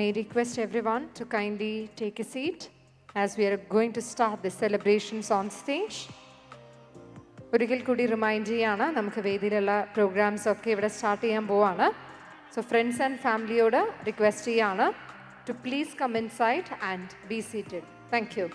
May I request everyone to kindly take a seat as we are going to start the celebrations on stage. ഒരിക്കൽ കൂടി remind ചെയ്യാണ്, നമുക്ക് വേദിയിലുള്ള programmes ഒക്കെ ഇവിടെ start ചെയ്യാൻ പോവാണ്. സോ ഫ്രണ്ട്സ് ആൻഡ് ഫാമിലിയോട് റിക്വസ്റ്റ് ചെയ്യാണ് to please come inside and be seated. Thank you.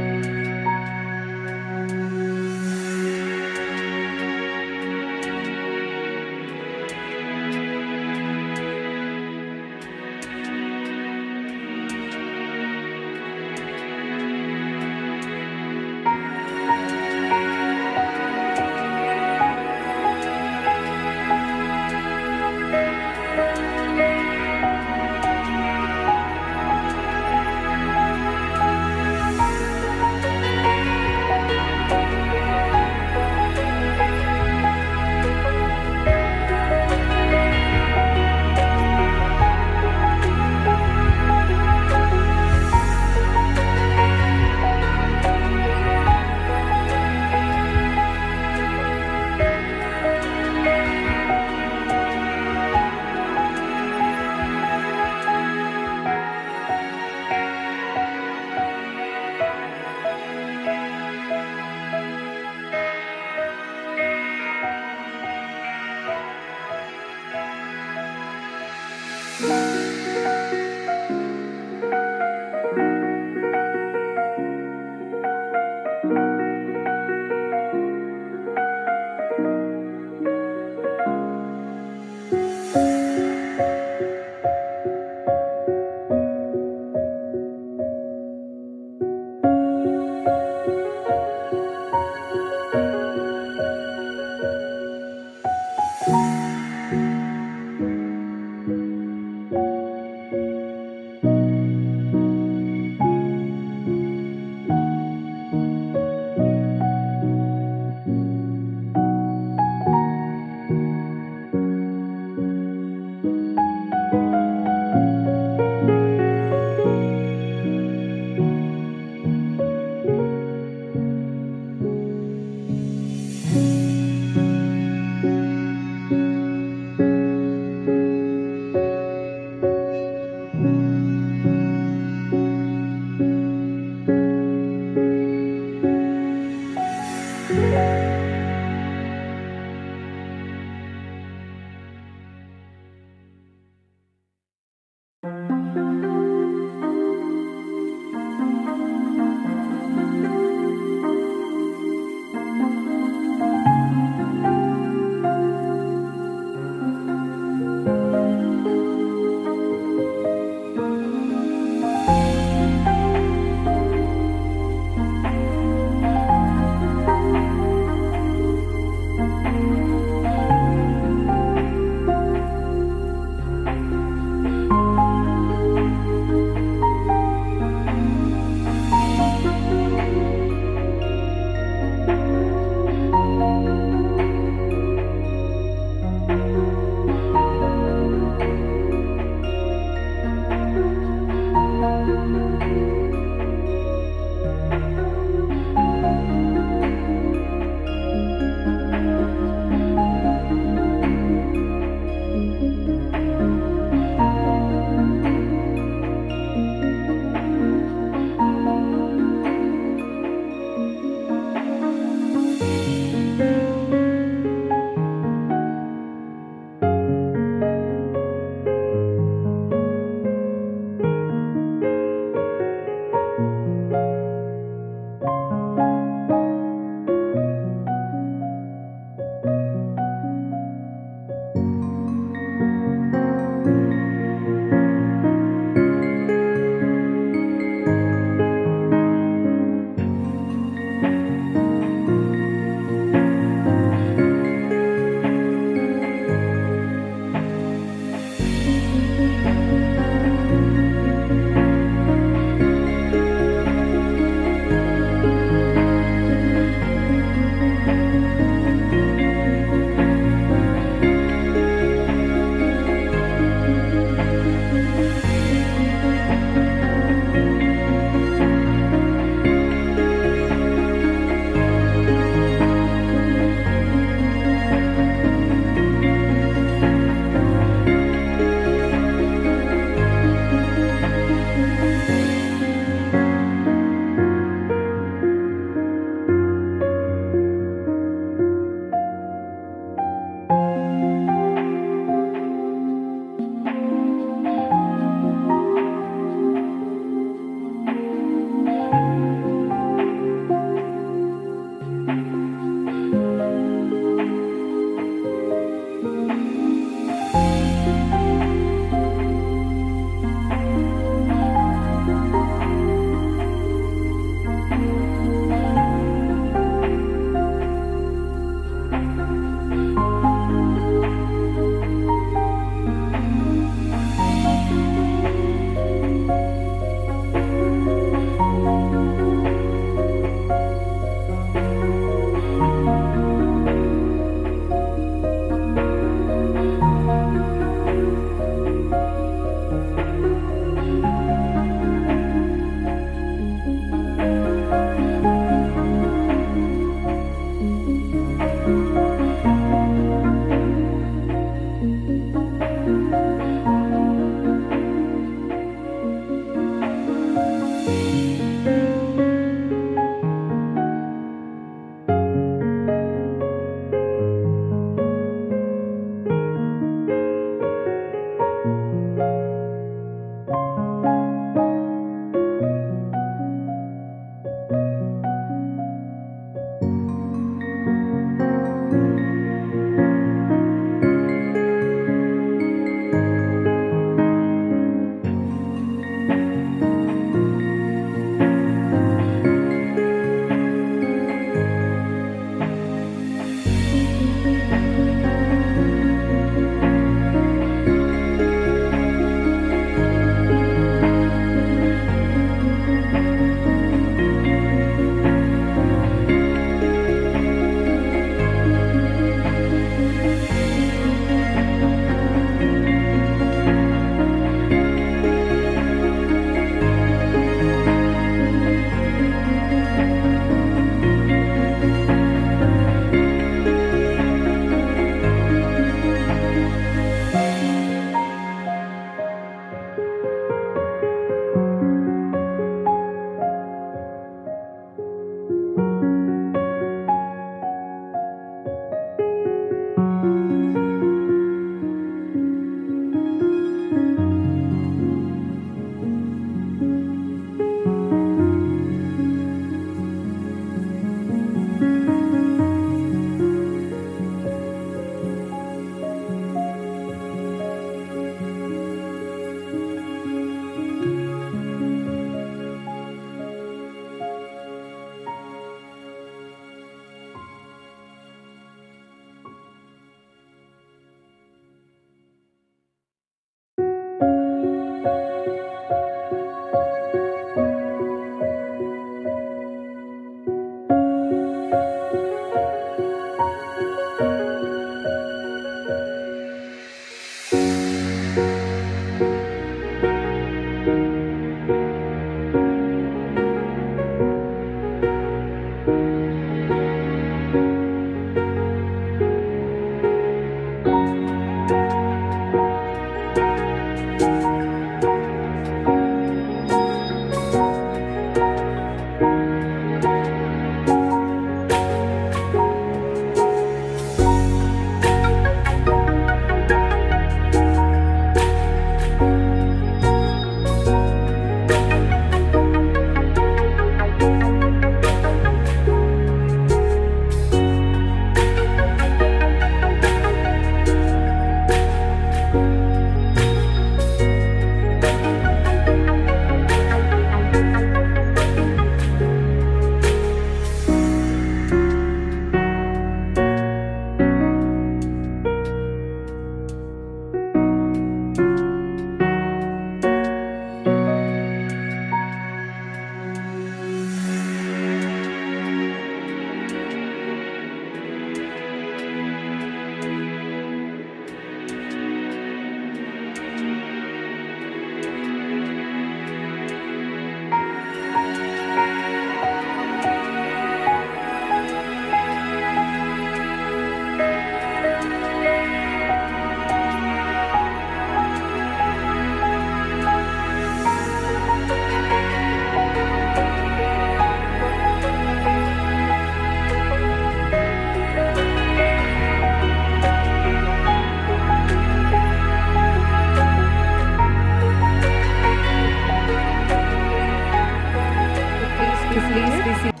Please be seated.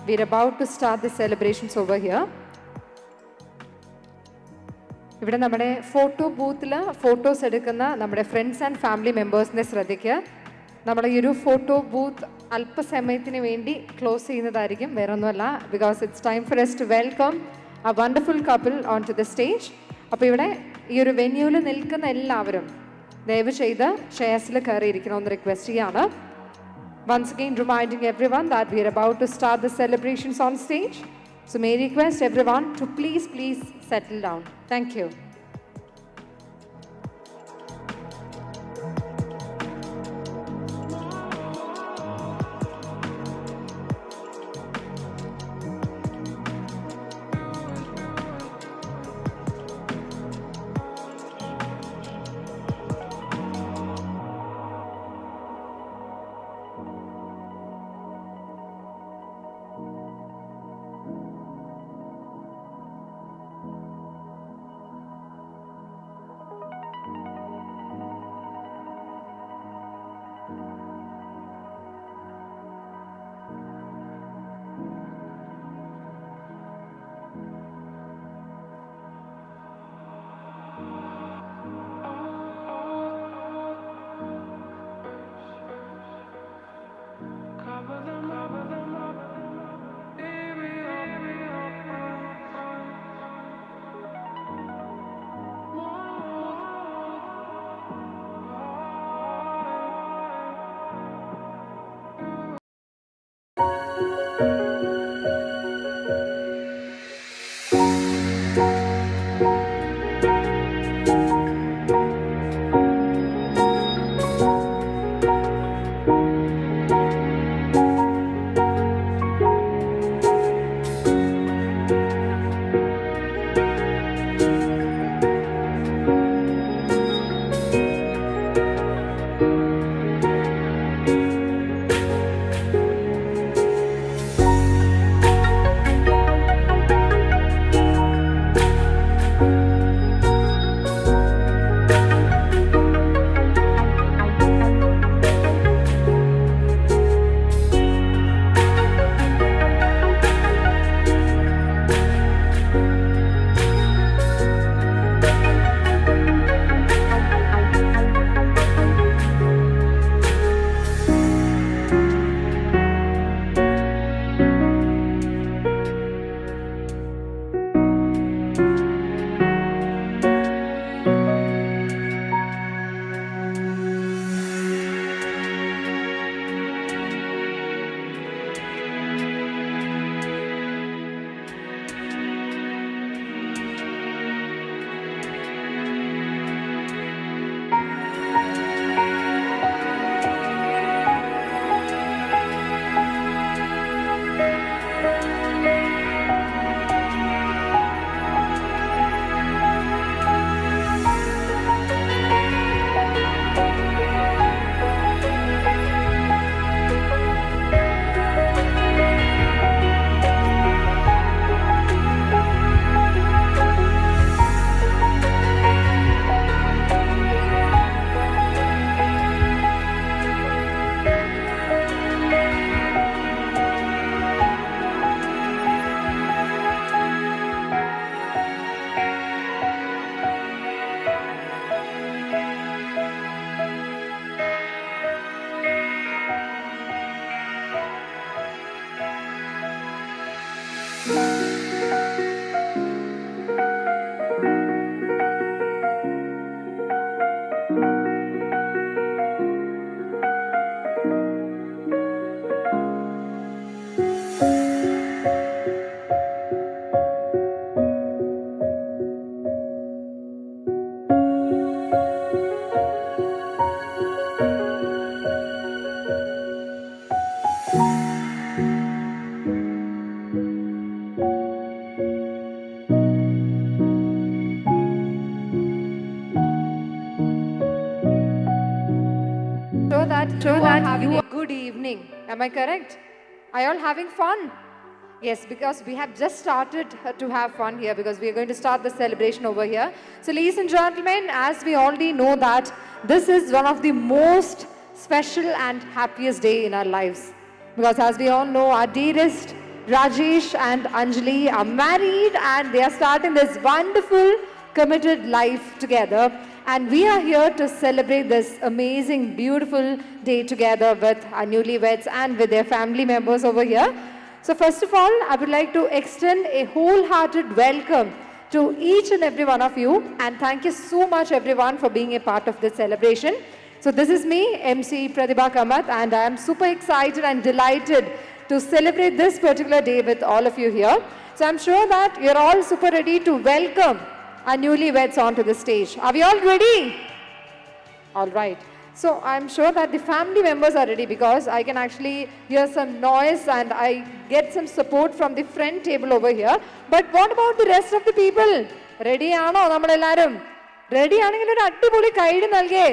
We're about to start the celebrations over here. ഇവിടെ നമ്മുടെ ഫോട്ടോ ബൂത്തിൽ ഫോട്ടോസ് എടുക്കുന്ന നമ്മുടെ ഫ്രണ്ട്സ് ആൻഡ് ഫാമിലി മെമ്പേഴ്സിനെ ശ്രദ്ധിക്കുക. നമ്മുടെ ഈ ഒരു ഫോട്ടോ ബൂത്ത് അല്പസമയത്തിന് വേണ്ടി ക്ലോസ് ചെയ്യുന്നതായിരിക്കും, വേറെ ഒന്നുമല്ല. Because it's time for us to welcome a wonderful couple onto the stage. അപ്പോൾ ഇവിടെ ഈ ഒരു വെന്യൂവിൽ നിൽക്കുന്ന എല്ലാവരും ദയവ് ചെയ്ത് ഷെയർസിൽ കയറിയിരിക്കണമെന്ന് റിക്വസ്റ്റ് ചെയ്യാണ്. Once again reminding everyone that we are about to start the celebrations on stage. So may I request everyone to please settle down. Thank you. So that having a good evening. Am I correct? Are you all having fun? Yes, because we have just started to have fun here because we are going to start the celebration over here. So ladies and gentlemen, as we already know that this is one of the most special and happiest day in our lives. Because as we all know, our dearest Rajesh and Anjali are married and they are starting this wonderful committed life together. And we are here to celebrate this amazing, beautiful day together with our newlyweds and with their family members over here. So first of all, I would like to extend a wholehearted welcome to each and every one of you. And thank you so much everyone for being a part of this celebration. So this is me, MC Pratibha Kamath, and I am super excited and delighted to celebrate this particular day with all of you here. So I'm sure that you're all super ready to welcome our newlyweds onto the stage. Are we all ready? All right. So I'm sure that the family members are ready because I can actually hear some noise and I get some support from the front table over here. But what about the rest of the people? Ready ആണോ നമ്മളെല്ലാരും? Ready ആണെങ്കിൽ ഒരു അടിപൊളി കൈയ്യടി നൽകേ.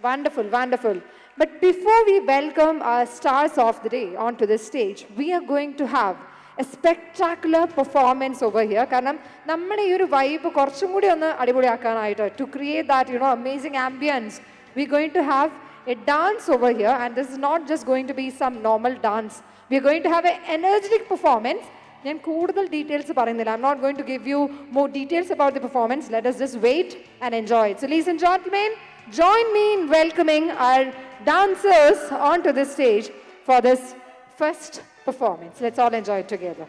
Wonderful, wonderful. But before we welcome our stars of the day onto the stage, we are going to have a spectacular performance over here. കാരണം നമ്മുടെ ഈ ഒരു vibe കുറച്ചും കൂടി ഒന്ന് അടിപൊളിയാക്കാനായിട്ട് to create that, amazing ambience, we're going to have a dance over here, and this is not just going to be some normal dance. We're going to have an energetic performance. ഞാൻ കൂടുതൽ details പറയുന്നില്ല. I'm not going to give you more details about the performance. Let us just wait and enjoy it. So ladies and gentlemen, join me in welcoming our dancers onto the stage for this first performance. Let's all enjoy it together.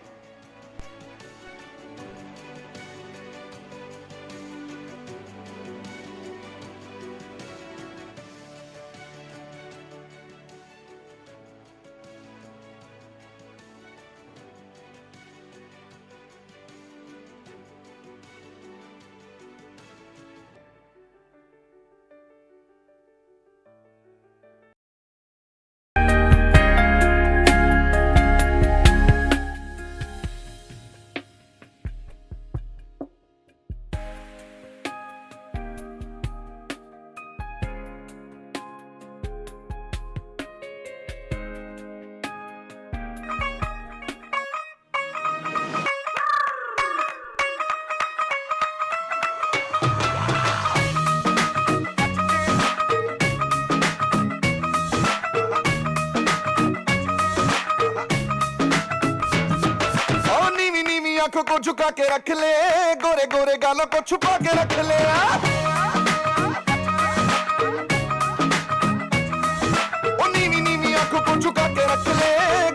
आंखों को झुका के रख ले, गोरे गोरे गालों को छुपा के रख ले। ओ नीवी नीवी आंखों को झुका के रख ले,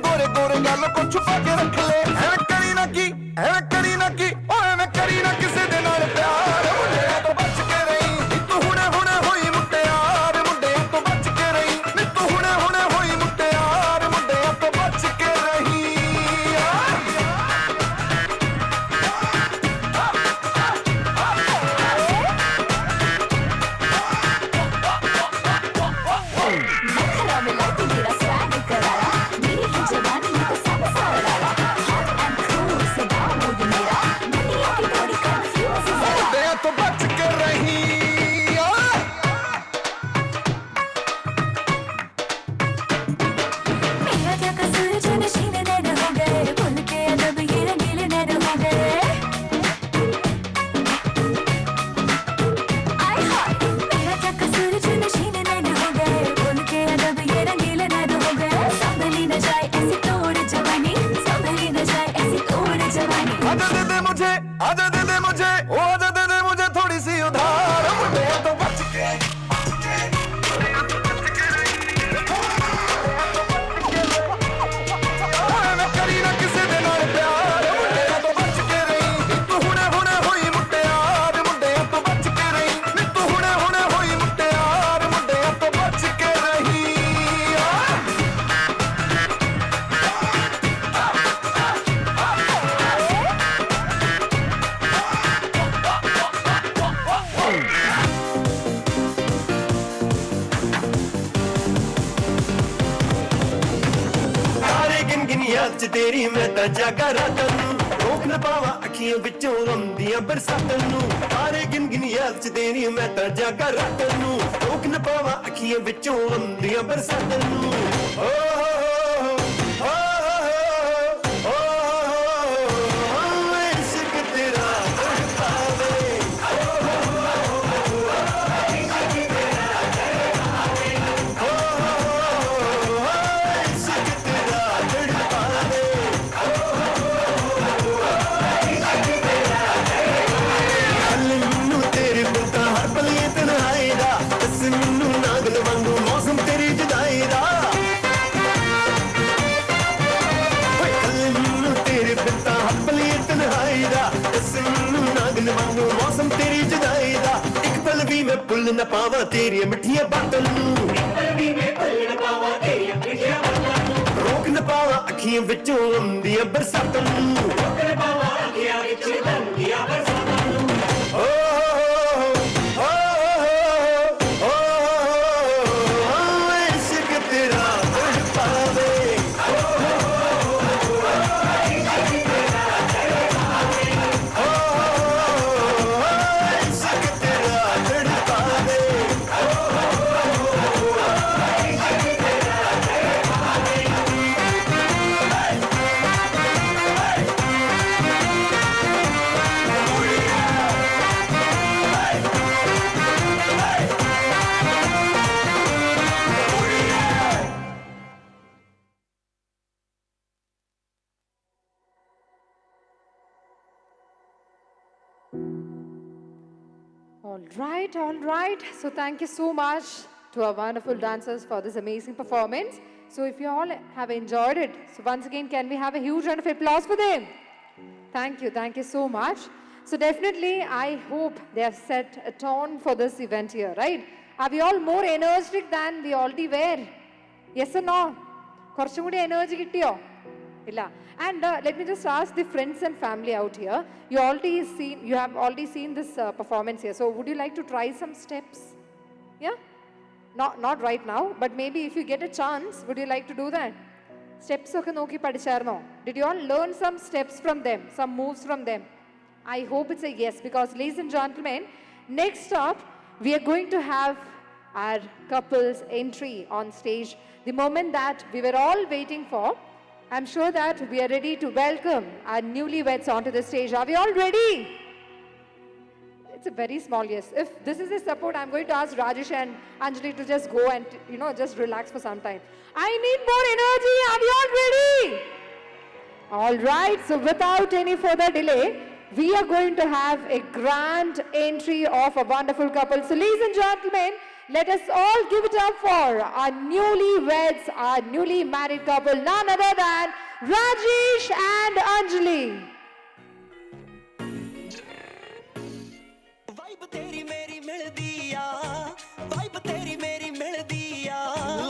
गोरे गोरे गालों को छुपा के रख ले। ऐवें करी ना की, ओ ऐवें करी ना किसे दे नाल प्यार। मुंडे तो बच के रही, तू हुणे हुणे होई मुट्टियार। मुंडे तो बच के रही, तू हुणे हुणे होई मुट्टियार। मुंडे तो बच के रही। आजा दे दे मुझे, ओ आजा दे दे मुझे थोड़ी सी उधार। मुंडे तो बच के, मैं करी ना किसे दे नाल प्यार। मुंडे तो बच के रही, तू हुणे हुणे होई मुट्टियार। मुंडे तो बच के रही, तू हुणे हुणे होई मुट्टियार। मुंडे तो बच के रही। याद तेरी मैं ता जागा रातां नूं, रोक न पावा अखियां विचों रौंदियां बरसातां नूं। तारे गिन गिन याद तेरी मैं ता जागा रातां नूं, रोक न पावा अखियां विचों रौंदियां बरसातां नूं। ओ इश्क तेरा तड़पावे। इश्क तेरी जुदाई दा एक पल भी मैं भुल न पावा तेरी मिठियां बातों नूं रोक न पावा अखियां विचों आंदियां बरसातां नूं इश्क तेरा तड़पावे इश्क तेरा तड़पावे All right. So thank you so much to our wonderful dancers for this amazing performance. So if you all have enjoyed it, so once again, can we have a huge round of applause for them? Thank you so much. So definitely, I hope they have set a tone for this event here, right? Are we all more energetic than we already were? Yes or no? കുറച്ചും കൂടി energy കിട്ടിയോ ഇല്ല and let me just ask the friends and family out here you have already seen this performance here so would you like to try some steps not right now but maybe if you get a chance would you like to do that steps ഒക്കെ നോക്കി പഠിച്ചായിരുന്നോ did you all learn some steps from them some moves from them I hope it's a yes because ladies and gentlemen next up we are going to have our couples entry on stage the moment that we were all waiting for I'm sure that we are ready to welcome our newlyweds onto the stage are we all ready It's a very small yes. If this is the support, I'm going to ask Rajesh and Anjali to just go and, just relax for some time. I need more energy. Are you all ready? All right. So without any further delay, we are going to have a grand entry of a wonderful couple. So ladies and gentlemen, let us all give it up for our newlyweds, our newly married couple, none other than Rajesh and Anjali. तेरी मेरी मिलदी आ vibe तेरी मेरी मिलदी आ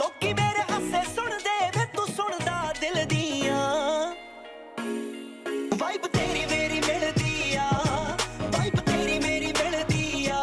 लोकी मेरे हस्से सुन दे वे तू सुनदा दिल दियां वाइब तेरी मेरी मिलदी आ वाइब तेरी मेरी मिलदी आ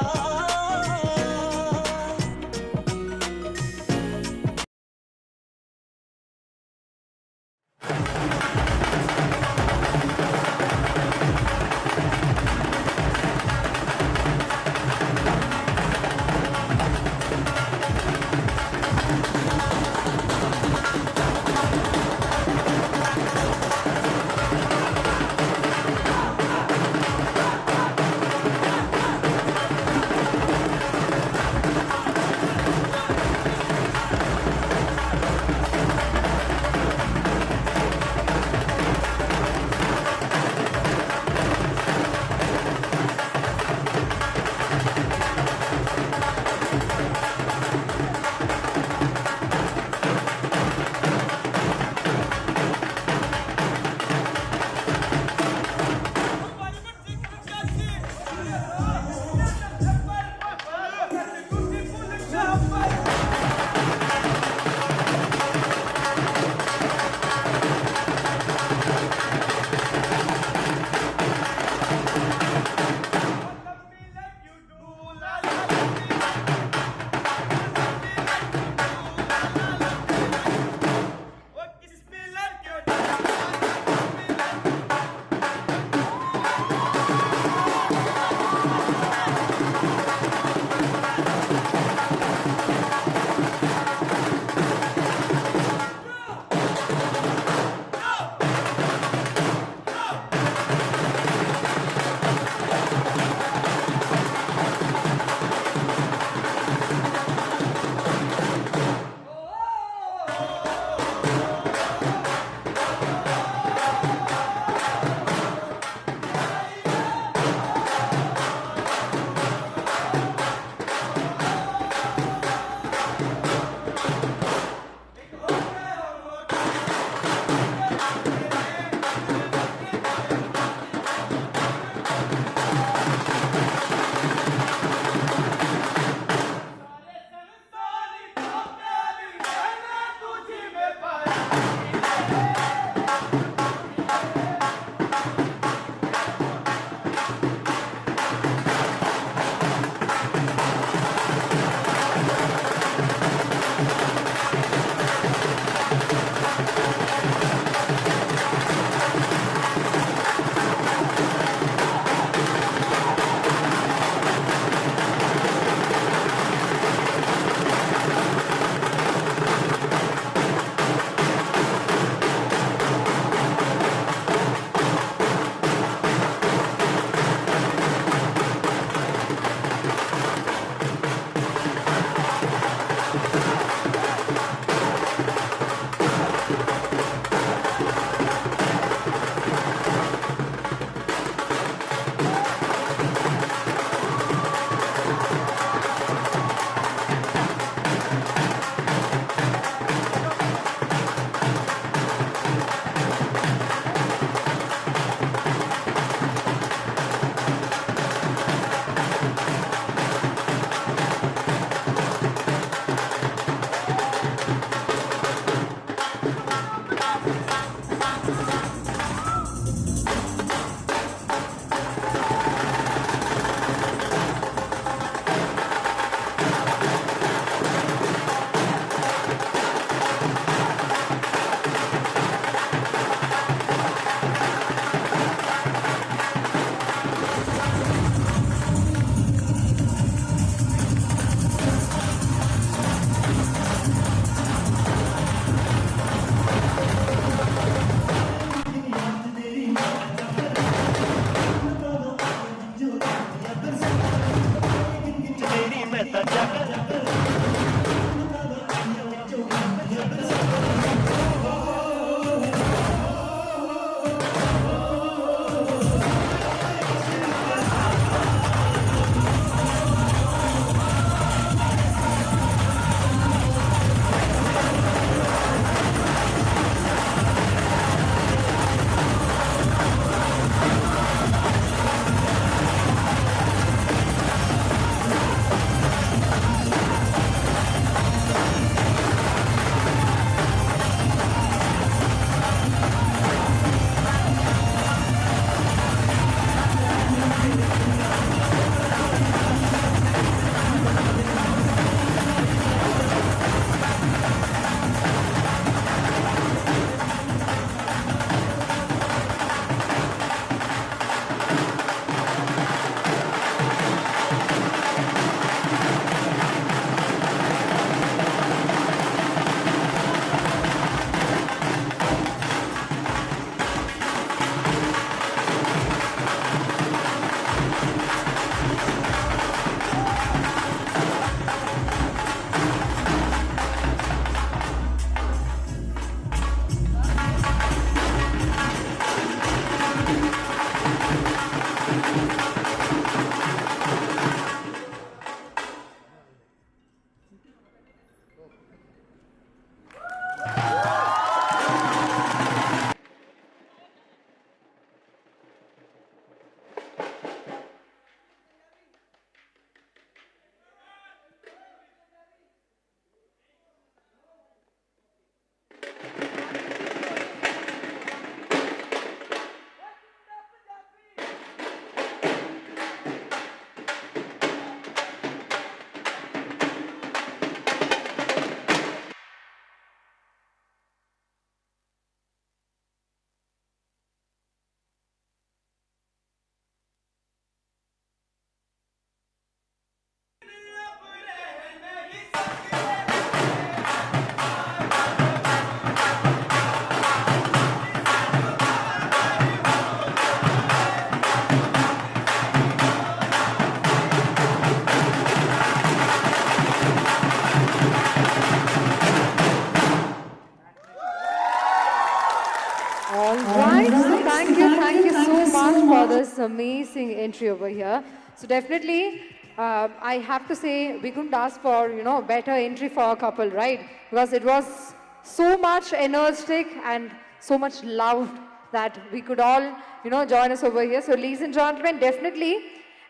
All right, so thank you so much for this amazing entry over here. So definitely, I have to say we couldn't ask for better entry for a couple, right? Because it was so much energetic and so much loved that we could all join us over here. So ladies and gentlemen, definitely,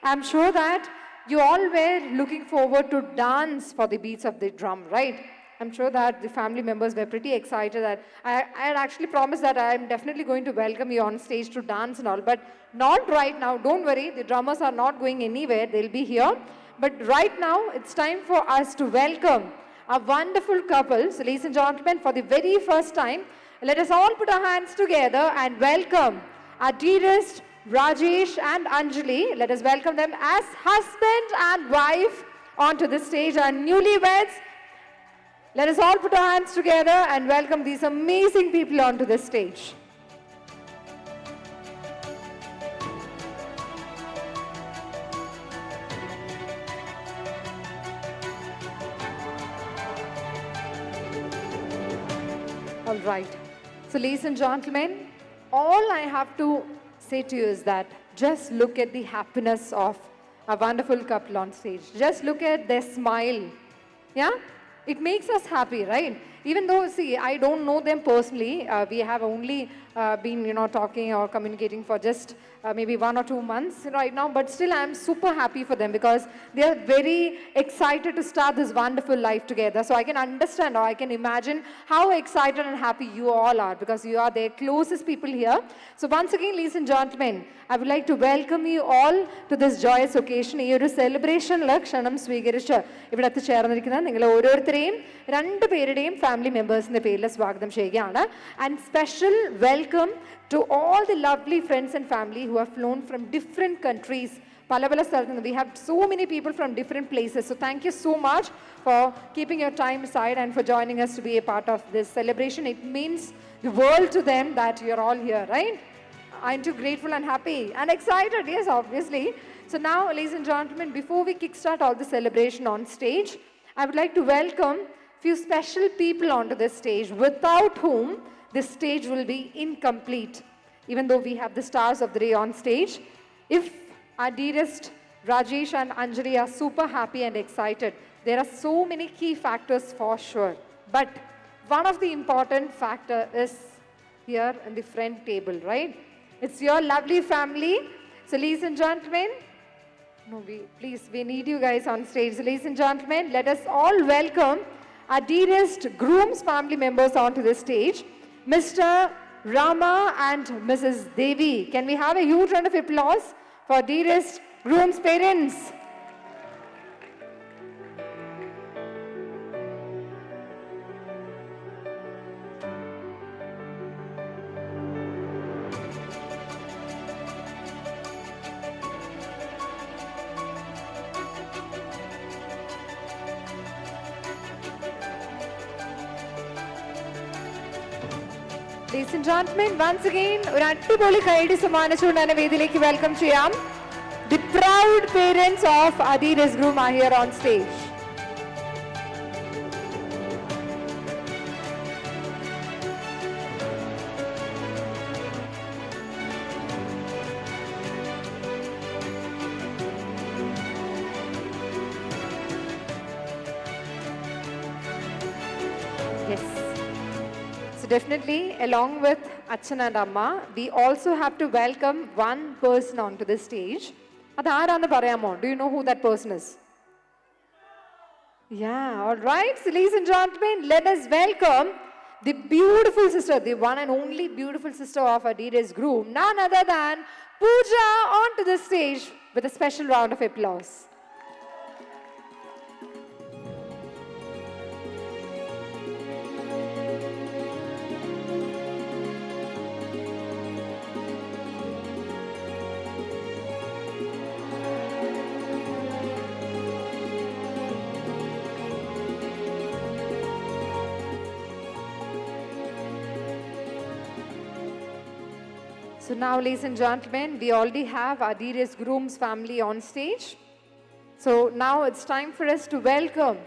I'm sure that you all were looking forward to dance for the beats of the drum, right? I'm sure that the family members were pretty excited that I had actually promised that I'm definitely going to welcome you on stage to dance and all, but not right now. Don't worry, the drummers are not going anywhere. They'll be here. But right now, it's time for us to welcome a wonderful couple. So ladies and gentlemen, for the very first time, let us all put our hands together and welcome our dearest Rajesh and Anjali. Let us welcome them as husband and wife onto the stage, our newlyweds. Let us all put our hands together and welcome these amazing people onto the stage. All right. So ladies and gentlemen, all I have to say to you is that just look at the happiness of a wonderful couple on stage. Just look at their smile. Yeah? It makes us happy, right? Even though, see, I don't know them personally. We have only been, talking or communicating for just maybe 1 or 2 months right now. But still, I'm super happy for them because they are very excited to start this wonderful life together. So I can understand or I can imagine how excited and happy you all are because you are their closest people here. So once again, ladies and gentlemen, I would like to welcome you all to this joyous occasion. ഈ ഒരു സെലിബ്രേഷനിൽ ക്ഷണം സ്വീകരിച്ച് ഇവിടെ എത്തിച്ചേർന്നിരിക്കുന്ന നിങ്ങൾ ഓരോരുത്തരെയും രണ്ടുപേരുടെയും family മെമ്പേഴ്സിന്റെ പേരിൽ സ്വാഗതം ചെയ്യുകയാണ്. And special welcome to all the lovely friends and family who have flown from different countries. പല പല സ്ഥലത്ത് നിന്ന്. We have so many people from different places. So thank you so much for keeping your time aside and for joining us to be a part of this celebration. It means the world to them that you're all here, right? Aren't you grateful and happy and excited? Yes, obviously. So now, ladies and gentlemen, before we kickstart all the celebration on stage, I would like to welcome few special people onto this stage, without whom this stage will be incomplete. Even though we have the stars of the day on stage, if our dearest Rajesh and Anjali are super happy and excited, there are so many key factors for sure. But one of the important factor is here in the front table, right? It's your lovely family. So ladies and gentlemen, we need you guys on stage. So ladies and gentlemen, let us all welcome our dearest Groom's family members onto the stage, Mr. Rama and Mrs. Devi. Can we have a huge round of applause for dearest Groom's parents? Ladies and gentlemen, once again, ഒരു അടിപൊളി കൈയടി സമ്മാനിച്ചുകൊണ്ട് തന്നെ വേദിയിലേക്ക് welcome ചെയ്യാം. The proud parents of Adidas Groom are here on stage. Yes. So definitely, along with Achan and Amma, we also have to welcome one person onto the stage. Adharannu parayamo. Do you know who that person is? Yeah, all right. So ladies and gentlemen, let us welcome the beautiful sister, the one and only beautiful sister of Adidas Groom, none other than Pooja, onto the stage with a special round of applause. So now, ladies and gentlemen, we already have Adidas Groom's family on stage. So now it's time for us to welcome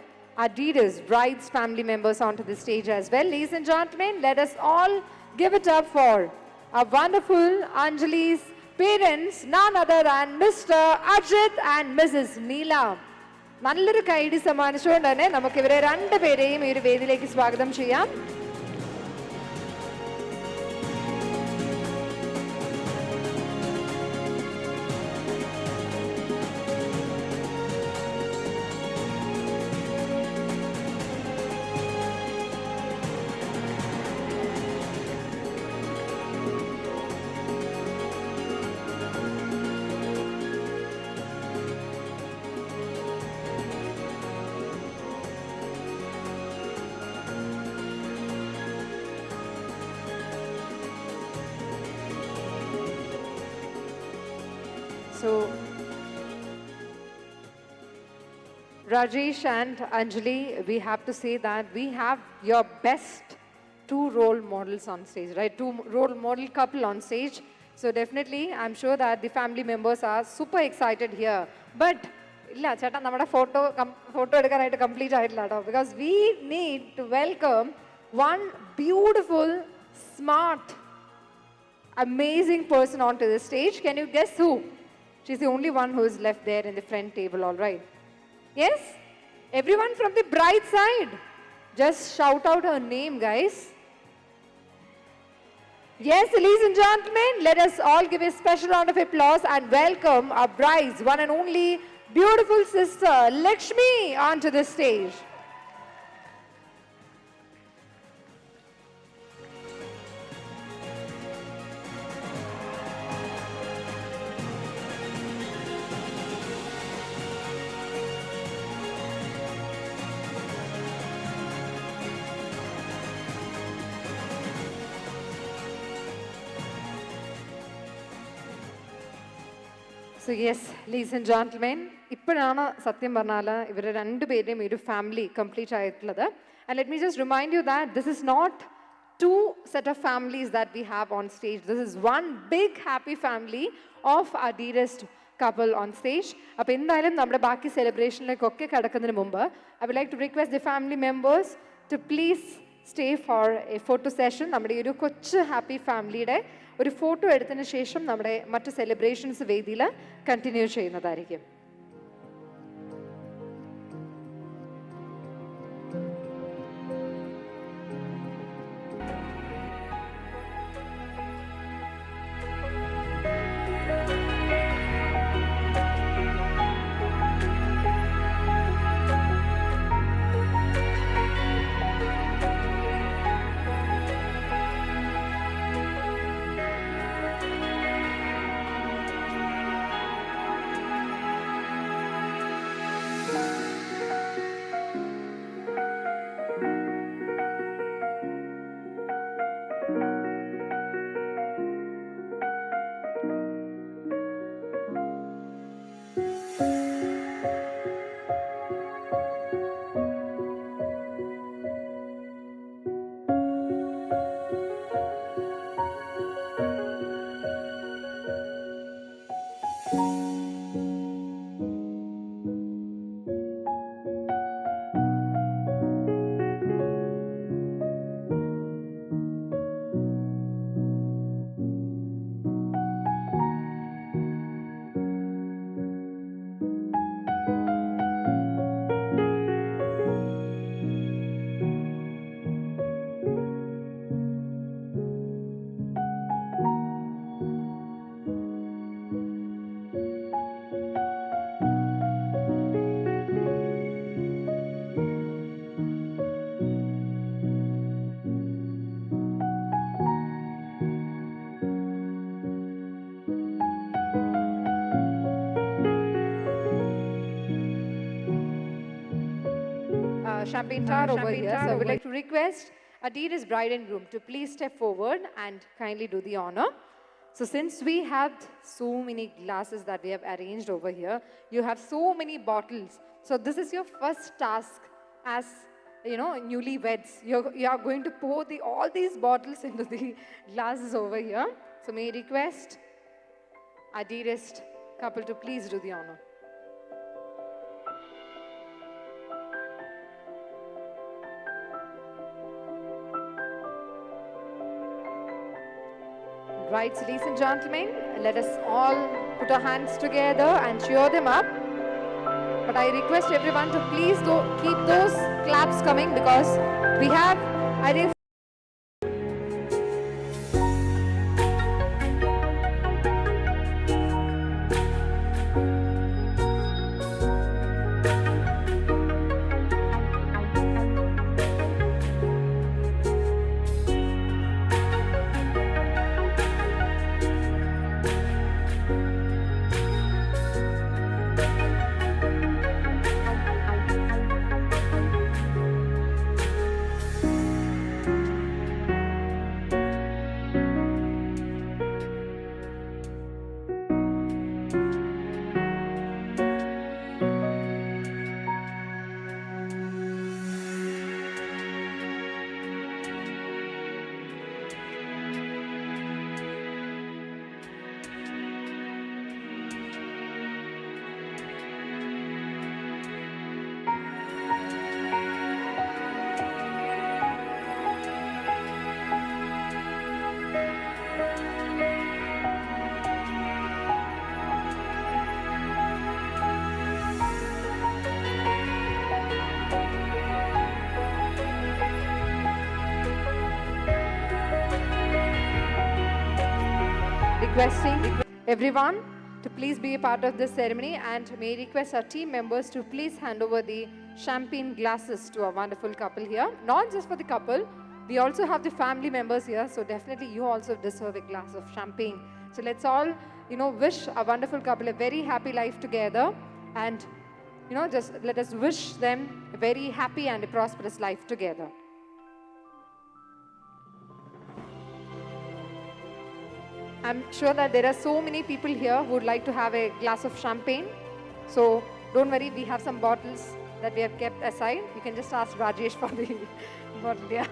Adidas Bride's family members onto the stage as well. Ladies and gentlemen, let us all give it up for our wonderful Anjali's parents, none other than Mr. Ajit and Mrs. Neela. നല്ലൊരു കൈഡി സമ്മാനിച്ചുകൊണ്ട് തന്നെ നമുക്ക് ഇവരെ രണ്ടുപേരെയും ഈ ഒരു വേദിയിലേക്ക് സ്വാഗതം ചെയ്യാം. So, Rajesh and Anjali, we have to say that we have your best two role models on stage, right? Two role model couple on stage. So definitely, I'm sure that the family members are super excited here. But, illa cheta namada photo edukanayitte complete aayilla ട്ടോ, because we need to welcome one beautiful, smart, amazing person onto the stage. Can you guess who? She's the only one who is left there in the front table, all right. Yes? Everyone from the bride side. Just shout out her name, guys. Yes, ladies and gentlemen, let us all give a special round of applause and welcome our bride's one and only beautiful sister, Lakshmi, onto the stage. So yes, ladies and gentlemen, ഇപ്പോഴാണ് സത്യം പറഞ്ഞാൽ ഇവരുടെ രണ്ടുപേരുടെയും ഒരു family complete ആയിട്ടുള്ളത്. And let me just remind you that this is not two set of families that we have on stage. This is one big happy family of our dearest couple on stage. അപ്പോൾ എന്തായാലും നമ്മുടെ ബാക്കി സെലിബ്രേഷനിലേക്കൊക്കെ കടക്കുന്നതിന് മുമ്പ് I would like to request the family members to please stay for a photo session. നമ്മുടെ ഈ ഒരു കൊച്ചു ഹാപ്പി ഫാമിലിയുടെ ഒരു ഫോട്ടോ എടുത്തതിന് ശേഷം നമ്മുടെ മറ്റ് സെലിബ്രേഷൻസ് വേദിയിൽ കണ്ടിന്യൂ ചെയ്യുന്നതായിരിക്കും. Champagne tower over here. So I would like to request Adidas bride and groom to please step forward and kindly do the honor. So since we have so many glasses that we have arranged over here, you have so many bottles. So this is your first task as newlyweds. You are going to pour all these bottles into the glasses over here. So may I request our dearest couple to please do the honor. Right, so ladies and gentlemen, let us all put our hands together and cheer them up. But I request everyone to please keep those claps coming because we have, I think, requesting everyone to please be a part of this ceremony and may request our team members to please hand over the champagne glasses to our wonderful couple here. Not just for the couple, we also have the family members here, so definitely you also deserve a glass of champagne. So let's all, wish our wonderful couple a very happy life together and, just let us wish them a very happy and a prosperous life together. I'm sure that there are so many people here who would like to have a glass of champagne. So don't worry, we have some bottles that we have kept aside. You can just ask Rajesh for the bottle, yeah.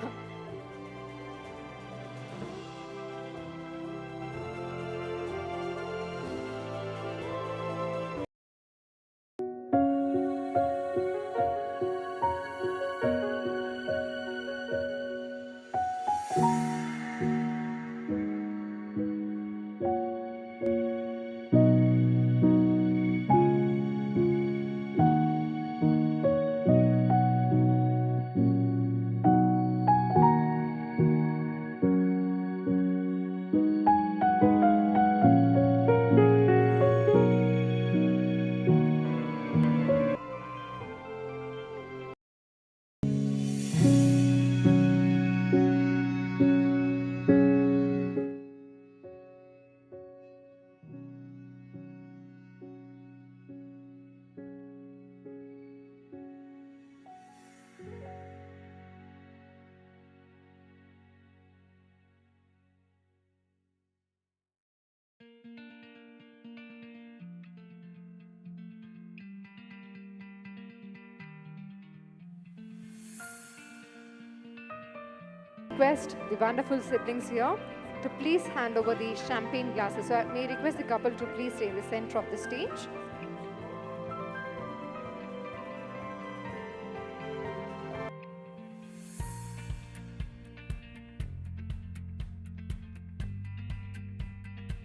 Request the wonderful siblings here to please hand over the champagne glasses. So I may request the couple to please stay in the center of the stage.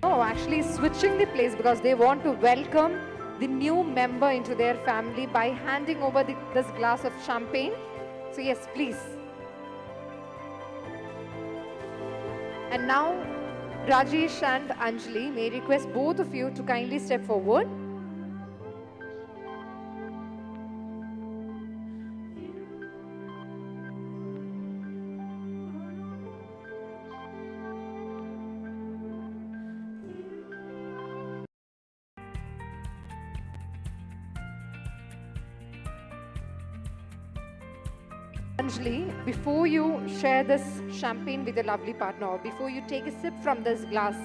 No, actually switching the place because they want to welcome the new member into their family by handing over this glass of champagne. So yes, please. And now, Rajesh and Anjali, may request both of you to kindly step forward. Anjali, before you share this champagne with your lovely partner, or before you take a sip from this glass,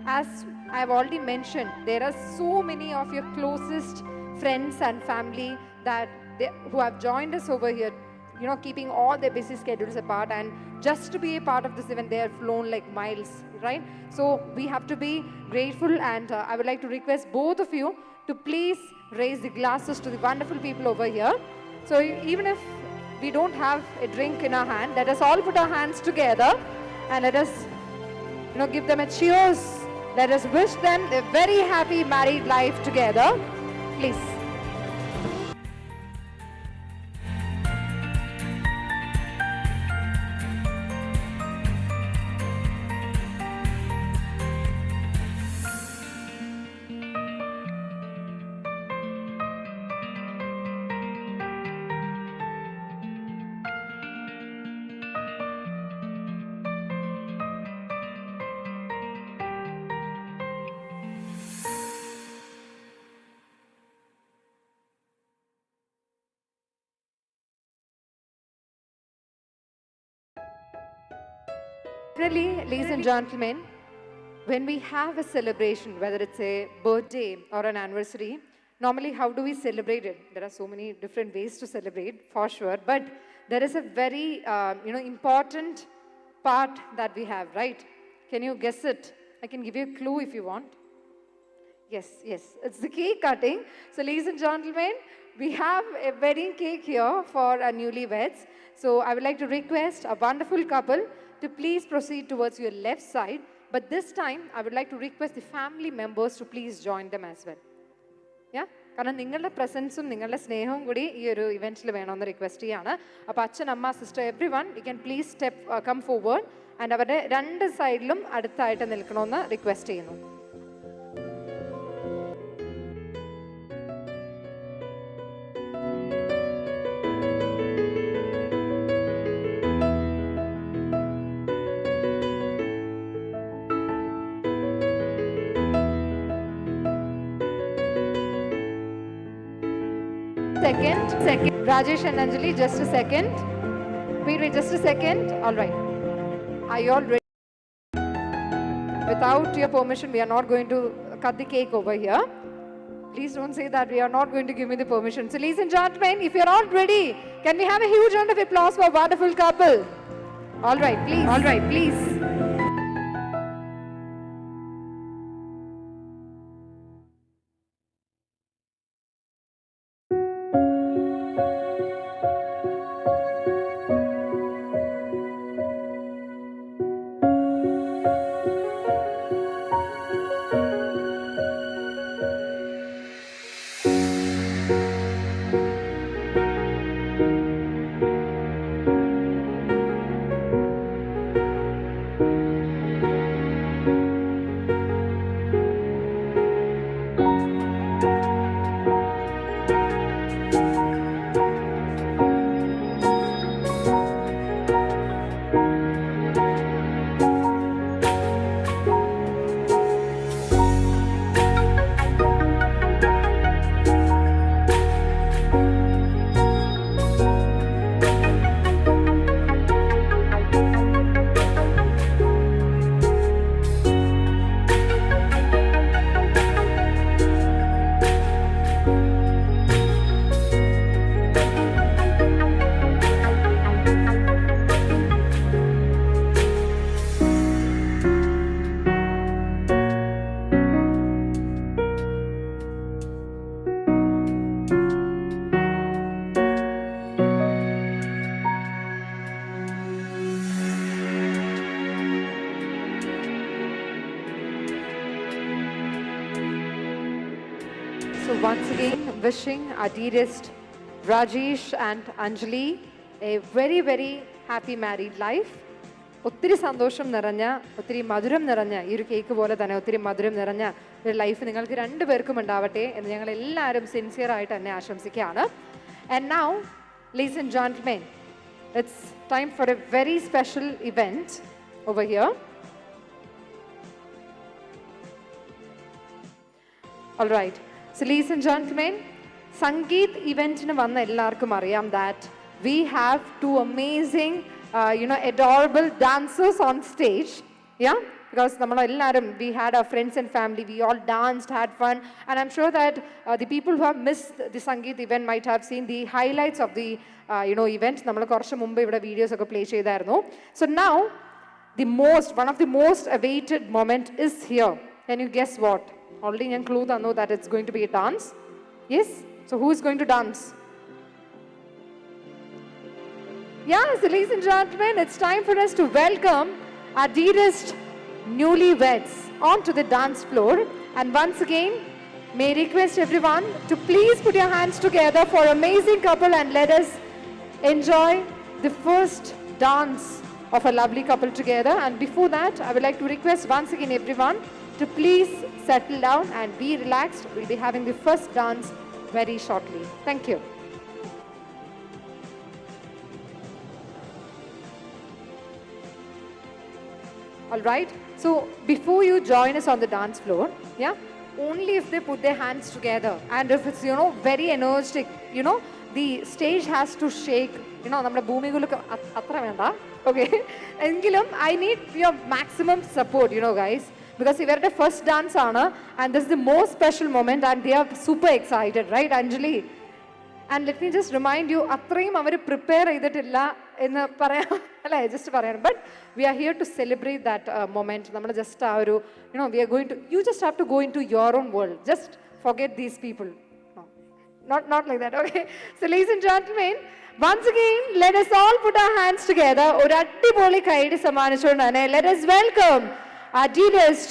as I've already mentioned, there are so many of your closest friends and family who have joined us over here, keeping all their busy schedules apart, and just to be a part of this event, they have flown like miles, right? So we have to be grateful, and I would like to request both of you to please raise the glasses to the wonderful people over here. So even if we don't have a drink in our hand, let us all put our hands together and let us give them a cheers. Let us wish them a very happy married life together. Please. Really, ladies and gentlemen, when we have a celebration, whether it's a birthday or an anniversary, normally how do we celebrate it? There are so many different ways to celebrate, for sure, but there is a very, important part that we have, right? Can you guess it? I can give you a clue if you want. Yes, it's the cake cutting. So, ladies and gentlemen, we have a wedding cake here for our newlyweds. So, I would like to request a wonderful couple to please proceed towards your left side. But this time, I would like to request the family members to please join them as well. Yeah? കാരണം നിങ്ങളുടെ പ്രസൻസും നിങ്ങളുടെ സ്നേഹവും കൂടി ഈ ഒരു ഇവൻറ്റിൽ വേണമെന്ന് request ചെയ്യാണ്. അപ്പോൾ അച്ഛൻ, അമ്മ, sister, everyone, you can please come forward and അവരുടെ രണ്ട് സൈഡിലും അടുത്തായിട്ട് നിൽക്കണമെന്ന് റിക്വസ്റ്റ് ചെയ്യുന്നു. Second, Rajesh and Anjali, just a second. Wait, just a second. All right. Are you all ready? Without your permission, we are not going to cut the cake over here. Please don't say that we are not going to give me the permission. So, ladies and gentlemen, if you're all ready, can we have a huge round of applause for a wonderful couple? All right, please. So once again, wishing our dearest Rajesh and Anjali a very, very happy married life. ഒത്തിരി സന്തോഷം നിറഞ്ഞ, ഒത്തിരി മധുരം നിറഞ്ഞ ഈ ഒരു cake പോലെ തന്നെ ഒത്തിരി മധുരം നിറഞ്ഞ ഒരു ലൈഫ് നിങ്ങൾക്ക് രണ്ടുപേർക്കും ഉണ്ടാവട്ടെ എന്ന് ഞങ്ങൾ എല്ലാവരും സിൻസിയറായിട്ട് തന്നെ ആശംസിക്കുകയാണ്. And now, ladies and gentlemen, it's time for a very special event over here. All right. So, ladies and gentlemen, Sangeet event in vanna ellarkum ariyam that we have two amazing, adorable dancers on stage. Yeah, because we had our friends and family, we all danced, had fun, and I'm sure that the people who have missed the Sangeet event might have seen the highlights of the event. നമ്മൾ കുറച്ച് മുമ്പ് ഇവിടെ videos ഒക്കെ play ചെയ്തായിരുന്നു. So now, one of the most awaited moment is here. Can you guess what? Already ഞാൻ clue തന്നു that it's going to be a dance. Yes? So who is going to dance? Yeah, so ladies and gentlemen, it's time for us to welcome our dearest newlyweds onto the dance floor. And once again, may I request everyone to please put your hands together for amazing couple and let us enjoy the first dance of a lovely couple together. And before that, I would like to request once again everyone to please settle down and be relaxed. We'll be having the first dance very shortly. Thank you. All right. So before you join us on the dance floor, yeah, only if they put their hands together and if it's, very energetic, the stage has to shake. നമ്മുടെ ഭൂമികുലൊക്കെ അത്ര വേണ്ട. Okay. എങ്കിലും I need your maximum support, guys. Because ഇവരുടെ first dance ആണ് and this is the most special moment and they are super excited, right, Anjali? And let me just remind you, അത്രയും അവർ prepare ചെയ്തിട്ടില്ല എന്ന് പറയാം അല്ലേ, just പറയണം. But we are here to celebrate that moment. നമ്മൾ just ആ ഒരു we are going to, you just have to go into your own world. Just forget these people. Not like that, okay? So ladies and gentlemen, once again, let us all put our hands together. ഒരു അടിപൊളി കൈയ്യടി സമ്മാനിച്ചുകൊണ്ടാണ് let us welcome our dearest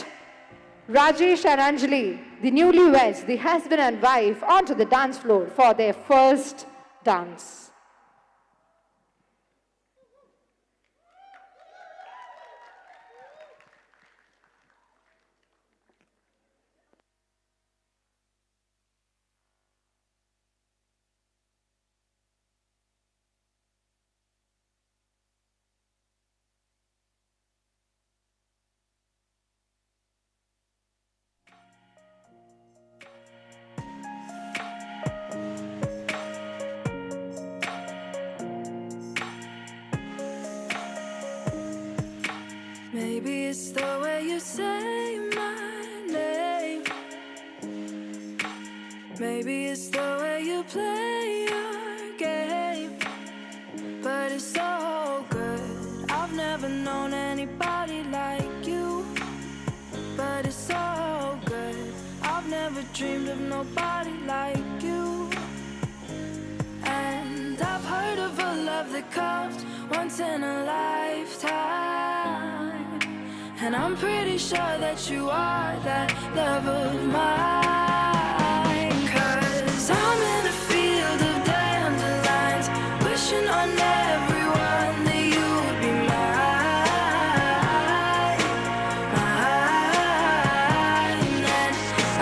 Rajesh and Anjali, the newlyweds, the husband and wife, onto the dance floor for their first dance. Maybe it's the way you say my name. Maybe it's the way you play your game. But it's so good. I've never known anybody like you. But it's so good. I've never dreamed of nobody like you. And I've heard of a love that comes once in a lifetime. And I'm pretty sure that you are that love of mine. 'Cause I'm in a field of dandelions, wishing on everyone that you would be mine, mine. And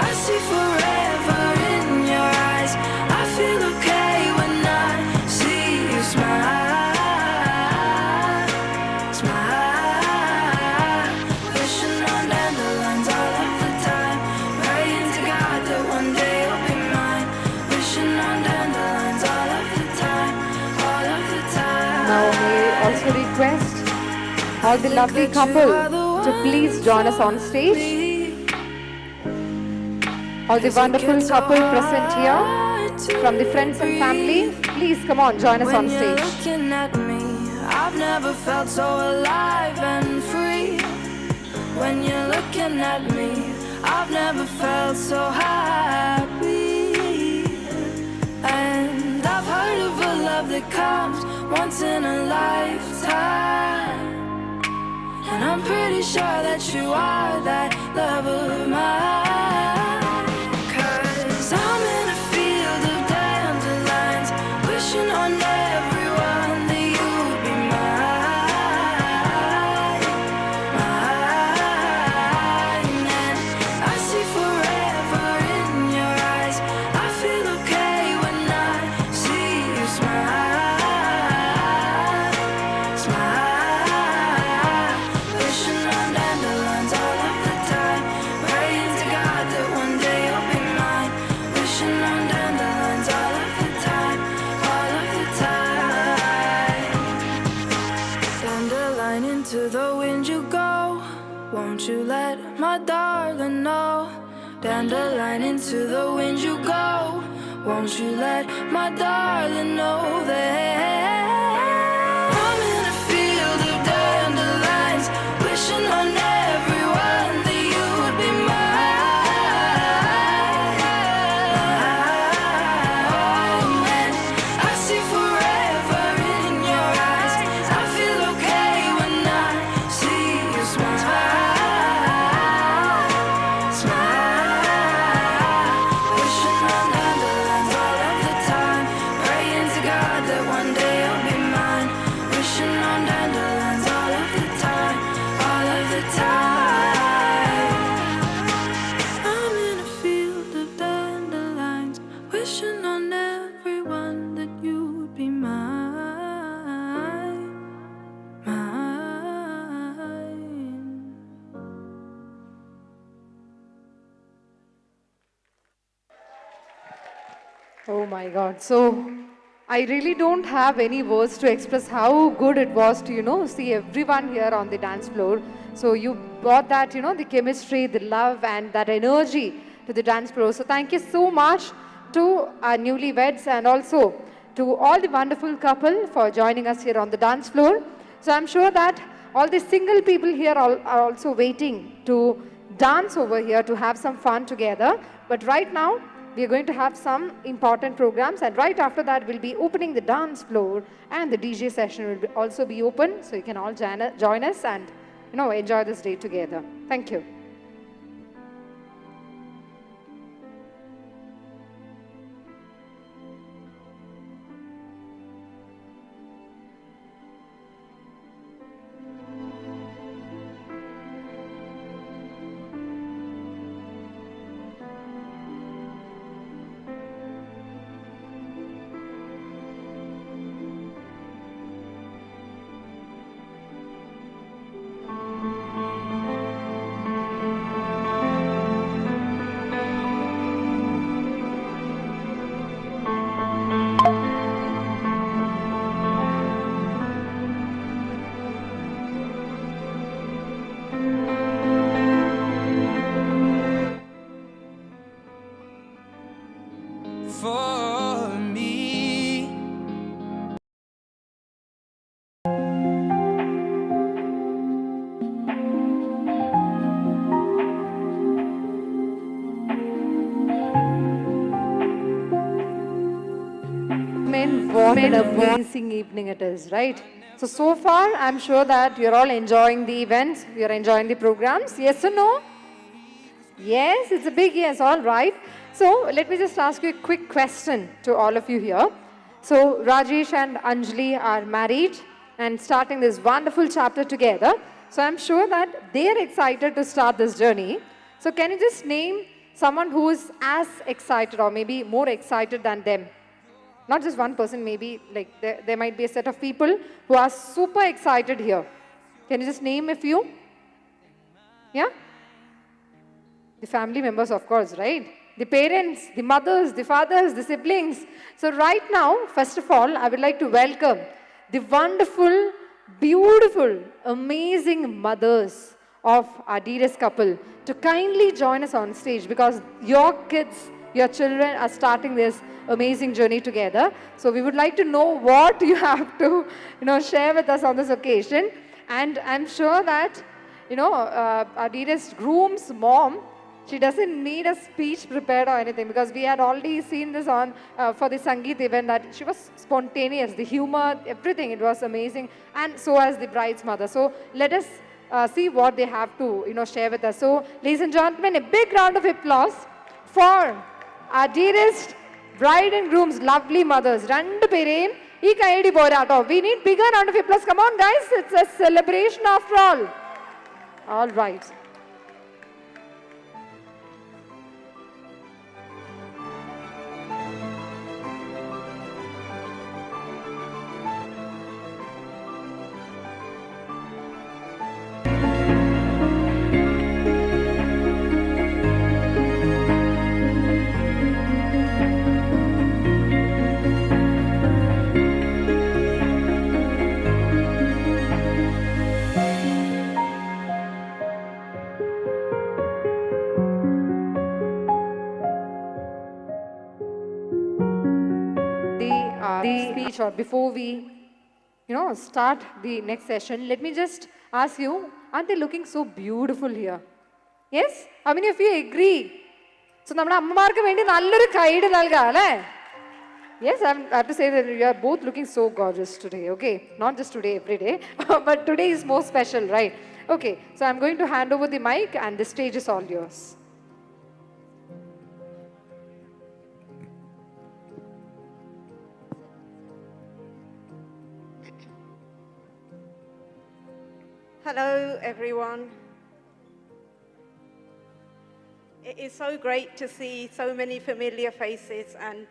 I see forever in your eyes. I feel okay when I see you smile, smile. Wishing on dandelions all of the time, praying to God that one day you'll be mine. Wishing on dandelions all of the time, all of the time. Now may I also request all the lovely couple to please join us on stage. All the wonderful couple present here from the friends and family, please come on, join us on When you're stage. looking at me, I've never felt so alive and free. When you're looking at me, I've never felt so happy. And I've heard of a love that comes once in a lifetime. And I'm pretty sure that you are that love of mine. 'Cause I'm in a field of dandelions, wishing on everyone that you would be mine, mine. And I see forever in your eyes. I feel okay when I see you smile, smile. Wishing on dandelions all of the time, praying to God that one day you'll be mine. Wishing on dandelions all of the time, all of the time. Dandelion, into the wind you go. Won't you let my darling know? Dandelion, into the wind you go. Won't you let my darling know that I'm in a field of dandelions, wishing on everyone that you would be mine, mine. And I see forever in your eyes. I feel okay when I see you smile, Oh my God. So I really don't have any words to express how good it was to, see everyone here on the dance floor. So you brought that, the chemistry, the love, and that energy to the dance floor. So thank you so much to our newlyweds and also to all the wonderful couple for joining us here on the dance floor. So I'm sure that all the single people here are also waiting to dance over here to have some fun together. But right now, we are going to have some important programs, and right after that, we'll be opening the dance floor, and the DJ session will also be open, so you can all join us and enjoy this day together. Thank you. For me. What an amazing evening it is, right? So far, I'm sure that you're all enjoying the events, you're enjoying the programs. Yes or no? Yes, it's a big yes, all right. So let me just ask you a quick question to all of you here. So Rajesh and Anjali are married and starting this wonderful chapter together. So I'm sure that they're excited to start this journey. So can you just name someone who is as excited or maybe more excited than them? Not just one person, maybe like there might be a set of people who are super excited here. Can you just name a few? Yeah? The family members, of course, right? The parents, the mothers, the fathers, the siblings. So right now, first of all, I would like to welcome the wonderful, beautiful, amazing mothers of our dearest couple to kindly join us on stage because your kids, your children are starting this amazing journey together. So we would like to know what you have to, share with us on this occasion. And I'm sure that, our dearest groom's mom, she doesn't need a speech prepared or anything because we had already seen this on for the Sangeet event that she was spontaneous, the humor, everything. It was amazing. And so as the bride's mother. So let us see what they have to, share with us. So ladies and gentlemen, a big round of applause for our dearest bride and groom's lovely mothers. Rendu pereyum ee kayadi porato. We need bigger round of applause. Come on guys, it's a celebration after all. All right. Speech or before we start the next session, let me just ask you, aren't they looking so beautiful here? Yes? How many of you agree? So നമ്മുടെ അമ്മമാർക്ക് വേണ്ടി നല്ലൊരു kind നൽകാം അല്ലേ? Yes, I have to say that you are both looking so gorgeous today, okay? Not just today, every day, but today is more special, right? Okay, so I'm going to hand over the mic and the stage is all yours. Hello, everyone. It is so great to see so many familiar faces, and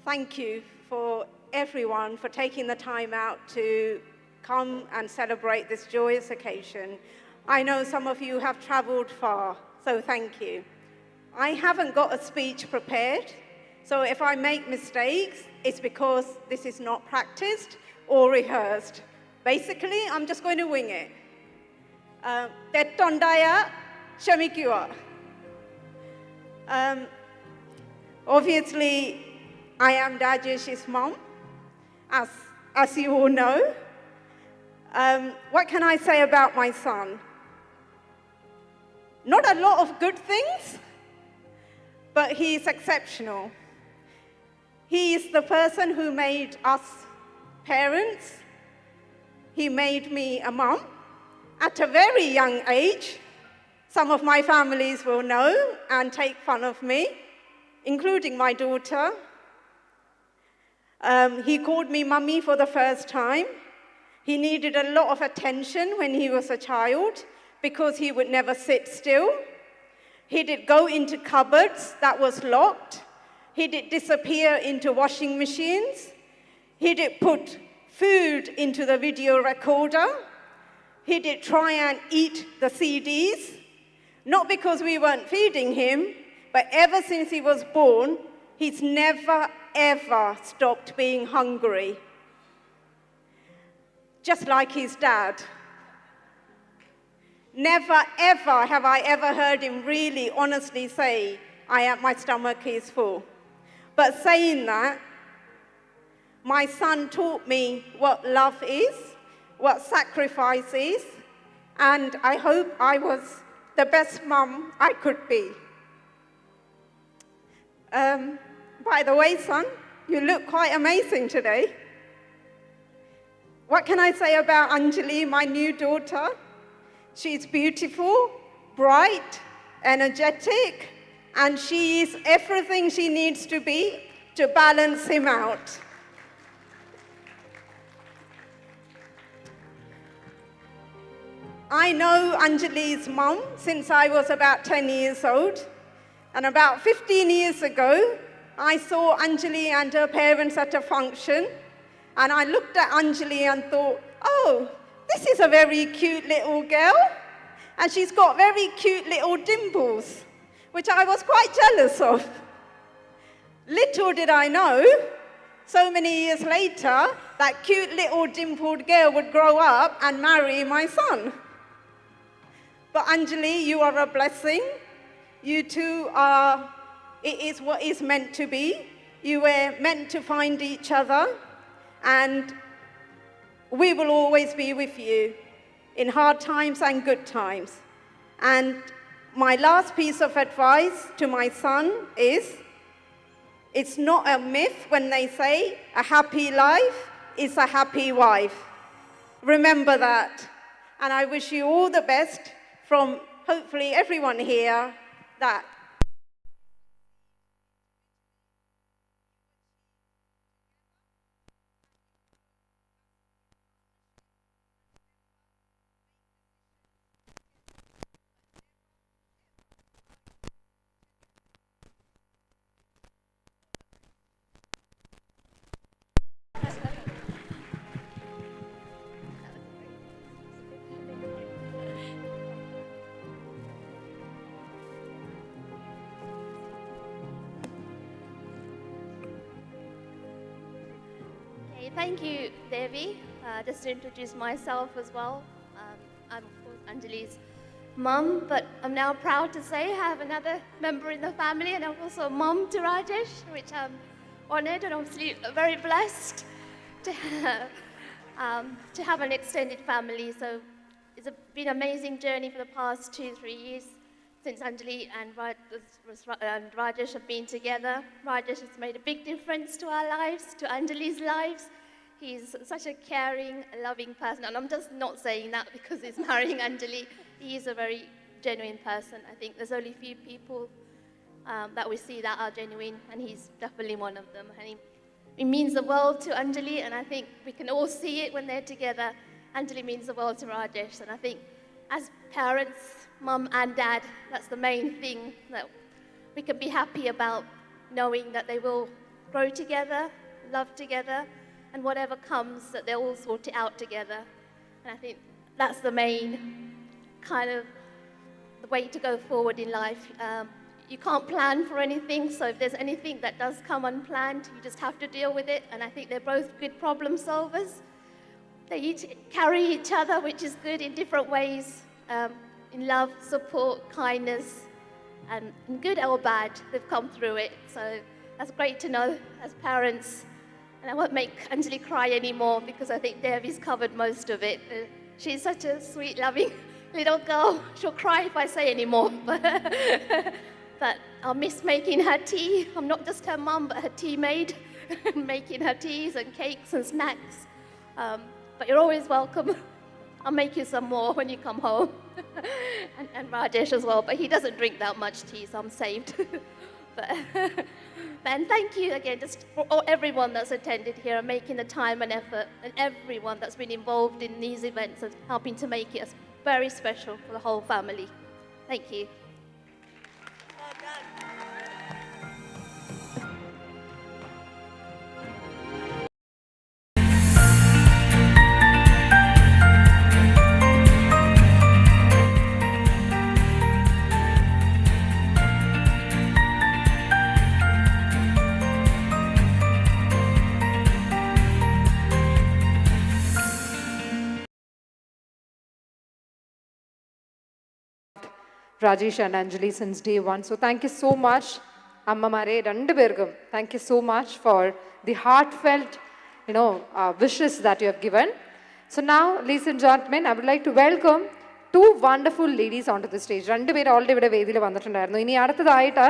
thank you for everyone for taking the time out to come and celebrate this joyous occasion. I know some of you have traveled far, so thank you. I haven't got a speech prepared, So if I make mistakes, it's because this is not practiced or rehearsed. Basically, I'm just going to wing it. Tettondaya shamikua. Obviously, I am Rajesh's mom, as you all know. What can I say about my son? Not a lot of good things, but he is exceptional. He is the person who made us parents. He made me a mom at a very young age. Some of my families will know and take fun of me, including my daughter. He called me mummy for the first time. He needed a lot of attention when he was a child because he would never sit still. He did go into cupboards that was locked. He did disappear into washing machines. He did put food into the video recorder. He did try and eat the CDs, not because we weren't feeding him, but ever since he was born, he's never, ever stopped being hungry. Just like his dad. Never, ever have I ever heard him really honestly say, my stomach is full. But saying that, my son taught me what love is, what sacrifice is, and I hope I was the best mum I could be. By the way, son, you look quite amazing today. What can I say about Anjali, my new daughter? She's beautiful, bright, energetic, and she is everything she needs to be to balance him out. I know Anjali's mum since I was about 10 years old, and about 15 years ago, I saw Anjali and her parents at a function, and I looked at Anjali and thought, oh, this is a very cute little girl, and she's got very cute little dimples, which I was quite jealous of. Little did I know, so many years later, that cute little dimpled girl would grow up and marry my son. But Anjali, you are a blessing. You two are, it is what is meant to be. You were meant to find each other, and we will always be with you in hard times and good times. And my last piece of advice to my son is, it's not a myth when they say a happy life is a happy wife. Remember that. And I wish you all the best from hopefully everyone here that Thank you, Devi. Just to introduce myself as well. I'm, of course, Anjali's mum, but I'm now proud to say I have another member in the family, and I'm also a mum to Rajesh, which I'm honored and obviously very blessed to have an extended family. So it's been an amazing journey for the past 2-3 years since Anjali and Rajesh have been together. Rajesh has made a big difference to our lives, to Anjali's lives. He's such a caring, loving person, and I'm just not saying that because he's marrying Anjali. He is a very genuine person. I think there's only a few people that we see that are genuine, and he's definitely one of them. And he means the world to Anjali, and I think we can all see it when they're together. Anjali means the world to Rajesh, and I think as parents, mum and dad, that's the main thing that we can be happy about, knowing that they will grow together, love together, and whatever comes, that they'll all sort it out together. And I think that's the main kind of the way to go forward in life. you can't plan for anything, so if there's anything that does come unplanned, you just have to deal with it. And I think they're both good problem solvers. They each carry each other, which is good in different ways, in love, support, kindness, and in good or bad, they've come through it. So that's great to know as parents. And I won't make Anjali cry anymore because I think Devi's covered most of it. She's such a sweet, loving little girl. She'll cry if I say any more. But I'll miss making her tea. I'm not just her mum, but her tea maid, making her teas and cakes and snacks. But you're always welcome. I'll make you some more when you come home. and Rajesh as well, but he doesn't drink that much tea, so I'm saved. And thank you again, just for everyone that's attended here and making the time and effort, and everyone that's been involved in these events and helping to make it very special for the whole family. Thank you. Rajesh and Anjali since day one. So thank you so much, Amma Mare, Randubergum. Thank you so much for the heartfelt, wishes that you have given. So now, ladies and gentlemen, I would like to welcome two wonderful ladies onto the stage. Randuber already ഇവിടെ വേദിയിൽ വന്നിട്ടുണ്ടായിരുന്നു. ഇനി അടുത്തതായിട്ട്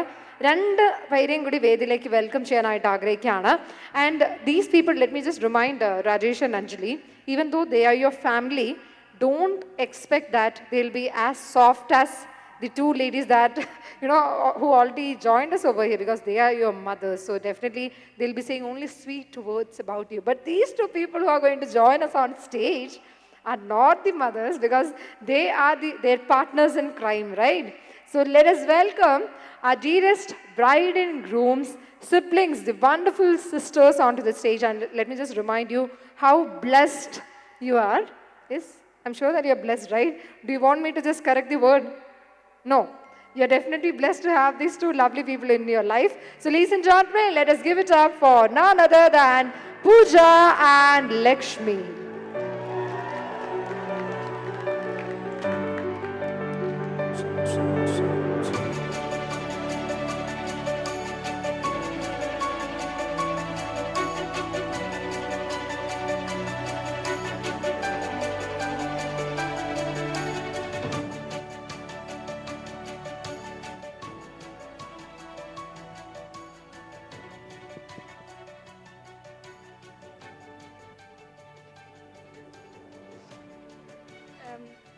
രണ്ട് പേരെയും കൂടി വേദിയിലേക്ക് welcome ചെയ്യാനായിട്ട് ആഗ്രഹിക്കുകയാണ്. And these people, let me just remind Rajesh and Anjali, even though they are your family, don't expect that they'll be as soft as the two ladies that, who already joined us over here, because they are your mothers. So definitely they'll be saying only sweet words about you. But these two people who are going to join us on stage are not the mothers, because they are their partners in crime, right? So let us welcome our dearest bride and groom's siblings, the wonderful sisters, onto the stage. And let me just remind you how blessed you are. Yes, I'm sure that you're blessed, right? Do you want me to just correct the word? No. You're definitely blessed to have these two lovely people in your life. So ladies and gentlemen, let us give it up for none other than Pooja and Lakshmi.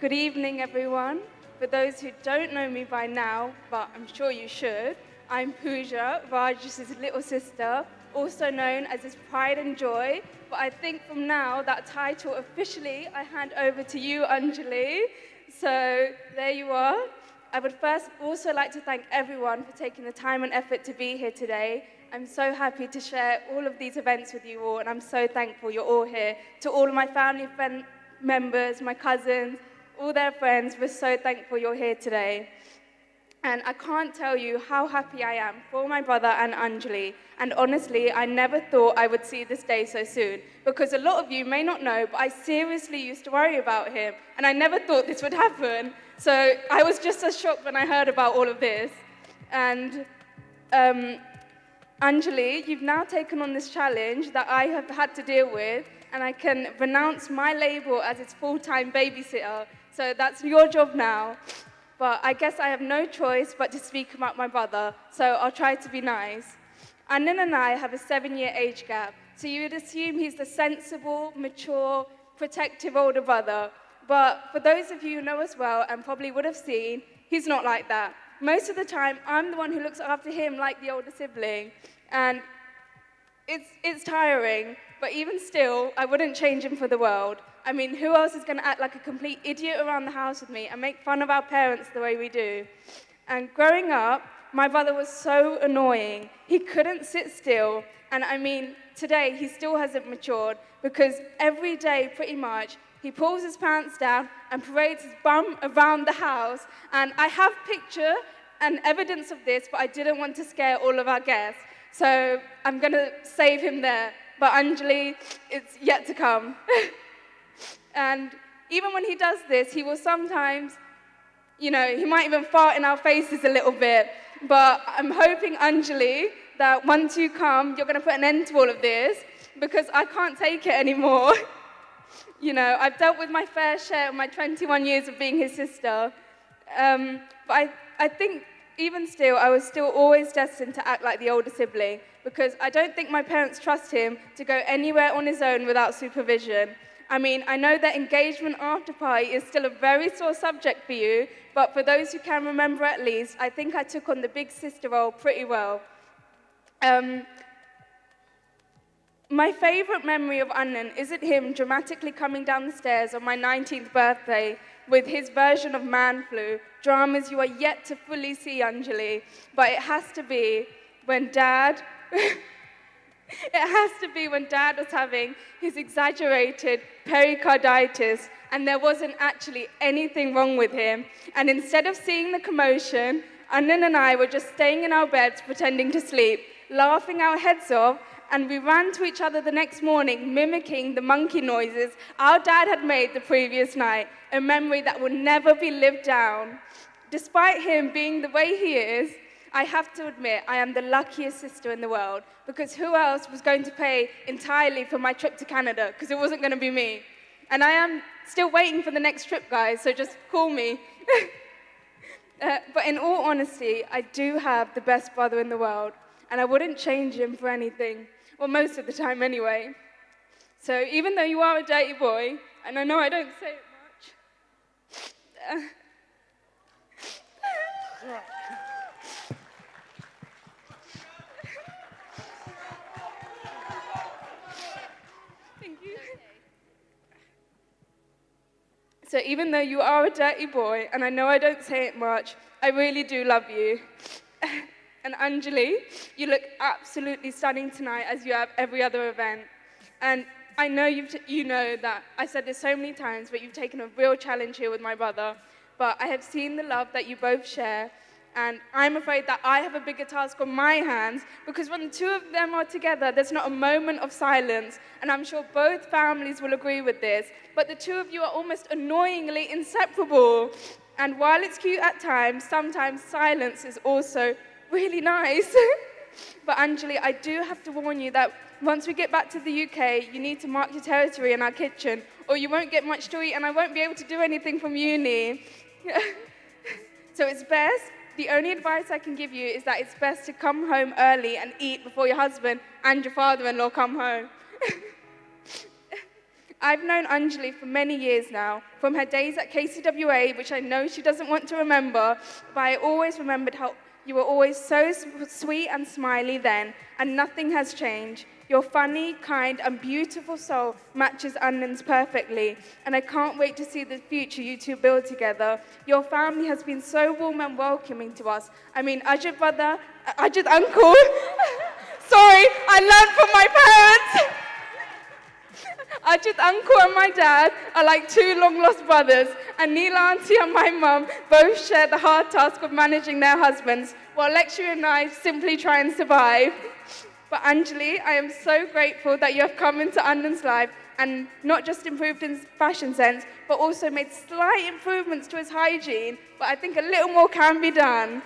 Good evening, everyone. For those who don't know me by now, but I'm sure you should, I'm Pooja, Rajesh's little sister, also known as his pride and joy. But I think from now, that title officially I hand over to you, Anjali. So there you are. I would first also like to thank everyone for taking the time and effort to be here today. I'm so happy to share all of these events with you all, and I'm so thankful you're all here. To all of my family members, my cousins, all their friends, we're so thankful you're here today. And I can't tell you how happy I am for my brother and Anjali. And honestly, I never thought I would see this day so soon. Because a lot of you may not know, but I seriously used to worry about him. And I never thought this would happen. So I was just as shocked when I heard about all of this. And Anjali, you've now taken on this challenge that I have had to deal with. And I can renounce my label as its full-time babysitter. So that's your job now. But I guess I have no choice but to speak about my brother, so I'll try to be nice. Anand and I have a 7-year age gap, so you would assume he's the sensible, mature, protective older brother. But for those of you who know us well and probably would have seen, he's not like that. Most of the time, I'm the one who looks after him like the older sibling. And it's tiring, but even still, I wouldn't change him for the world. I mean, who else is going to act like a complete idiot around the house with me and make fun of our parents the way we do? And growing up, my brother was so annoying. He couldn't sit still. And I mean, today, he still hasn't matured because every day, pretty much, he pulls his pants down and parades his bum around the house. And I have picture an evidence of this, but I didn't want to scare all of our guests. So I'm going to save him there. But Anjali, it's yet to come. And even when he does this, he will sometimes, he might even fart in our faces a little bit. But I'm hoping, Anjali, that once you come, you're going to put an end to all of this, because I can't take it anymore. I've dealt with my fair share in my 21 years of being his sister. But I think, even still, I was still always destined to act like the older sibling, because I don't think my parents trust him to go anywhere on his own without supervision. I mean, I know that engagement after party is still a very sore subject for you, but for those who can remember at least, I think I took on the big sister role pretty well. My favorite memory of Annan isn't him dramatically coming down the stairs on my 19th birthday with his version of man flu, dramas you are yet to fully see, Anjali, but it has to be when Dad was having his exaggerated pericarditis and there wasn't actually anything wrong with him. And instead of seeing the commotion, Annan and I were just staying in our beds pretending to sleep, laughing our heads off, and we ran to each other the next morning, mimicking the monkey noises our dad had made the previous night, a memory that will never be lived down. Despite him being the way he is, I have to admit I am the luckiest sister in the world, because who else was going to pay entirely for my trip to Canada, because it wasn't going to be me. And I am still waiting for the next trip, guys, so just call me. But in all honesty, I do have the best brother in the world, and I wouldn't change him for anything. Well, most of the time anyway. So even though you are a dirty boy, and I know I don't say it much, thank you. So even though you are a dirty boy, and I know I don't say it much, I really do love you. And Anjali, you look absolutely stunning tonight, as you have every other event. And I know you know that I said this so many times, but you've taken a real challenge here with my brother. But I have seen the love that you both share, and I'm afraid that I have a bigger task on my hands, because when the two of them are together, there's not a moment of silence. And I'm sure both families will agree with this. But the two of you are almost annoyingly inseparable. And while it's cute at times, sometimes silence is also really nice. But Anjali, I do have to warn you that once we get back to the UK, you need to mark your territory in our kitchen, or you won't get much to eat and I won't be able to do anything from uni. So it's best, the only advice I can give you is that it's best to come home early and eat before your husband and your father-in-law come home. I've known Anjali for many years now, from her days at KCWA, which I know she doesn't want to remember, but I always remembered how you were always so sweet and smiley then, and nothing has changed. Your funny, kind, and beautiful soul matches Annan's perfectly, and I can't wait to see the future you two build together. Your family has been so warm and welcoming to us. I mean, Ajit uncle, sorry, I learned from my parents. Ajit uncle and my dad are like two long-lost brothers, and Neela auntie and my mum both share the hard task of managing their husbands, while Lexi and I simply try and survive. But Anjali, I am so grateful that you have come into Annan's life and not just improved his fashion sense, but also made slight improvements to his hygiene, but I think a little more can be done.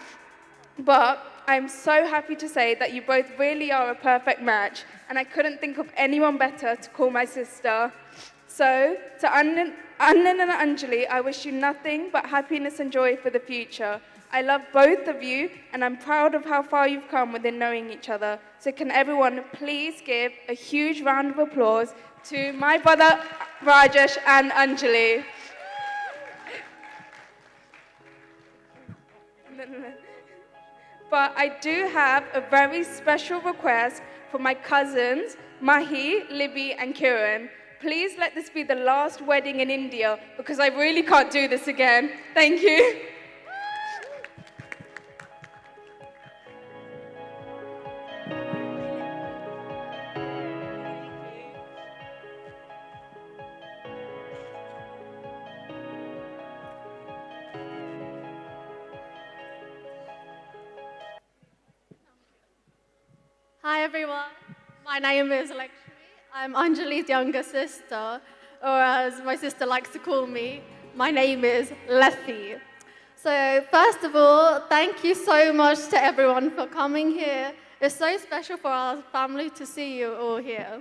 But I'm so happy to say that you both really are a perfect match, and I couldn't think of anyone better to call my sister. So, to Annan and Anjali, I wish you nothing but happiness and joy for the future. I love both of you, and I'm proud of how far you've come within knowing each other. So can everyone please give a huge round of applause to my brother Rajesh and Anjali. But I do have a very special request for my cousins, Mahi, Libby, and Kiran. Please let this be the last wedding in India, because I really can't do this again. Thank you. Hi everyone, my name is Lakshmi. I'm Anjali's younger sister, or as my sister likes to call me, my name is Lethy. So first of all, thank you so much to everyone for coming here. It's so special for our family to see you all here.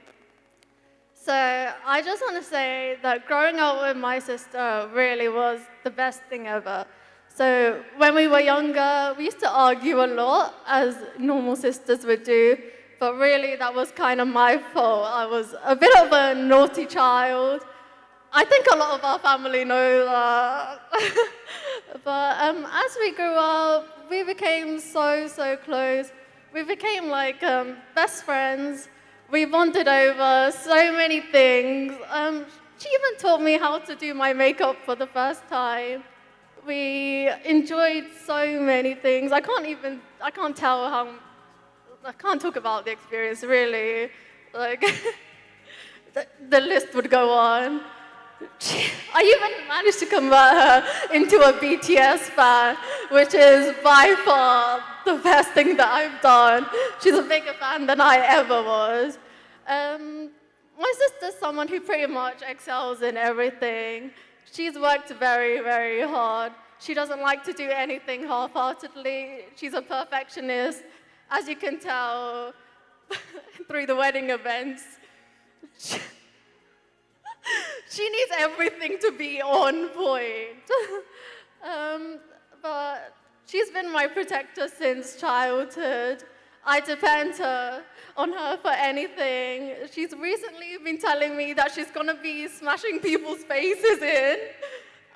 So I just want to say that growing up with my sister really was the best thing ever. So when we were younger, we used to argue a lot, as normal sisters would do, but really that was kind of my fault. I was a bit of a naughty child. I think a lot of our family know that. But as we grew up, we became so close. We became like best friends. We bonded over so many things. She even taught me how to do my makeup for the first time. We enjoyed so many things. I can't talk about the experience really. Like, the list would go on. I even managed to convert her into a BTS fan, which is by far the best thing that I've done. She's a bigger fan than I ever was. My sister's someone who pretty much excels in everything. She's worked very hard. She doesn't like to do anything half-heartedly. She's a perfectionist, as you can tell through the wedding events. She needs everything to be on point. But she's been my protector since childhood. I depend on her for anything. She's recently been telling me that she's gonna be smashing people's faces in.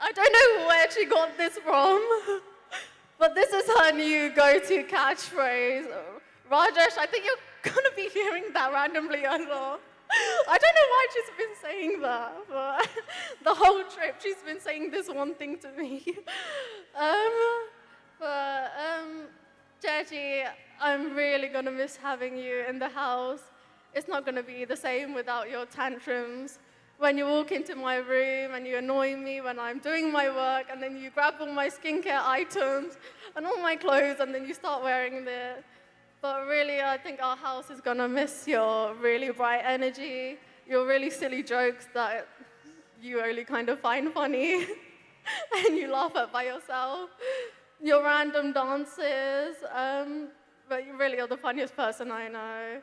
I don't know where she got this from, but this is her new go-to catchphrase. Rajesh, I think you're gonna be hearing that randomly a lot. I don't know why she's been saying that, but the whole trip she's been saying this one thing to me. Jeji, I'm really gonna miss having you in the house. It's not gonna be the same without your tantrums. When you walk into my room and you annoy me when I'm doing my work, and then you grab all my skincare items and all my clothes, and then you start wearing it. But really, I think our house is gonna miss your really bright energy, your really silly jokes that you only kind of find funny and you laugh at by yourself, your random dances, but you really are the funniest person I know.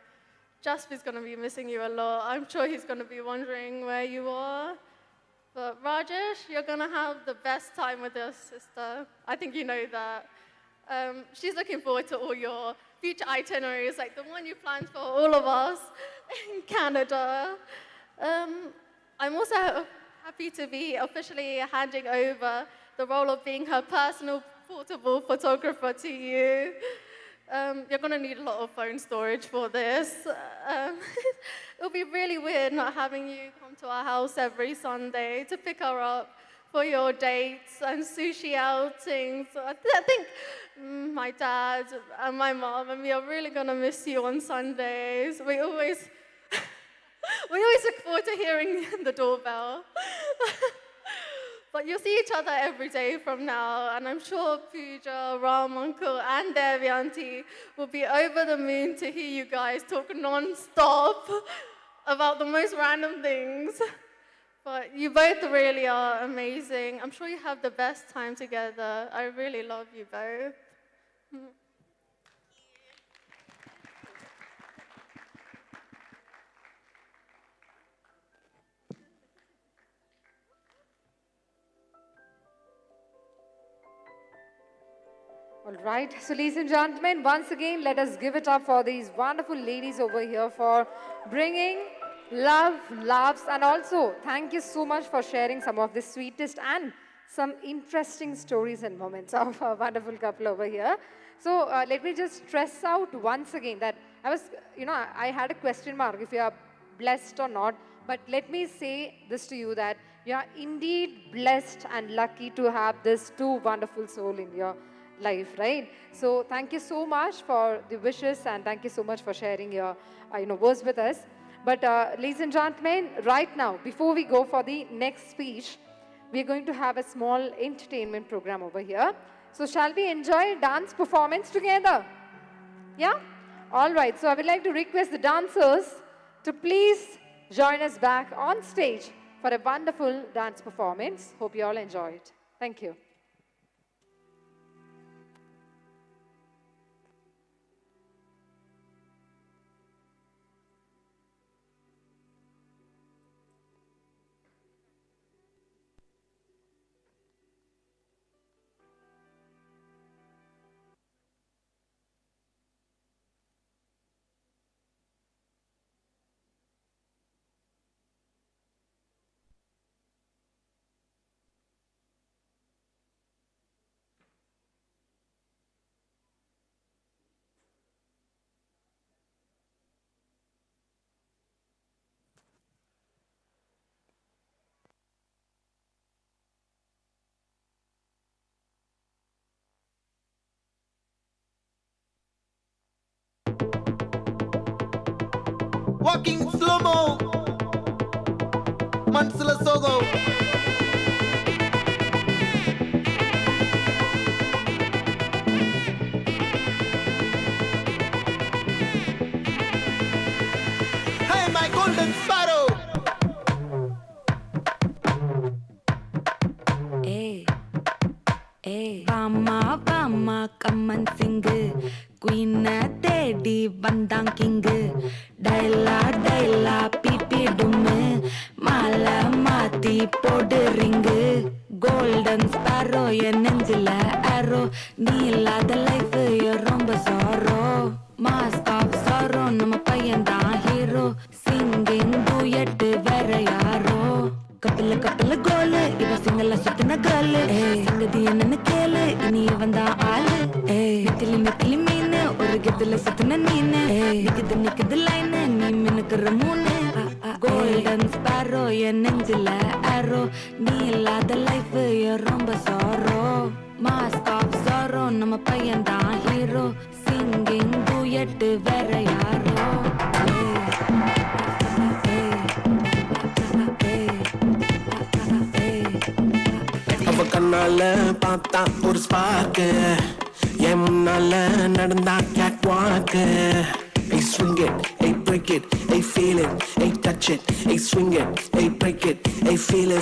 Jasper's gonna be missing you a lot. I'm sure he's gonna be wondering where you are. But Rajesh, you're gonna have the best time with your sister. I think you know that. She's looking forward to all your future itineraries, like the one you planned for all of us in Canada. I'm also happy to be officially handing over the role of being her personal portable photographer to you. You're gonna need a lot of phone storage for this. It'll be really weird not having you come to our house every Sunday to pick her up for your dates and sushi outings. I think my dad and my mom and me are really gonna miss you on Sundays. We always look forward to hearing the doorbell. But you'll see each other every day from now, and I'm sure Pooja, Ram Uncle, and Devi Auntie will be over the moon to hear you guys talk non-stop about the most random things. But you both really are amazing. I'm sure you have the best time together. I really love you both. All right, so ladies and gentlemen, once again, let us give it up for these wonderful ladies over here for bringing love, laughs, and also thank you so much for sharing some of the sweetest and some interesting stories and moments of our wonderful couple over here. So let me just stress out once again that I had a question mark if you are blessed or not, but let me say this to you that you are indeed blessed and lucky to have this two wonderful souls in your life, right? So thank you so much for the wishes and thank you so much for sharing your words with us. But ladies and gentlemen, right now, before we go for the next speech, we're going to have a small entertainment program over here. So shall we enjoy dance performance together? Yeah? All right, so I would like to request the dancers to please join us back on stage for a wonderful dance performance. Hope you all enjoy it. Thank you. Walking slow-mo, Mansala Sogo. Hey, my golden sparrow. Hey, hey, Vama, Vama, come and sing. Queen தேடி வந்தான் king டைலா டைலா BP டும்மு மாலை மாத்தி போடு ring golden sparrow என் நெஞ்சில ஆரோ நீ இல்லாத life ரொம்ப sorrow mask of sorrow நம்ம பையன்தான் ஹீரோ சிங்கிங் டூயட் வேற யாரோ கப்பில கப்பில கோலு இவ சிங்கல்ல சுத்தின கேர்ளு சிங்கதி என்னன்னு கேளு இனி வந்தான் ஆளு நிக்கலி நிக்கலி மீனு ஒரு கெத்துல சுத்தின நீனு நிக்குது லைனு நீ மினுக்குற மூணு கோல்டன் ஸ்பாரோ என் நெஞ்சில ஆரோ நீ இல்லாத லைஃப் ரொம்ப சாரோ மாஸ்க் ஆஃப் சாரோ நம்ம பையன்தான் ஹீரோ சிங்கிங் டூயட் வேற யாரோ அவ கண்ணால பார்த்தா ஒரு ஸ்பார்க்கு என் முன்னால நடந்தா கேட் வாக்கு Hey swing it, hey break it, hey feel it, hey touch it, hey swing it, hey break it, hey feel it,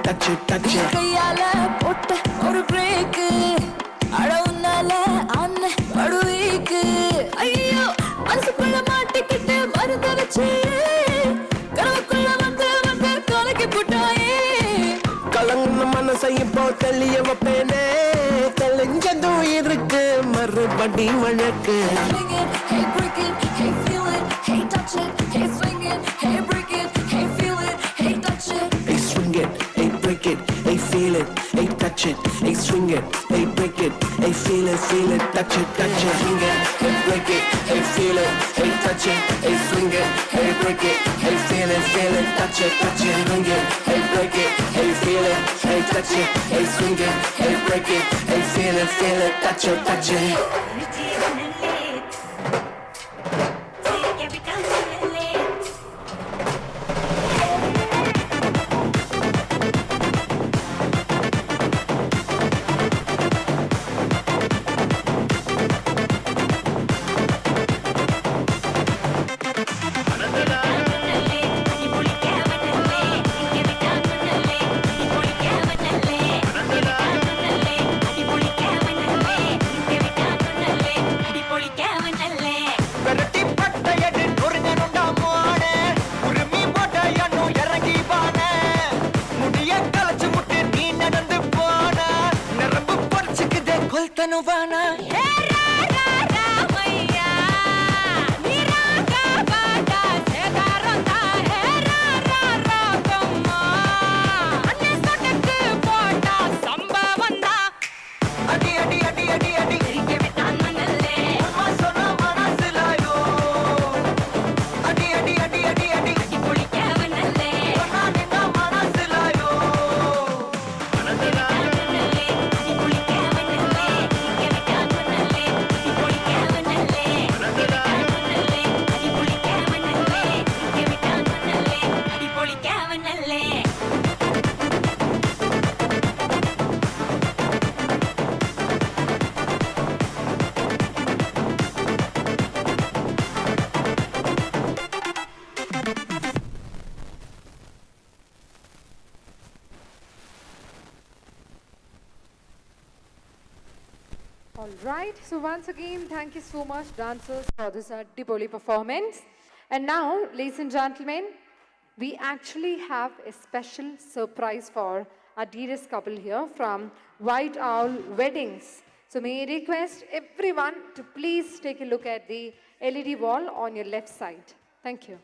touch it, touch it. கையால போட்ட ஒரு பிரேக் அழவுனால அண்ண படுவீக்கு ஐயோ மனசுக்குள்ள மாட்டிக்கிட்டு மருந்த வச்சு கனவுக்குள்ள வந்து கலக்கி போட்டாயே கலங்குன மனசை இப்போ தெளிய வைப்பேனே தெளிஞ்சதும் இருக்கு மறுபடி வழக்கு Hey break it, hey feel it, hey touch it, hey swing it, hey break it, hey feel it, hey touch it. Hey swing it, hey break it, hey feel it, hey touch it, hey swing it, hey break it, hey feel it, touch it, touch it. Swing it, hey break it, hey feel it, hey touch it, hey swing it, hey break it, hey feel it, touch it, touch it. Swing it, hey break it, hey feel it, hey touch it, hey swing it, hey break it, hey feel it, touch it, touch it. So once again, thank you so much, dancers, for this Dipoli performance. And now, ladies and gentlemen, we actually have a special surprise for our dearest couple here from Whiteowl Weddings. So may I request everyone to please take a look at the LED wall on your left side. Thank you.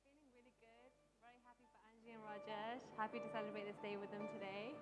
Feeling really good. Very happy for Anjali and Rajesh. Happy to celebrate this day with them today.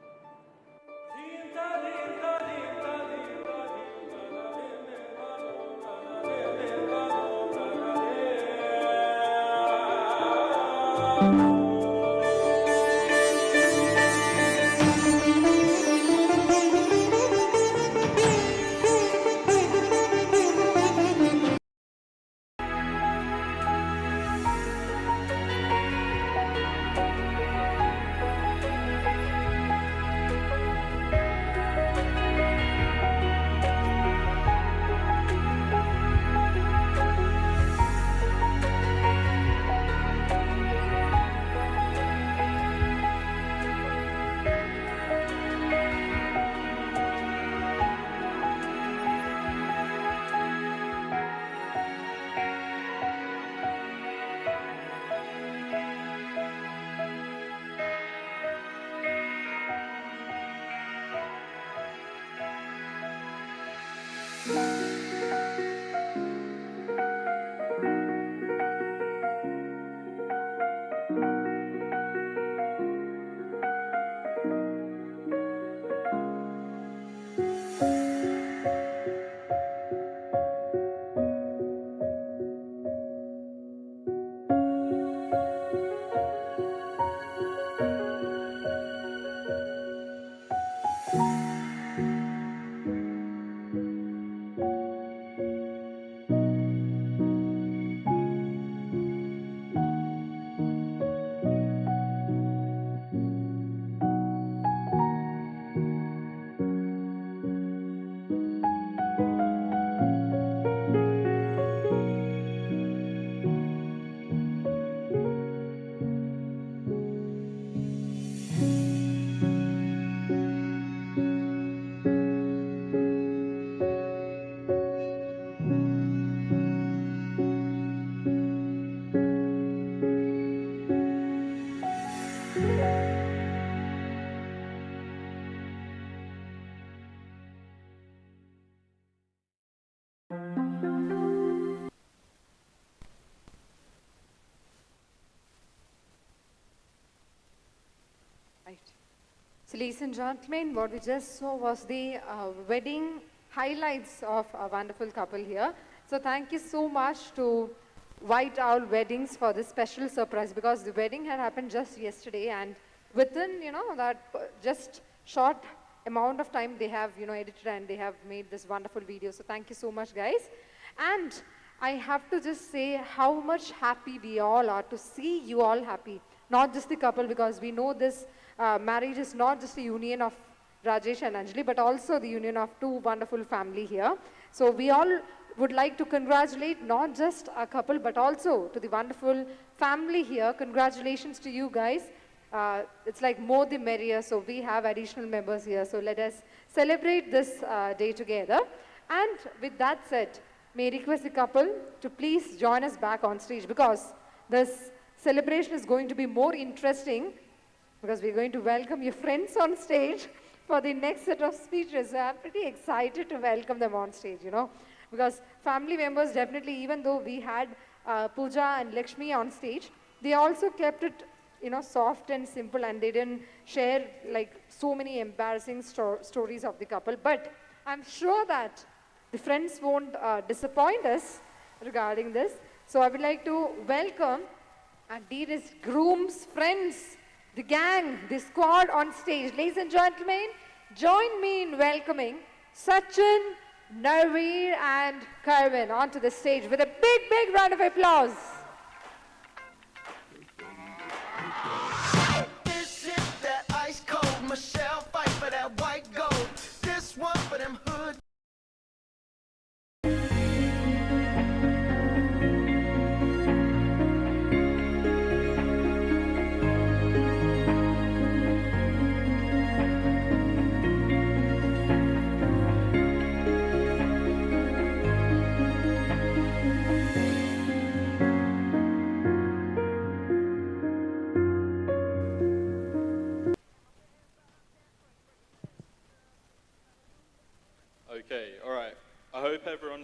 Right. So, ladies and gentlemen, what we just saw was the wedding highlights of a wonderful couple here. So, thank you so much to White Owl Weddings for this special surprise, because the wedding had happened just yesterday, and within, that just short amount of time they have, edited and they have made this wonderful video. So, thank you so much, guys. And I have to just say how much happy we all are to see you all happy. Not just the couple, because we know this marriage is not just a union of Rajesh and Anjali, but also the union of two wonderful family here. So we all would like to congratulate not just our couple, but also to the wonderful family here. Congratulations to you guys. It's like more the merrier, so we have additional members here. So let us celebrate this day together. And with that said, may I request the couple to please join us back on stage, because this celebration is going to be more interesting, because we're going to welcome your friends on stage for the next set of speeches. So I'm pretty excited to welcome them on stage, because family members definitely, even though we had Pooja and Lakshmi on stage, they also kept it, soft and simple, and they didn't share like so many embarrassing stories of the couple. But I'm sure that the friends won't disappoint us regarding this. So I would like to welcome our dearest groom's friends, the gang, the squad on stage. Ladies and gentlemen, join me in welcoming Sachin, Narveer and Karvin onto the stage with a big, big round of applause.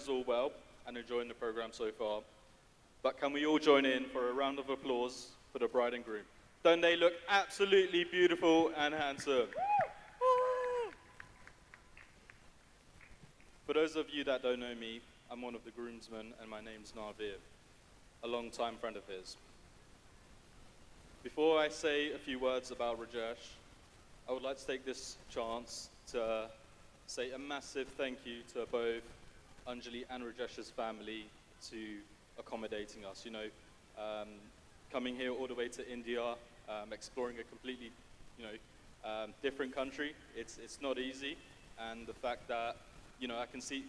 everyone's all well and enjoying the program so far. But can we all join in for a round of applause for the bride and groom? Don't they look absolutely beautiful and handsome? For those of you that don't know me, I'm one of the groomsmen and my name's Navir, a long-time friend of his. Before I say a few words about Rajesh, I would like to take this chance to say a massive thank you to both Anjali and Rajesh's family to accommodating us. You know, coming here all the way to India, exploring a completely, different country. It's not easy, and the fact that, I can see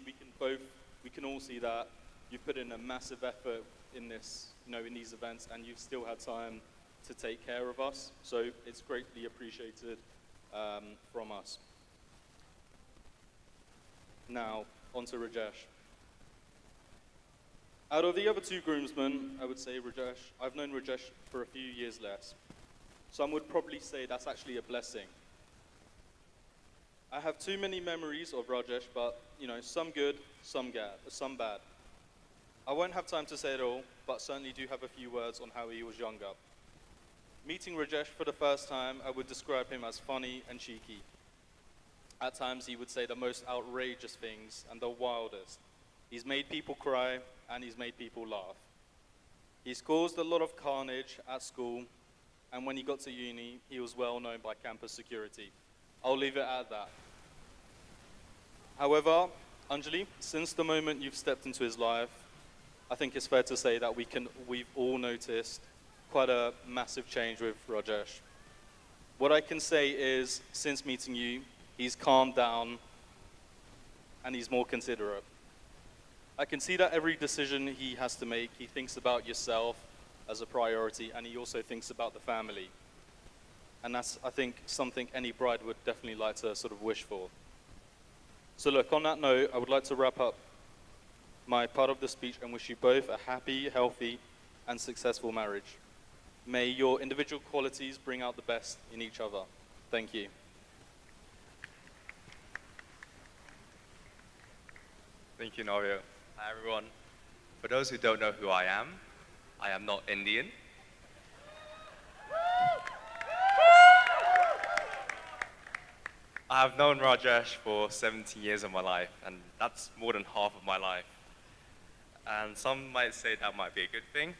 we can all see that you've put in a massive effort in this, in these events, and you've still had time to take care of us. So it's greatly appreciated from us. Now, on to Rajesh. Out of the other two groomsmen, I would say Rajesh, I've known Rajesh for a few years less. Some would probably say that's actually a blessing. I have too many memories of Rajesh, but, some good, some bad. I won't have time to say it all, but certainly do have a few words on how he was younger. Meeting Rajesh for the first time, I would describe him as funny and cheeky. At times, he would say the most outrageous things and the wildest. He's made people cry, and he's made people laugh. He's caused a lot of carnage at school, and when he got to uni, he was well known by campus security. I'll leave it at that. However, Anjali, since the moment you've stepped into his life, I think it's fair to say that we've all noticed quite a massive change with Rajesh. What I can say is, since meeting you, he's calmed down and he's more considerate. I can see that every decision he has to make, he thinks about yourself as a priority, and he also thinks about the family. And that's, I think, something any bride would definitely like to sort of wish for. So look, on that note, I would like to wrap up my part of the speech and wish you both a happy, healthy, and successful marriage. May your individual qualities bring out the best in each other. Thank you. Thank you, Norio. Hi, everyone. For those who don't know who I am not Indian. I have known Rajesh for 17 years of my life, and that's more than half of my life. And some might say that might be a good thing.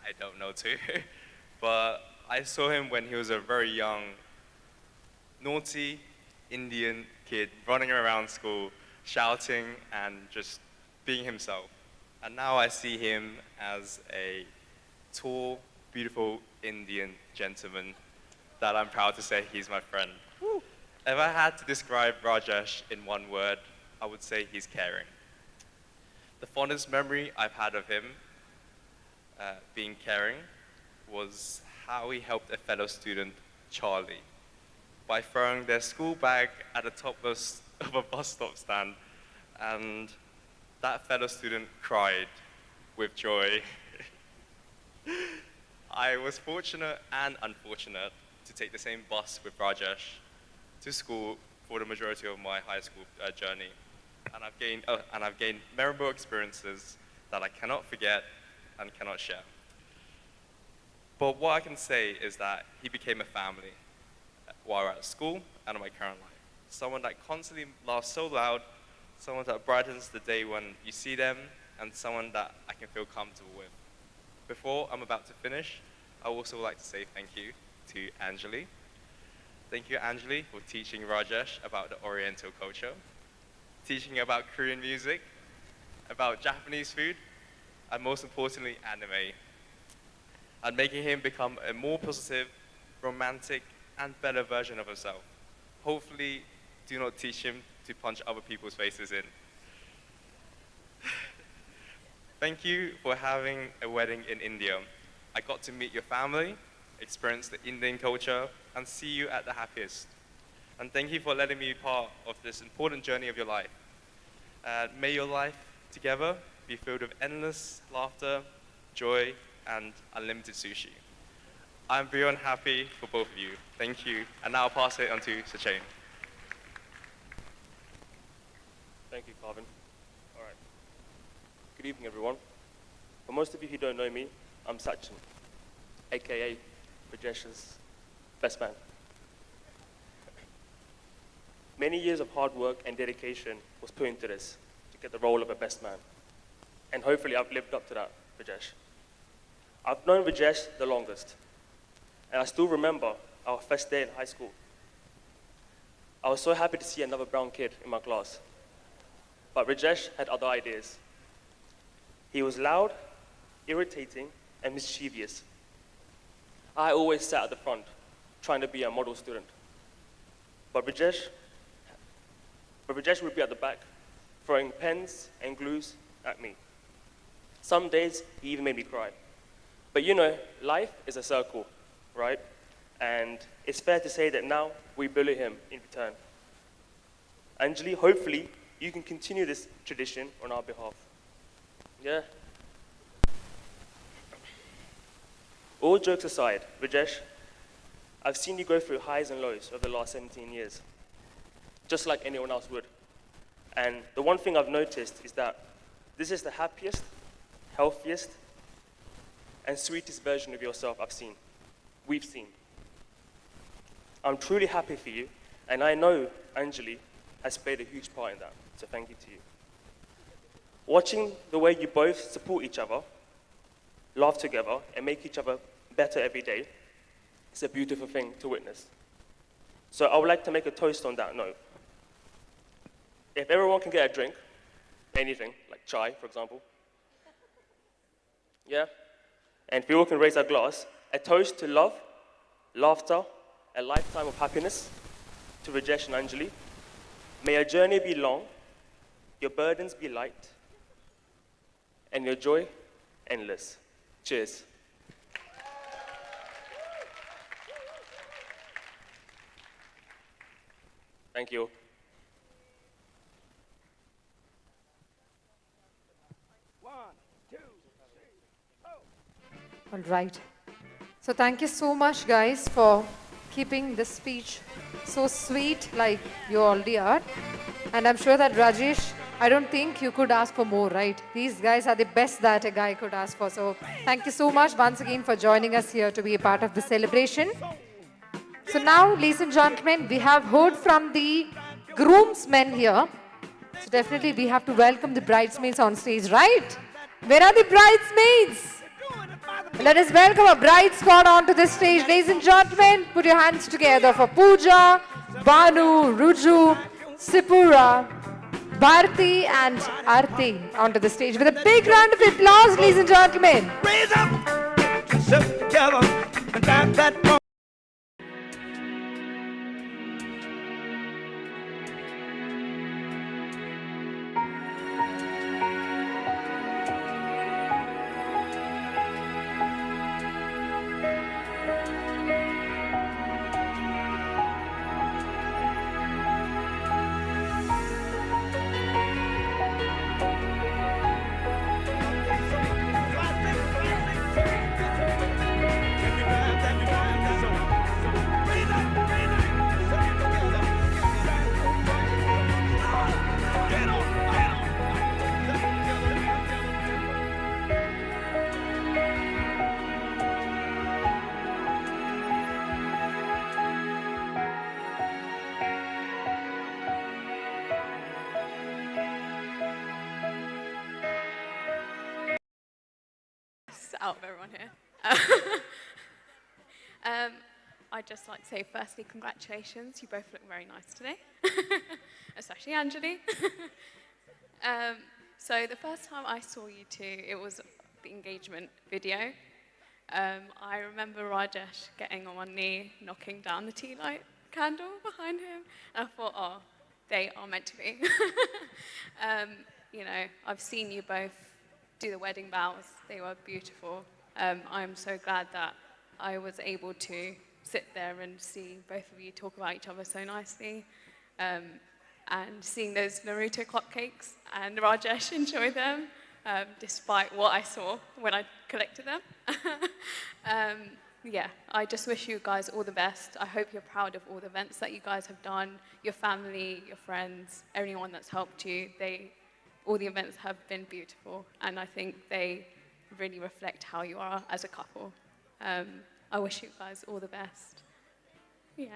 I don't know too. But I saw him when he was a very young, naughty Indian kid running around school, shouting and just being himself. And now I see him as a tall, beautiful Indian gentleman that I'm proud to say he's my friend. Woo. If I had to describe Rajesh in one word, I would say he's caring. The fondest memory I've had of him being caring was how he helped a fellow student, Charlie, by throwing their school bag at the top of a bus stop stand, and that fellow student cried with joy. I was fortunate and unfortunate to take the same bus with Rajesh to school for the majority of my high school journey, and I've gained memorable experiences that I cannot forget and cannot share. But what I can say is that he became a family while we're at school and in my current life. Someone that constantly laughs so loud, someone that brightens the day when you see them, and someone that I can feel comfortable with. Before I'm about to finish, I would also like to say thank you to Anjali. Thank you, Anjali, for teaching Rajesh about the Oriental culture, teaching about Korean music, about Japanese food, and most importantly, anime, and making him become a more positive, romantic, and better version of himself. Hopefully, do not teach him to punch other people's faces in. Thank you for having a wedding in India. I got to meet your family, experience the Indian culture, and see you at the happiest. And thank you for letting me be part of this important journey of your life. May your life together be filled with endless laughter, joy, and unlimited sushi. I'm beyond happy for both of you. Thank you. And now I'll pass it on to Sachin. Thank you, Calvin. All right. Good evening, everyone. For most of you who don't know me, I'm Sachin, aka Rajesh's best man. Many years of hard work and dedication was put into this to get the role of a best man. And hopefully I've lived up to that, Rajesh. I've known Rajesh the longest, and I still remember our first day in high school. I was so happy to see another brown kid in my class. But Rajesh had other ideas. He was loud, irritating, and mischievous. I always sat at the front, trying to be a model student. But Rajesh would be at the back, throwing pens and glues at me. Some days, he even made me cry. But you know, life is a circle, right? And it's fair to say that now we bully him in return. Anjali, hopefully, you can continue this tradition on our behalf. Yeah? All jokes aside, Rajesh, I've seen you go through highs and lows over the last 17 years, just like anyone else would. And the one thing I've noticed is that this is the happiest, healthiest, and sweetest version of yourself we've seen. I'm truly happy for you, and I know Anjali has played a huge part in that, so thank you to you. Watching the way you both support each other, laugh together, and make each other better every day is a beautiful thing to witness. So I would like to make a toast on that note. If everyone can get a drink, anything, like chai, for example, yeah? And if we all can raise our glass, a toast to love, laughter, a lifetime of happiness, to Rajesh and Anjali. May your journey be long, your burdens be light, and your joy endless. Cheers. Thank you. All right. So thank you so much, guys, for keeping this speech so sweet like you already are. And I'm sure that Rajesh, I don't think you could ask for more, right? These guys are the best that a guy could ask for. So thank you so much once again for joining us here to be a part of the celebration. So now, ladies and gentlemen, we have heard from the groomsmen here. So definitely we have to welcome the bridesmaids on stage, right? Where are the bridesmaids? Let us welcome a bride squad onto the stage. Ladies and gentlemen, put your hands together for Pooja, Banu, Ruju, Sipura, Bharti and Arti onto the stage with a big round of applause, ladies and gentlemen. Raise up, yourself together, and that out of everyone here. I'd just like to say, firstly, congratulations. You both look very nice today, especially Anjali. So the first time I saw you two, it was the engagement video. I remember Rajesh getting on one knee, knocking down the tea light candle behind him, and I thought, oh, they are meant to be. You know, I've seen you both do the wedding vows. They were beautiful. I'm so glad that I was able to sit there and see both of you talk about each other so nicely. And seeing those Naruto clock cakes and Rajesh enjoy them, despite what I saw when I collected them. Yeah, I just wish you guys all the best. I hope you're proud of all the events that you guys have done, your family, your friends, everyone that's helped you. They all the events have been beautiful, and I think they really reflect how you are as a couple. I wish you guys all the best. Yeah.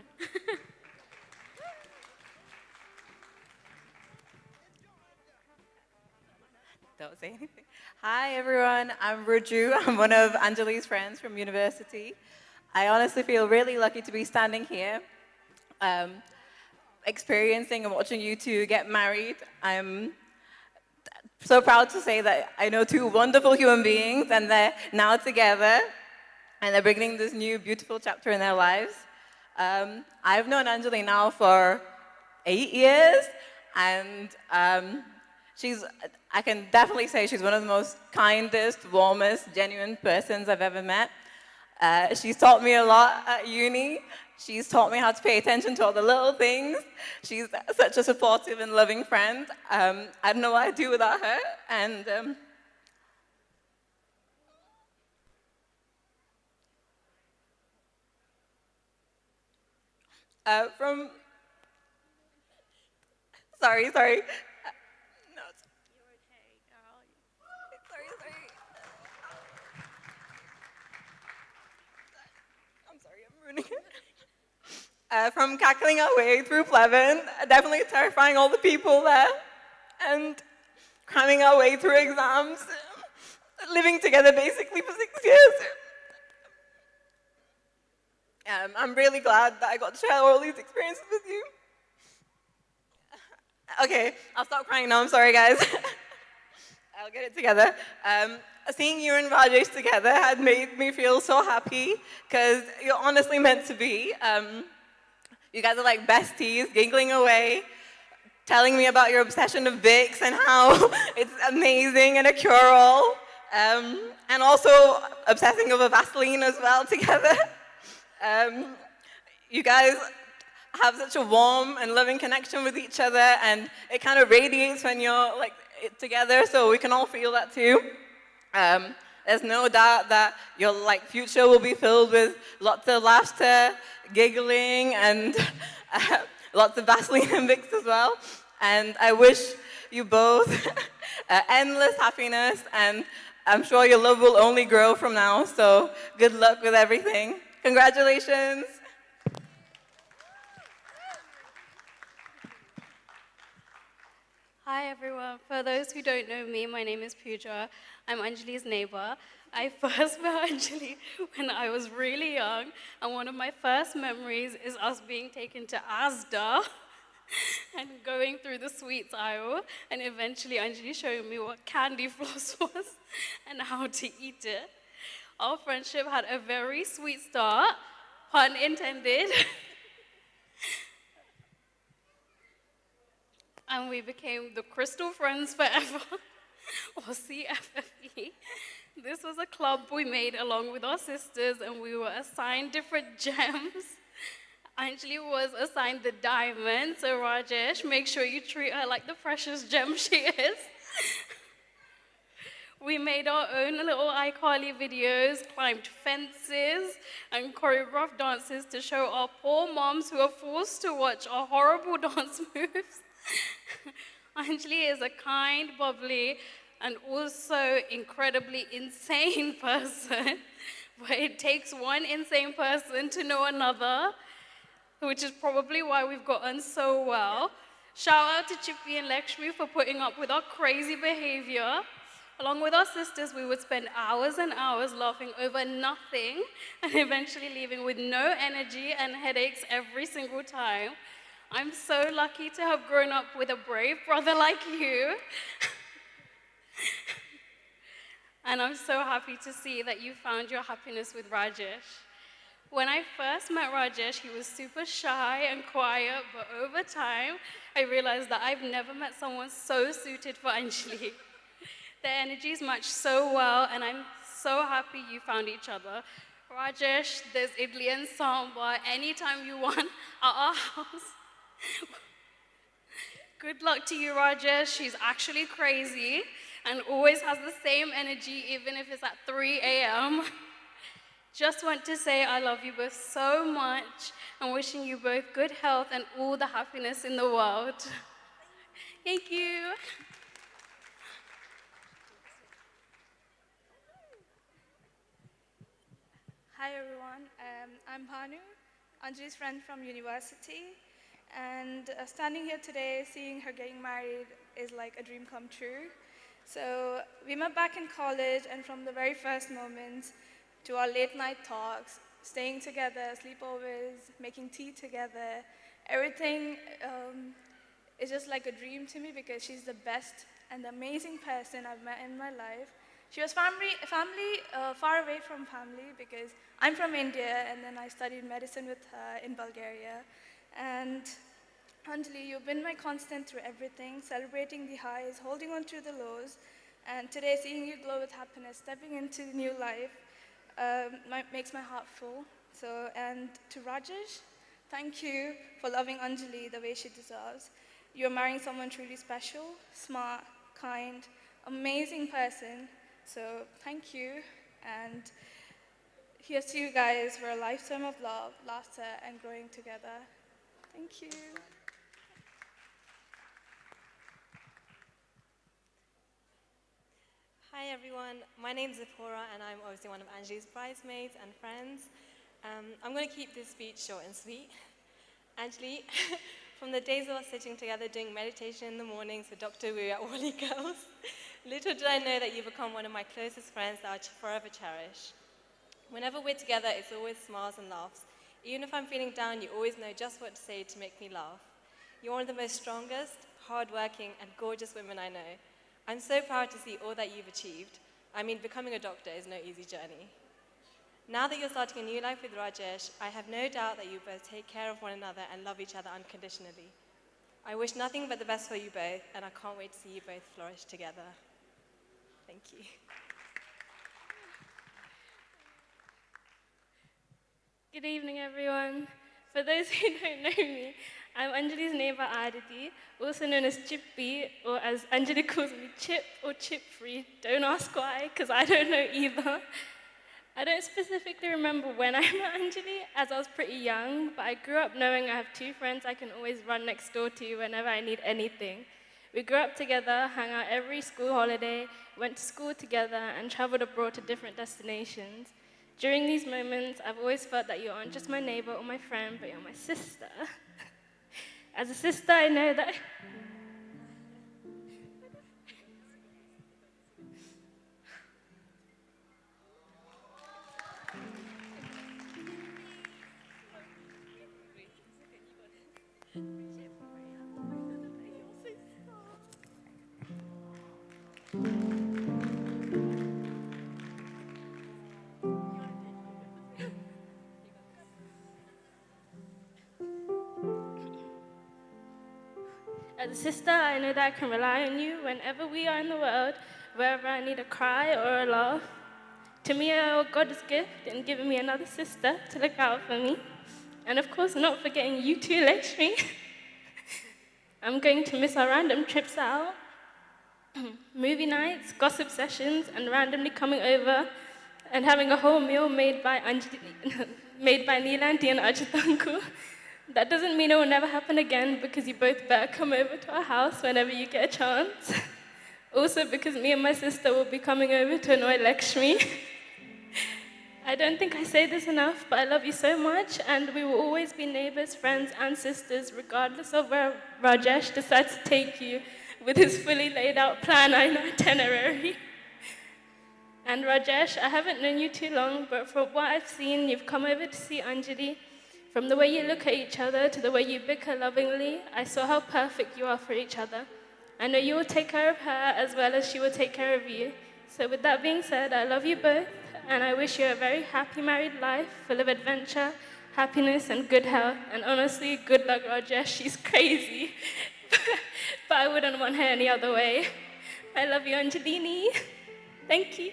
Don't say anything. Hi, everyone. I'm Raju. I'm one of Anjali's friends from university. I honestly feel really lucky to be standing here, experiencing and watching you two get married. I'm so proud to say that I know two wonderful human beings, and they're now together, and they're beginning this new beautiful chapter in their lives. I've known Anjali now for 8 years, and I can definitely say she's one of the most kindest, warmest, genuine persons I've ever met. She's taught me a lot at uni. She's taught me how to pay attention to all the little things. She's such a supportive and loving friend. I don't know what I'd do without her. And sorry. From cackling our way through Pleven, definitely terrifying all the people there, and cramming our way through exams, living together basically for 6 years. I'm really glad that I got to share all these experiences with you. Okay, I'll stop crying now, I'm sorry guys. I'll get it together. Seeing you and Rajesh together had made me feel so happy, because you're honestly meant to be. You guys are like besties, giggling away, telling me about your obsession of Vicks and how it's amazing and a cure-all, and also obsessing over Vaseline as well together. You guys have such a warm and loving connection with each other, and it kind of radiates when you're like together, so we can all feel that too. There's no doubt that your future will be filled with lots of laughter, giggling, and lots of Vaseline and Vicks as well. And I wish you both endless happiness, and I'm sure your love will only grow from now, so good luck with everything. Congratulations. Hi everyone. For those who don't know me, my name is Pooja. I'm Anjali's neighbor. I first met Anjali when I was really young, and one of my first memories is us being taken to Asda and going through the sweets aisle, and eventually Anjali showing me what candy floss was and how to eat it. Our friendship had a very sweet start, pun intended. And we became the Crystal Friends Forever, or CFFE. This was a club we made along with our sisters, and we were assigned different gems. Anjali was assigned the diamond, so Rajesh, make sure you treat her like the precious gem she is. We made our own little iCarly videos, climbed fences, and choreographed dances to show our poor moms who are forced to watch our horrible dance moves. Anjali is a kind, bubbly, and also incredibly insane person. But it takes one insane person to know another, which is probably why we've gotten so well. Shout out to Chippy and Lakshmi for putting up with our crazy behavior. Along with our sisters, we would spend hours and hours laughing over nothing and eventually leaving with no energy and headaches every single time. I'm so lucky to have grown up with a brave brother like you. And I'm so happy to see that you found your happiness with Rajesh. When I first met Rajesh, he was super shy and quiet, but over time, I realized that I've never met someone so suited for Anjali. Their energies match so well, and I'm so happy you found each other. Rajesh, there's idli and sambar anytime you want at our house. Good luck to you, Rajesh. She's actually crazy and always has the same energy, even if it's at 3 a.m. Just want to say I love you both so much and wishing you both good health and all the happiness in the world. Thank you. Hi everyone, I'm Bhanu, Anjali's friend from university, and standing here today, seeing her getting married is like a dream come true. So we met back in college, and from the very first moments to our late night talks, staying together, sleepovers, making tea together, everything is just like a dream to me because she's the best and amazing person I've met in my life. She was far away from family because I'm from India and then I studied medicine with her in Bulgaria. And Anjali, you've been my constant through everything, celebrating the highs, holding on through the lows, and today seeing you glow with happiness, stepping into new life, makes my heart full. So, and to Rajesh, thank you for loving Anjali the way she deserves. You're marrying someone truly special, smart, kind, amazing person. So thank you, and here's to you guys for a lifetime of love, laughter, and growing together. Thank you. Hi everyone, my name's Zipporah and I'm obviously one of Anjali's bridesmaids and friends. I'm going to keep this speech short and sweet. Anjali, from the days of us sitting together doing meditation in the mornings with Dr. Wu at Wally Girls, little did I know that you become one of my closest friends that I'll forever cherish. Whenever we're together, it's always smiles and laughs. Even if I'm feeling down, you always know just what to say to make me laugh. You're one of the most strongest, hardworking, and gorgeous women I know. I'm so proud to see all that you've achieved. I mean, becoming a doctor is no easy journey. Now that you're starting a new life with Rajesh, I have no doubt that you both take care of one another and love each other unconditionally. I wish nothing but the best for you both, and I can't wait to see you both flourish together. Thank you. Good evening, everyone. For those who don't know me, I'm Anjali's neighbor Aditi, also known as Chippy, or as Anjali calls me, Chip or Chip Free. Don't ask why, because I don't know either. I don't specifically remember when I met Anjali, as I was pretty young, but I grew up knowing I have two friends I can always run next door to whenever I need anything. We grew up together, hung out every school holiday, went to school together, and traveled abroad to different destinations. During these moments, I've always felt that you aren't just my neighbor or my friend, but you're my sister. As a sister, I know that as a sister, I know that I can rely on you whenever we are in the world, wherever I need a cry or a laugh. To me, I owe God's gift in giving me another sister to look out for me. And of course, not forgetting you too, Lakshmi. I'm going to miss our random trips out, movie nights, gossip sessions, and randomly coming over and having a whole meal made by Neelanti and Ajitanku. That doesn't mean it will never happen again because you both better come over to our house whenever you get a chance. Also because me and my sister will be coming over to annoy Lakshmi. I don't think I say this enough, but I love you so much, and we will always be neighbors, friends, and sisters, regardless of where Rajesh decides to take you with his fully laid out plan and itinerary. And Rajesh, I haven't known you too long, but from what I've seen, you've come over to see Anjali. From the way you look at each other to the way you bicker lovingly, I saw how perfect you are for each other. I know you will take care of her as well as she will take care of you. So with that being said, I love you both, and I wish you a very happy married life, full of adventure, happiness, and good health. And honestly, good luck, Rajesh. She's crazy. But I wouldn't want her any other way. I love you, Angelini. Thank you.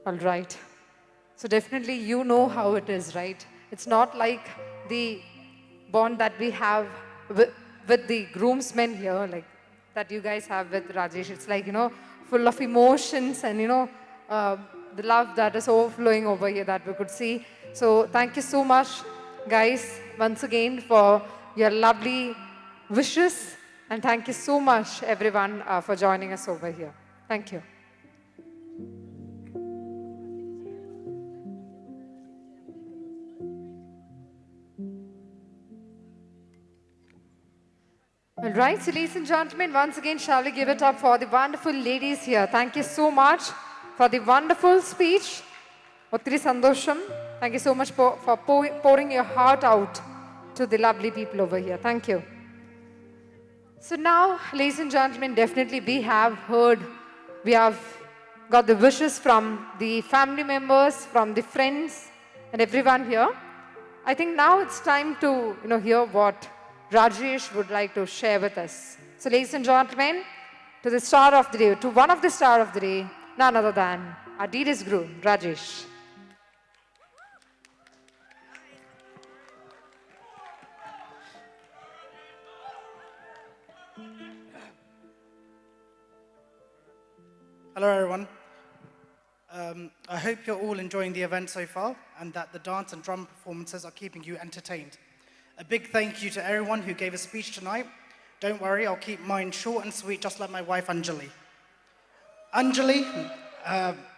All right. So definitely you know how it is, right? It's not like the bond that we have with the groomsmen here, like that you guys have with Rajesh. It's like, full of emotions and, the love that is overflowing over here that we could see. So thank you so much, guys, once again for your lovely wishes. And thank you so much, everyone, for joining us over here. Thank you. All right, so ladies and gentlemen, once again, shall we give it up for the wonderful ladies here. Thank you so much for the wonderful speech. Ottiri sandosham. Thank you so much for pouring your heart out to the lovely people over here. Thank you. So now, ladies and gentlemen, definitely we have got the wishes from the family members, from the friends and everyone here. I think now it's time to, hear what Rajesh would like to share with us. So ladies and gentlemen, to the star of the day, to one of the star of the day, none other than our dearest groom, Rajesh. Hello everyone. I hope you're all enjoying the event so far and that the dance and drum performances are keeping you entertained. A big thank you to everyone who gave a speech tonight. Don't worry, I'll keep mine short and sweet, just like my wife Anjali. Anjali,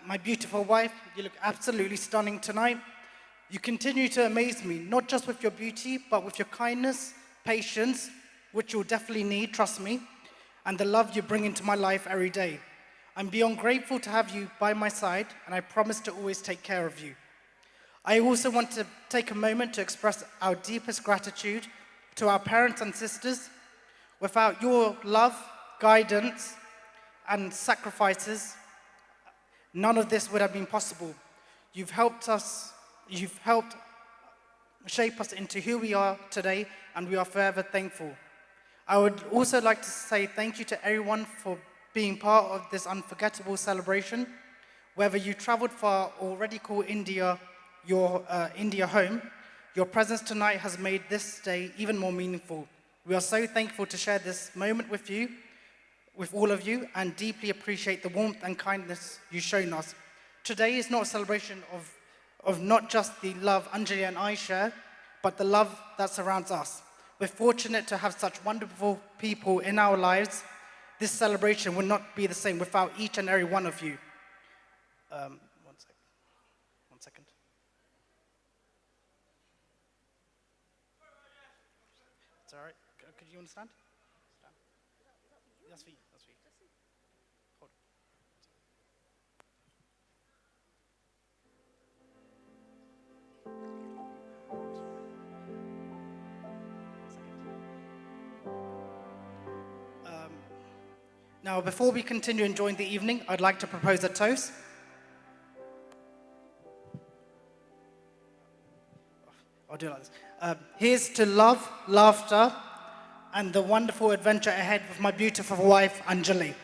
my beautiful wife, you look absolutely stunning tonight. You continue to amaze me, not just with your beauty, but with your kindness, patience, which you'll definitely need, trust me, and the love you bring into my life every day. I'm beyond grateful to have you by my side, and I promise to always take care of you. I also want to take a moment to express our deepest gratitude to our parents and sisters. Without your love, guidance, and sacrifices, none of this would have been possible. You've helped shape us into who we are today, and we are forever thankful. I would also like to say thank you to everyone for being part of this unforgettable celebration. Whether you traveled far or already call India your India home, your presence tonight has made this day even more meaningful. We are so thankful to share this moment with you, with all of you, and deeply appreciate the warmth and kindness you've shown us. Today is not a celebration of not just the love Anjali and I share, but the love that surrounds us. We're fortunate to have such wonderful people in our lives. This celebration would not be the same without each and every one of you. One second. It's all right. Could you understand? Stand. That's for you. That's for you. Hold on. Now, before we continue enjoying the evening, I'd like to propose a toast. I'll do it like this. Here's to love, laughter, and the wonderful adventure ahead with my beautiful wife, Anjali.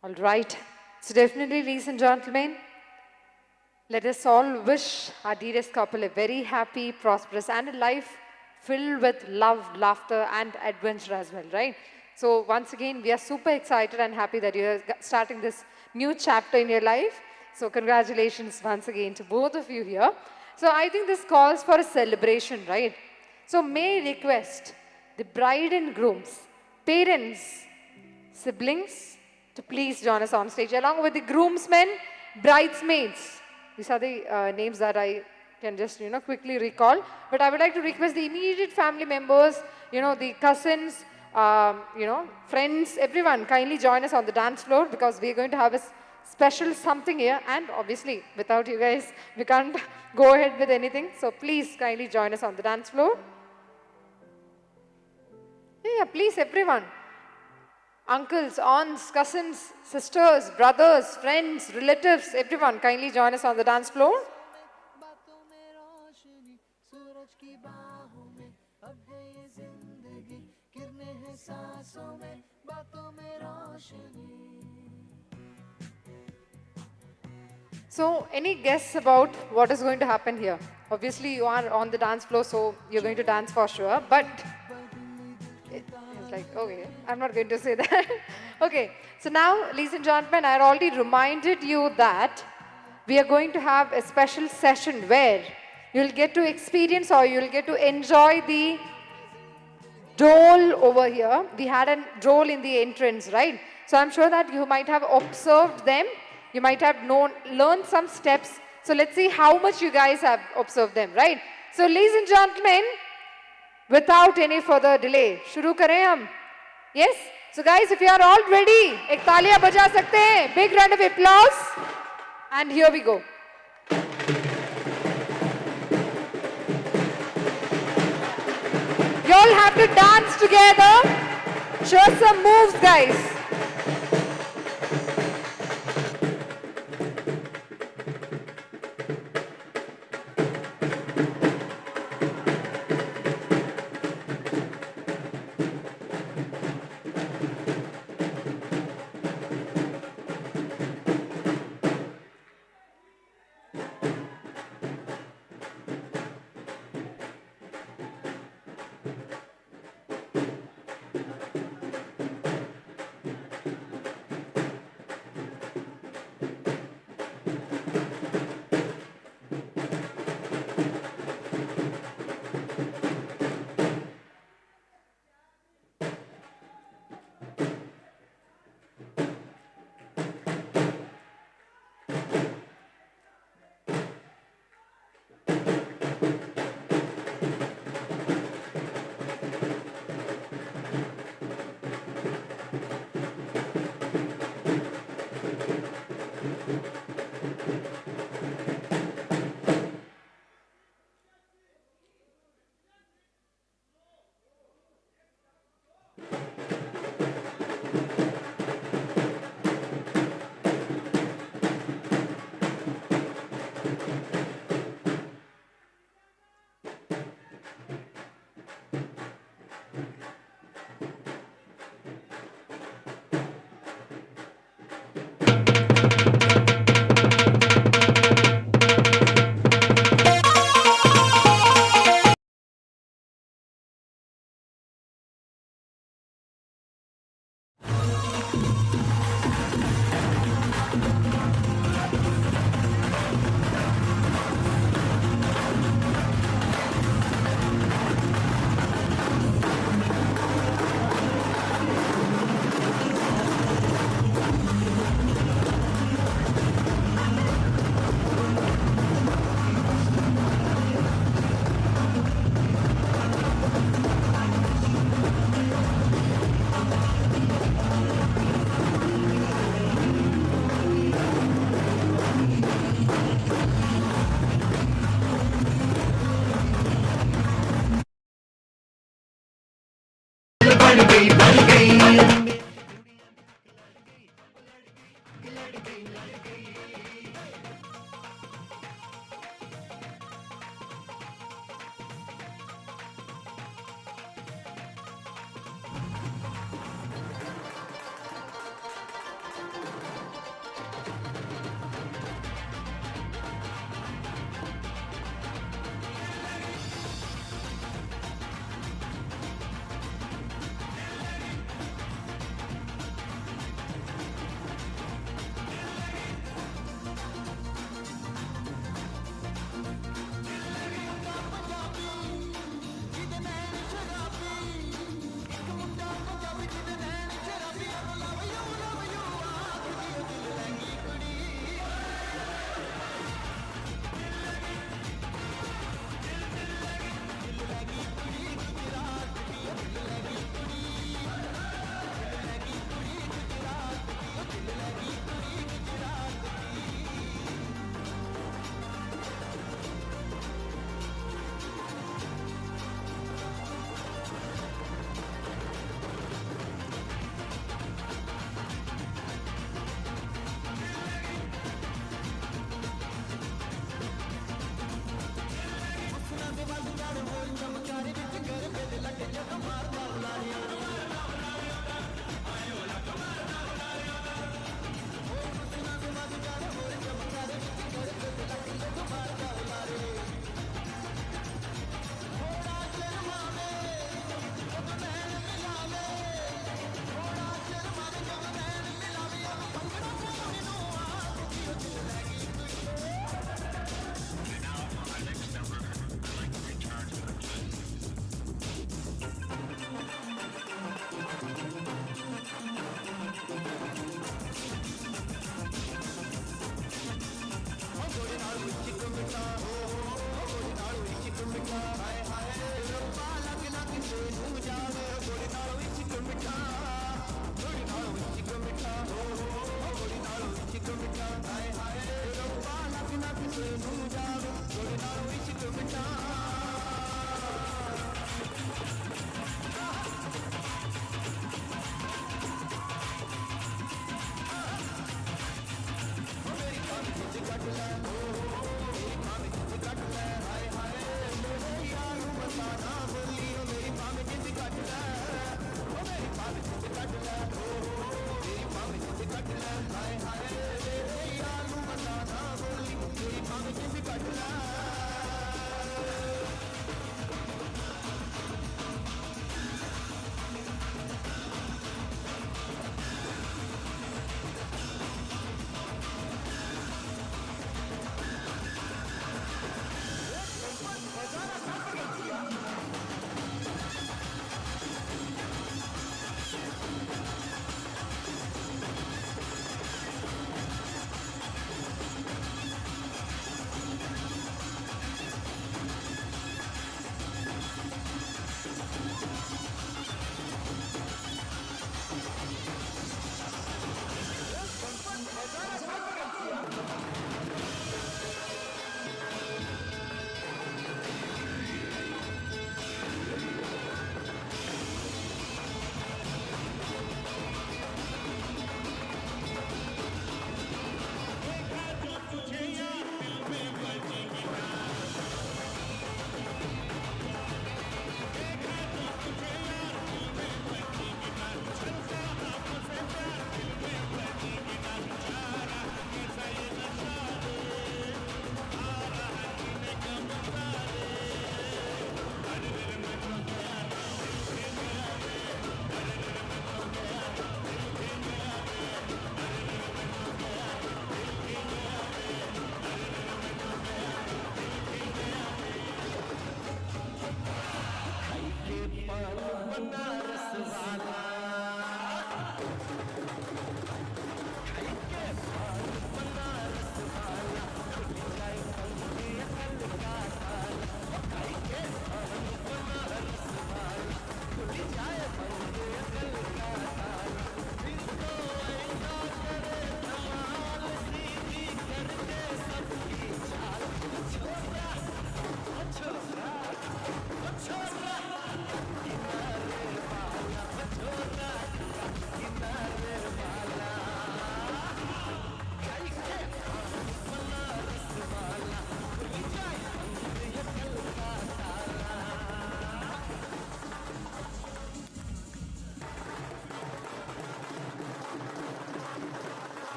All right. So definitely, ladies and gentlemen, let us all wish our dearest couple a very happy, prosperous, and a life filled with love, laughter, and adventure as well, right? So once again, we are super excited and happy that you're starting this new chapter in your life. So congratulations once again to both of you here. So I think this calls for a celebration, right? So may I request the bride and grooms, parents, siblings, to please join us on stage, along with the groomsmen, bridesmaids. These are the names that I can just, quickly recall. But I would like to request the immediate family members the cousins, friends, everyone, kindly join us on the dance floor because we are going to have a special something here. And obviously, without you guys, we can't go ahead with anything. So please kindly join us on the dance floor. Yeah, please, everyone. Uncles, aunts, cousins, sisters, brothers, friends, relatives, everyone, kindly join us on the dance floor. So, any guess about what is going to happen here? Obviously, you are on the dance floor, so you're going to dance for sure. But it's like, okay, I'm not going to say that. Okay, so now, ladies and gentlemen, I already reminded you that we are going to have a special session where you'll get to experience or you'll get to enjoy the dole over here. We had a dole in the entrance, right? So I'm sure that you might have observed them. You might have learned some steps. So let's see how much you guys have observed them, right? So ladies and gentlemen, without any further delay, shuru kare hum? Yes? So guys, if you are all ready, ek taaliyan baja sakte hain. Big round of applause. And here we go. You all have to dance together. Show some moves, guys.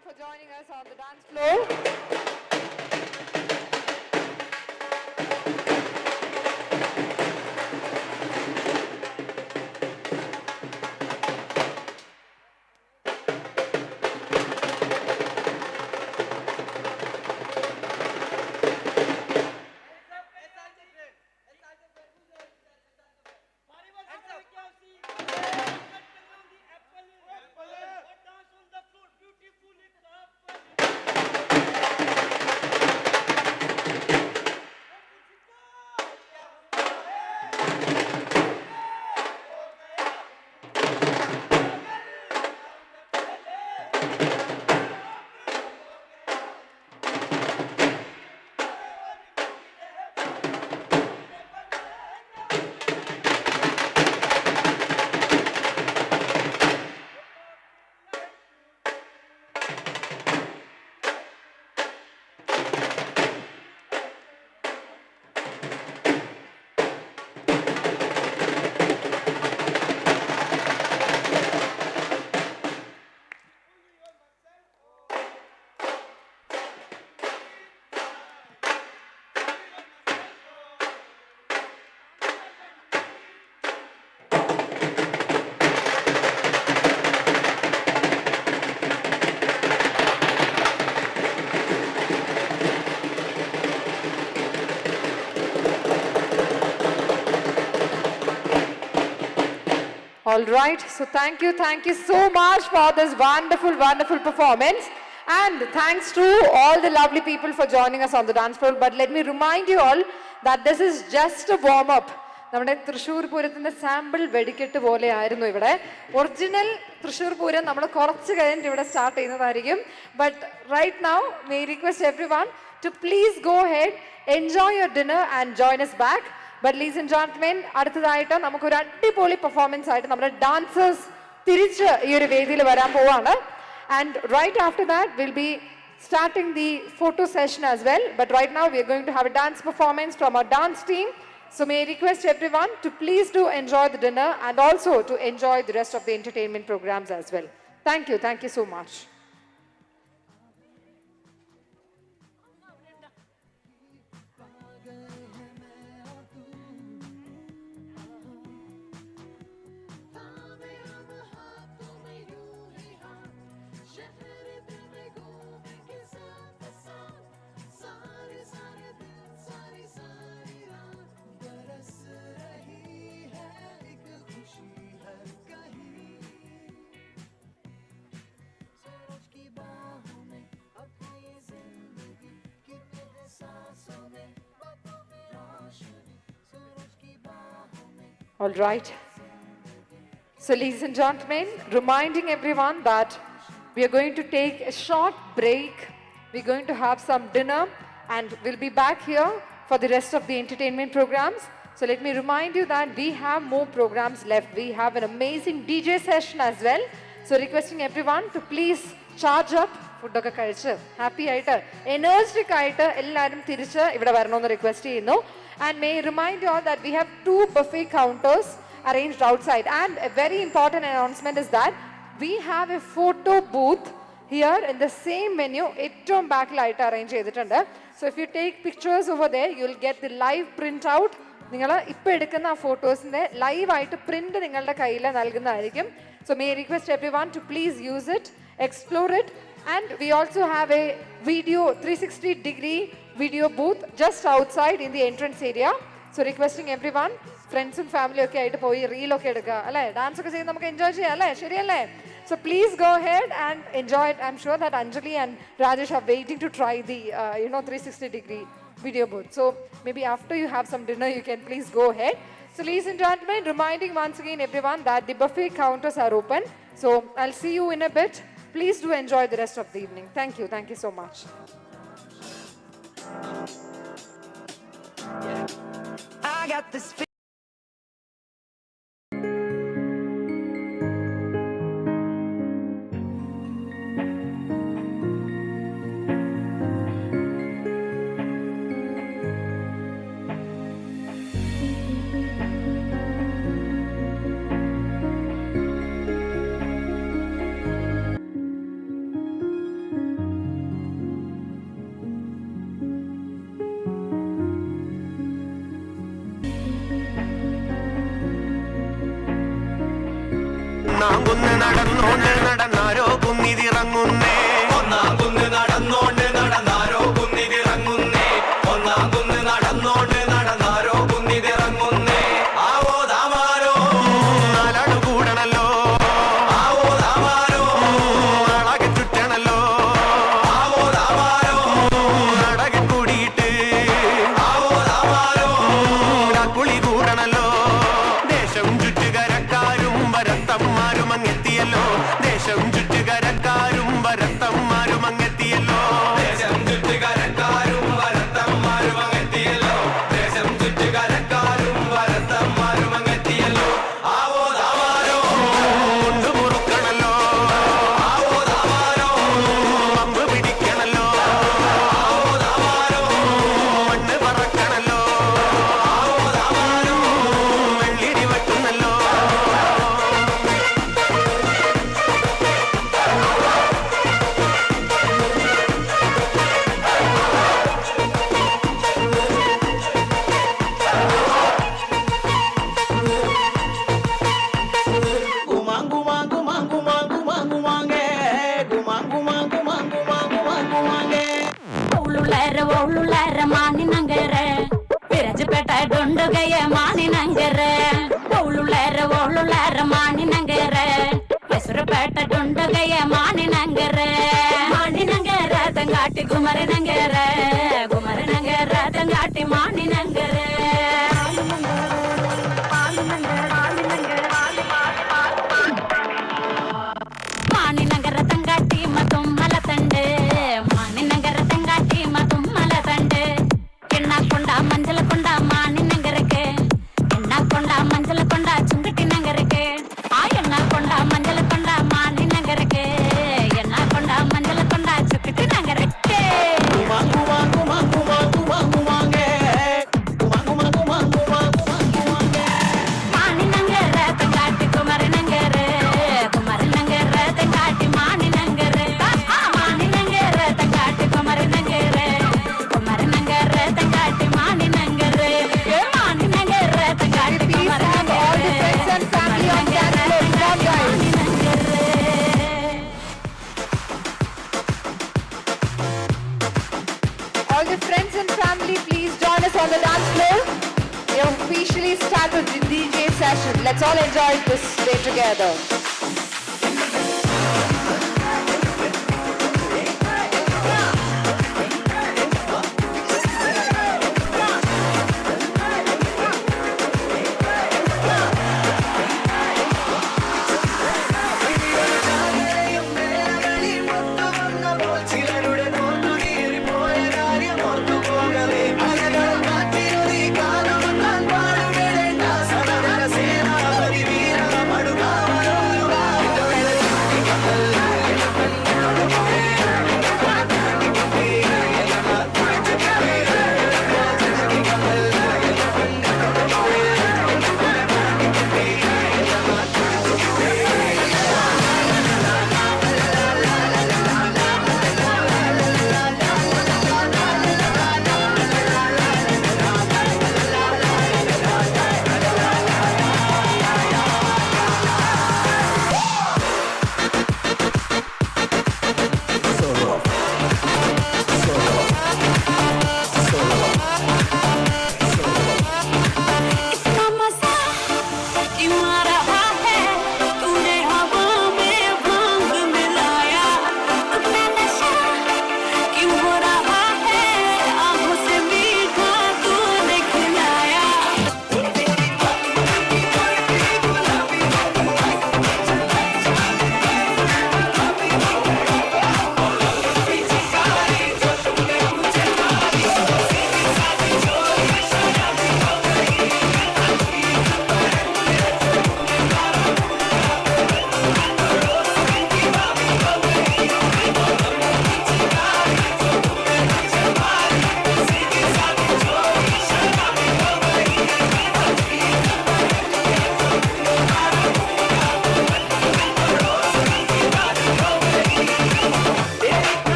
everyone for joining us on the dance floor. All right, so thank you so much for this wonderful performance. And thanks to all the lovely people for joining us on the dance floor. But let me remind you all that this is just a warm-up. നമ്മുടെ Thrissur പൂരത്തിൻ്റെ sample വെടിക്കെട്ട് പോലെയായിരുന്നു ഇവിടെ. Original Thrissur Pooram നമ്മൾ കുറച്ച് കഴിഞ്ഞിട്ട് ഇവിടെ start ചെയ്യുന്നതായിരിക്കും. But right now may request everyone to please go ahead, enjoy your dinner and join us back. But ladies and gentlemen, അടുത്തതായിട്ട് നമുക്കൊരു അടിപൊളി പെർഫോമൻസ് ആയിട്ട് നമ്മുടെ ഡാൻസേഴ്സ് തിരിച്ച് ഈ ഒരു വേദിയിൽ വരാൻ പോവാണ്. And right after that, we'll be starting the photo session as well. But right now, we are going to have a dance performance from our dance team. So may I request everyone to please do enjoy the dinner and also to enjoy the rest of the entertainment programs as well. Thank you so much. All right. So ladies and gentlemen, reminding everyone that we are going to take a short break. We're going to have some dinner and we'll be back here for the rest of the entertainment programs. So let me remind you that we have more programs left. We have an amazing DJ session as well. So requesting everyone to please charge up. ഫുഡൊക്കെ കഴിച്ച് happy ആയിട്ട് energetic ആയിട്ട് എല്ലാവരും തിരിച്ച് ഇവിടെ വരണമെന്ന് request ചെയ്യുന്നു. And may I remind you all that we have 2 buffet counters arranged outside. And a very important announcement is that we have a photo booth here in the same venue. ഏറ്റവും ബാക്കിലായിട്ട് arrange ചെയ്തിട്ടുണ്ട്. So if you take pictures over there, you will get the live print out. നിങ്ങൾ ഇപ്പോൾ എടുക്കുന്ന ആ ഫോട്ടോസിൻ്റെ ലൈവായിട്ട് print നിങ്ങളുടെ കയ്യിൽ നൽകുന്നതായിരിക്കും. So may I request everyone to please use it, explore it. And we also have a video 360-degree video booth just outside in the entrance area. So requesting everyone, friends and family ഒക്കെ ആയിട്ട് പോയി reel ഒക്കെ എടുക്കുക അല്ലേ, dance ഒക്കെ ചെയ്ത് നമുക്ക് enjoy ചെയ്യാം അല്ലേ, ശരിയല്ലേ? So please go ahead and enjoy it. I'm sure that Anjali and Rajesh are waiting to try the 360-degree video booth. So maybe after you have some dinner, you can please go ahead. So ladies and gentlemen, reminding once again everyone that the buffet counters are open. So I'll see you in a bit. Please do enjoy the rest of the evening. Thank you so much. I got this കുന്ന് നടന്നോണ്ട് നടന്നാരോ കുന്നിതിറങ്ങുന്നേ ഒന്നാം കുന്ന് നടന്നോണ്ട് നടന്നാരോ കുന്നിതിറങ്ങുന്നേ ഒന്നാം കുന്ന് നടന്നോണ്ട് നടന്നാരോ കുന്നിതിറങ്ങുന്നേ ആവോ ദാമാരോ നാലാളു കൂടണല്ലോ ആവോ ദാമാരോ നാളാകെ ചുറ്റണല്ലോ ആവോ ദാമാരോ നാടകം കൂടിയിട്ട് ആവോ ദാമാരോ കുളി കൂടണല്ലോ ദേശം ചുറ്റുകരക്കാരും വരത്തന്മാരും അങ്ങെത്തിയല്ലോ ദേശം ചുറ്റുകരക്കാരും വരത്തന്മാരും അങ്ങെത്തിയല്ലോ ദേശം ചുറ്റുകരക്കാരും വരത്തന്മാരും അങ്ങെത്തിയല്ലോ ദേശം ചുറ്റുകരക്കാരും വരത്തന്മാരും അങ്ങെത്തിയല്ലോ ആവോ ദാമാരോ കൊണ്ടു മുറുക്കണല്ലോ ആവോ ദാമാരോ പമ്പ് പിടിക്കണല്ലോ ആവോ ദാമാരോ മണ്ണ് പറക്കണല്ലോ ആവോ ദാമാരോ വെള്ളിരി വെട്ടുന്നല്ലോ ಒಳ್ಳುಳ್ಳಾರ ಮಾನಿನಂಗರ ವಿರಜಪೇಟ ಡೊಂಡುಗಯ್ಯ ಮಾನಿನಂಗರ ಒಳ್ಳುಳ್ಳಾರ ಮಾನಿನಂಗರ ಹೆಸರುಪೇಟ ಡೊಂಡುಗಯ್ಯ ಮಾನಿನಂಗರ ಮಾನಿನಂಗರ ತಂಗಾಟಿ ಗುಮರನಂಗರ ತಂಗಾಟಿ ಮಾನಿನಂಗರ ಮಾನಿನಂಗರ ತಂಗಾಟಿ ಮತ್ತೊಮ್ಮಲ ತಂಡೆ ಮಾನಿನಂಗರ ತಂಗಾಟಿ ಮತ್ತೊಮ್ಮಲ ತಂಡೆ ಎಣ್ಣಾಕೊಂಡ ಮಂಜಲ ಕೊಂಡ ಮಾನಿನಂಗರಕ್ಕೆ ಎಣ್ಣಾಕೊಂಡ ಮಂಜಲ ಕೊಂಡ ಚುಂಗಟಿ ನಂಗರಕ್ಕೆ ಆ ಎಣ್ಣಾಕೊಂಡ ಮಂಜಲ ಕೊಂಡ ಮಾನಿನಂಗರಕ್ಕೆ ಎಣ್ಣಾಕೊಂಡ ಮಂಜಲ ಕೊಂಡ ಚುಕ್ಕಟಿ ನಂಗರಕ್ಕೆ ಮಾನಿನಂಗರ ತಂಗಾಟಿ ಕುಮಾರನಂಗರ ಕುಮಾರನಂಗರ ತಂಗಾಟಿ ಮಾನಿನಂಗರ ಮಾನಿನಂಗರ ತಂಗಾಟಿ ಕುಮಾರನಂಗರ ಕುಮಾರನಂಗರ ತಂಗಾಟಿ ಮಾನಿನಂಗರ ಮಾನಿನಂಗರ ತಂಗಾಟಿ ಕುಮಾರನಂಗರ All the friends and family, please join us on the dance floor. We have officially started the DJ session. Let's all enjoy this day together.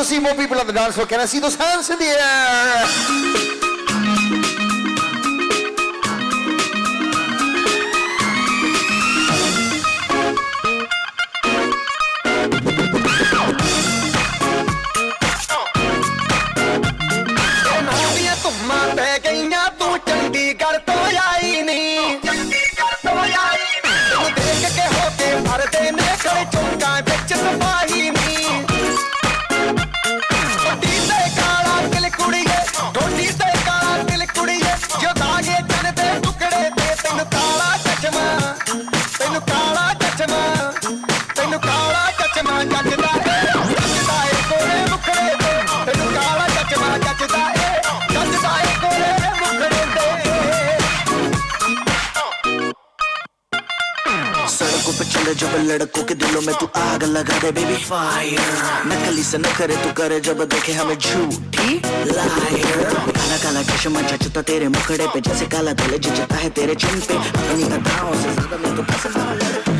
to see more people on the dance floor. Can I see those hands in the air? तू चंडीगढ़ तो आई नहीं देख के होके भर देने खड़े चौका बिच सफाही नहीं ढोडी ते काला दिल कुड़िए जो दागे चन दे टुकड़े ते तेन काला चचमा जचदा है कोरे मुखड़े ते तेन काला चचमा जचदा है कोरे मुखड़े ते सड़कों पे चले जब लड़कों के दिलों में तू आग लगा दे बेबी फायर नकली से न करे तू करे जब देखे हमें झूठी लायर काला काला चश्मा जचता तेरे मुखड़े पे जैसे काला तिल जचता है तेरे चिन पे अपनी अदाओं से ज्यादा मैं तो पसंद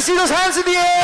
see those hands in the air.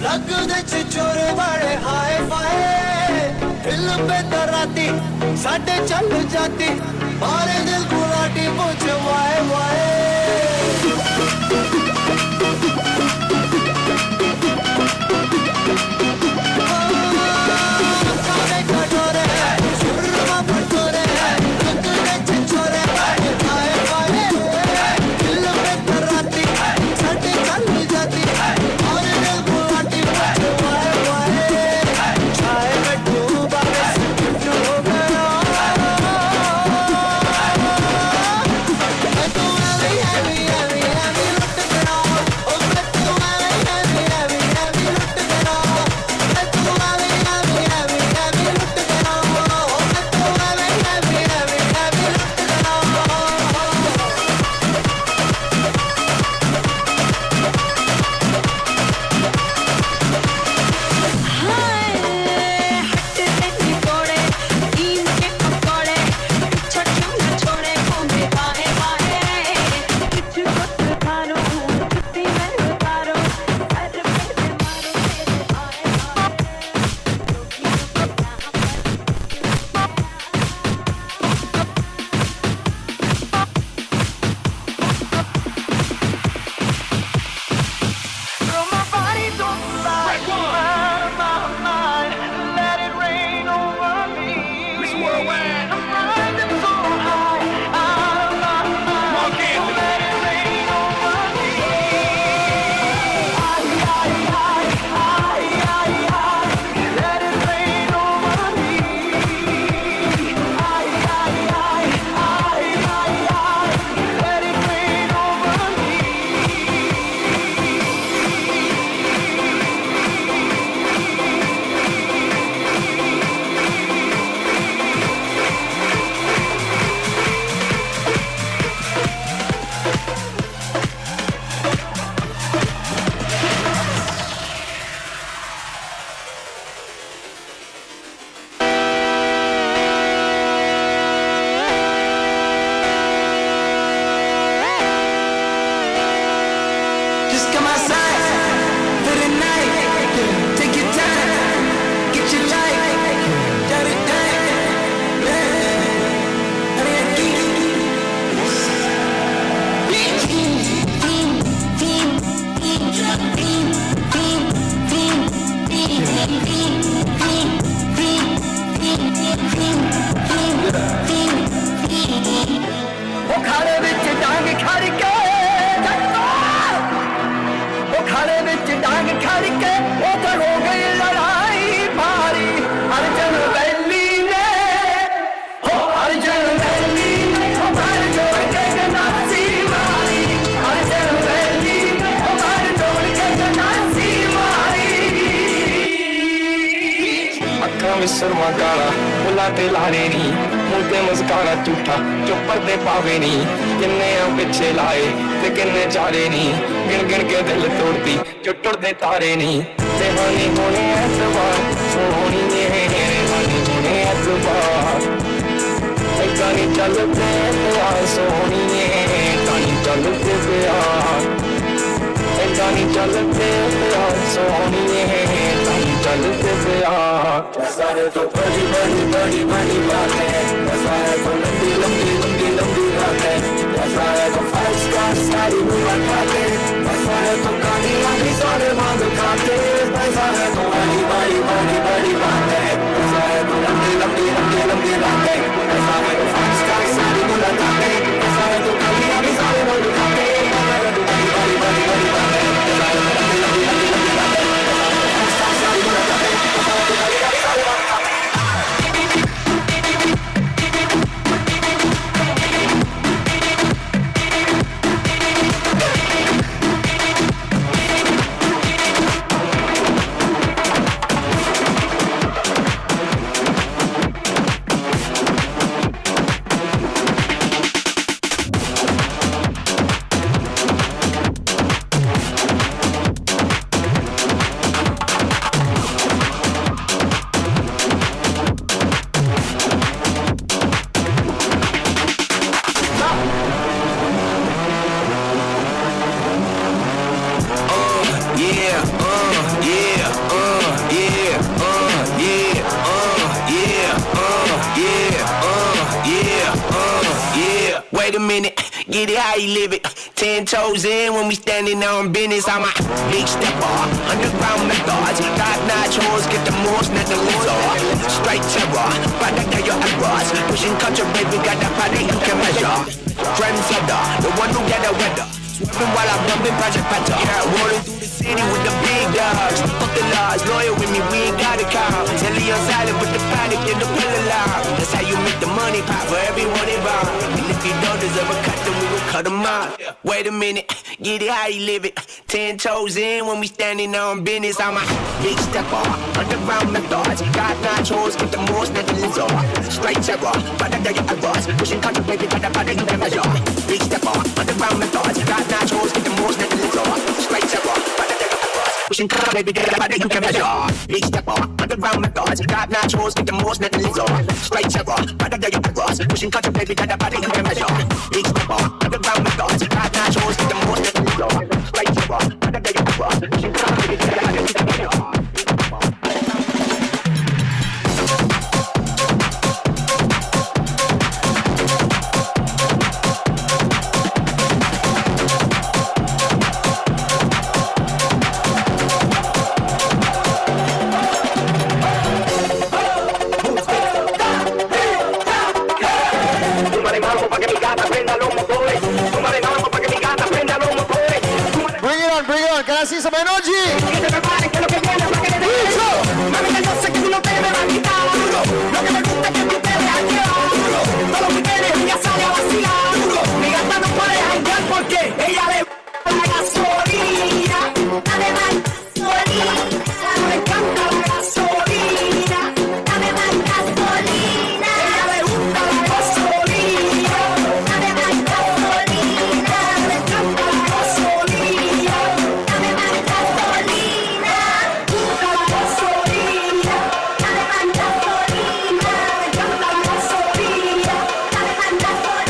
लगदे छिछोरे बड़े हाय फाय दिल पे तराती साडे चल जाती मारे दिल गुलाटी पूछ वाए वाए सुरमा काला बुलाते लारे नी मुंह ते मुस्कारा झूठा जो पर्दे पावे नी किन्ने पिछे लाए ते किन्ने चारे नी गिन गिन के दिल तोड़ती जो टुरदे तारे नी रेहानी होने ऐतबार सोहनी रेहानी होने ऐतबार गानी चलते प्यार सोहनी गानी चलते प्यार गानी चलते प्यार सोहनी गानी चलते प्यार सारे तो बड़ी बड़ी बड़ी बड़ी बातें सारे तो लंबी लंबी लंबी लंबी रातें सारे तो 5 स्टार सारी मुलाकातें सारे तो कहानियां भी सारे मांग खाते सारे तो बड़ी बड़ी बड़ी बड़ी बातें सारे तो लंबी लंबी लंबी लंबी रातें सारे तो 5 स्टार सारी मुलाकातें सारे तो कहानियां भी सारे मांग खाते सारे तो बड़ी बड़ी बड़ी बड़ी बातें सारे तो लंबी लंबी लंबी लंबी रातें सारे तो 5 स्टार सारी मुलाकातें सारे तो कहानियां भी सारे मांग खाते Wait a minute, get it how you live it. 10 toes in when we standing on business. I'm a big stepper, underground methods. Top-notch hoes, get the most, not the lizard. Straight terror, product of your errors. Pushing culture, baby, got that body you can measure. Trendsetter, the one who get the weather. Swerving while I'm bumping Project Panther. Yeah, rolling through the city with the big dogs. Fuck the laws, loyal with me, we ain't got a call. Telly on silent, put the panic in the pill alarm. That's how you make the money pop for everyone involved. And if you don't deserve a cut, then we will cut them off. Wait a minute, get it how you live it. 10 toes in when we standing on business. I'm a big stepper, underground methods. Top-notch hoes, get the most, not the lizard. Straight terror, product of your errors. Pushing culture, baby, got the body you can measure. Big stepper, underground methods. Top-notch hoes, get the most, not the lizard. Straight terror, product of your errors. Pushing culture, baby, got the body you can measure. Big stepper, underground methods. Top-notch hoes, get the most, not the lizard. Straight terror, product of your errors. Pushing culture, baby, got the body you can measure. Big stepper, underground methods. Top-notch hoes, get the most, not the lizard. Straight terror, product of your errors. Pushing culture, baby, got the body you can measure. Bring it on, can I see some energy? Mami, yo sé que tú no te me vas a quitar. Lo que me gusta es que tú te veas claro. Todo lo que quieres, ella sale a vacilar. Mi gata no puede janguear porque ella le la gasolina. Dame más gasolina. Me encanta la gasolina. Dame más gasolina. Ella le gusta la gasolina. Dame más gasolina. Me encanta la gasolina. Dame más gasolina. Gusta la gasolina. Dame más gasolina. Me encanta la gasolina. Dame más gasolina. Me gusta la gasolina. Dame más gasolina. Me gusta la gasolina. Dame más gasolina.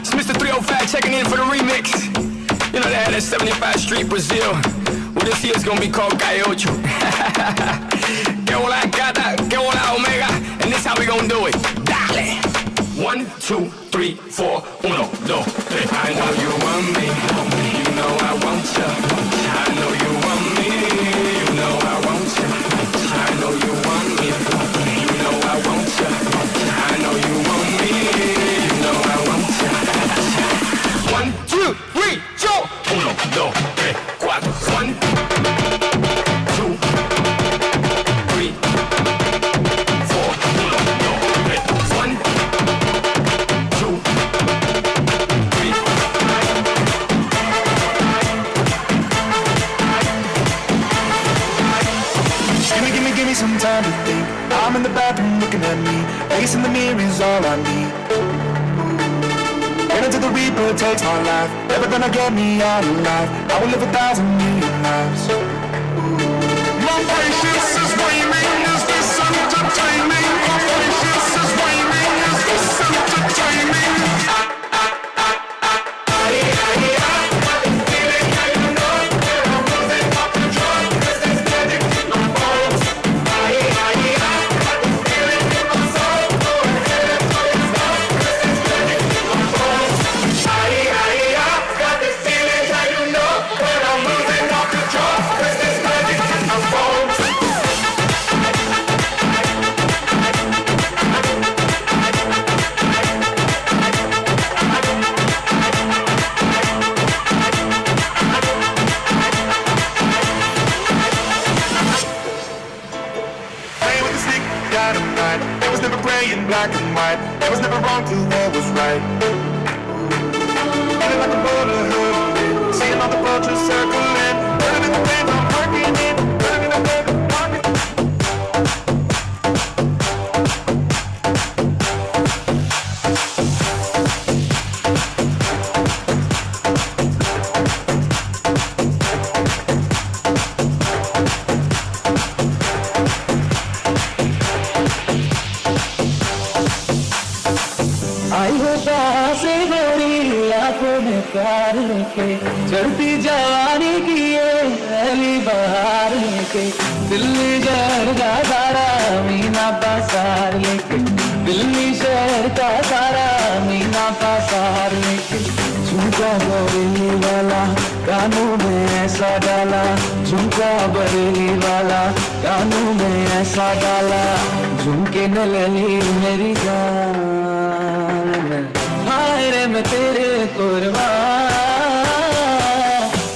It's Mr. 305 checking in for the remix. You know they had that 75 Street Brazil. Well, this year's gonna be called Cayocho. Que hola gata, que hola omega, and this how we gonna do it. Dale. 1, 2, 3, 4, 1, 2, 3. I know you want me, you know I want you. I know you want me, you know I want you. I know you want me, you know I want you. I know you want me, you know I want you. 1, 2, 3, yo. 1, 2, 3, 4. 1, 2, 3, 4. 1, 2, 3. Give me some time to think. I'm in the bathroom looking at me. Face in the mirror is all I need. Wait until the Reaper takes my life. Never gonna get me out alive. I will live 1,000,000,000 lives. My patience is waning. Is this entertaining? My patience is waning. Is this entertaining? Black and white. There was never wrong till there was right. Feeling like a brotherhood, seeing all the don't you circle it. Better than the things I'm working in. Better than the things I'm working. आई होता से गोरी आंखों में प्यार लेके चढ़ती जवानी की ये पहली बहार लेके दिल्ली शहर का सारा मीना पासार लेके दिल्ली शहर का सारा मीना पासार लेके झुमका बरेली वाला कानों में ऐसा डाला झुमका बरेली वाला कानों में ऐसा डाला झुमके न लली मेरी जान हाय रे मैं तेरे कुर्बान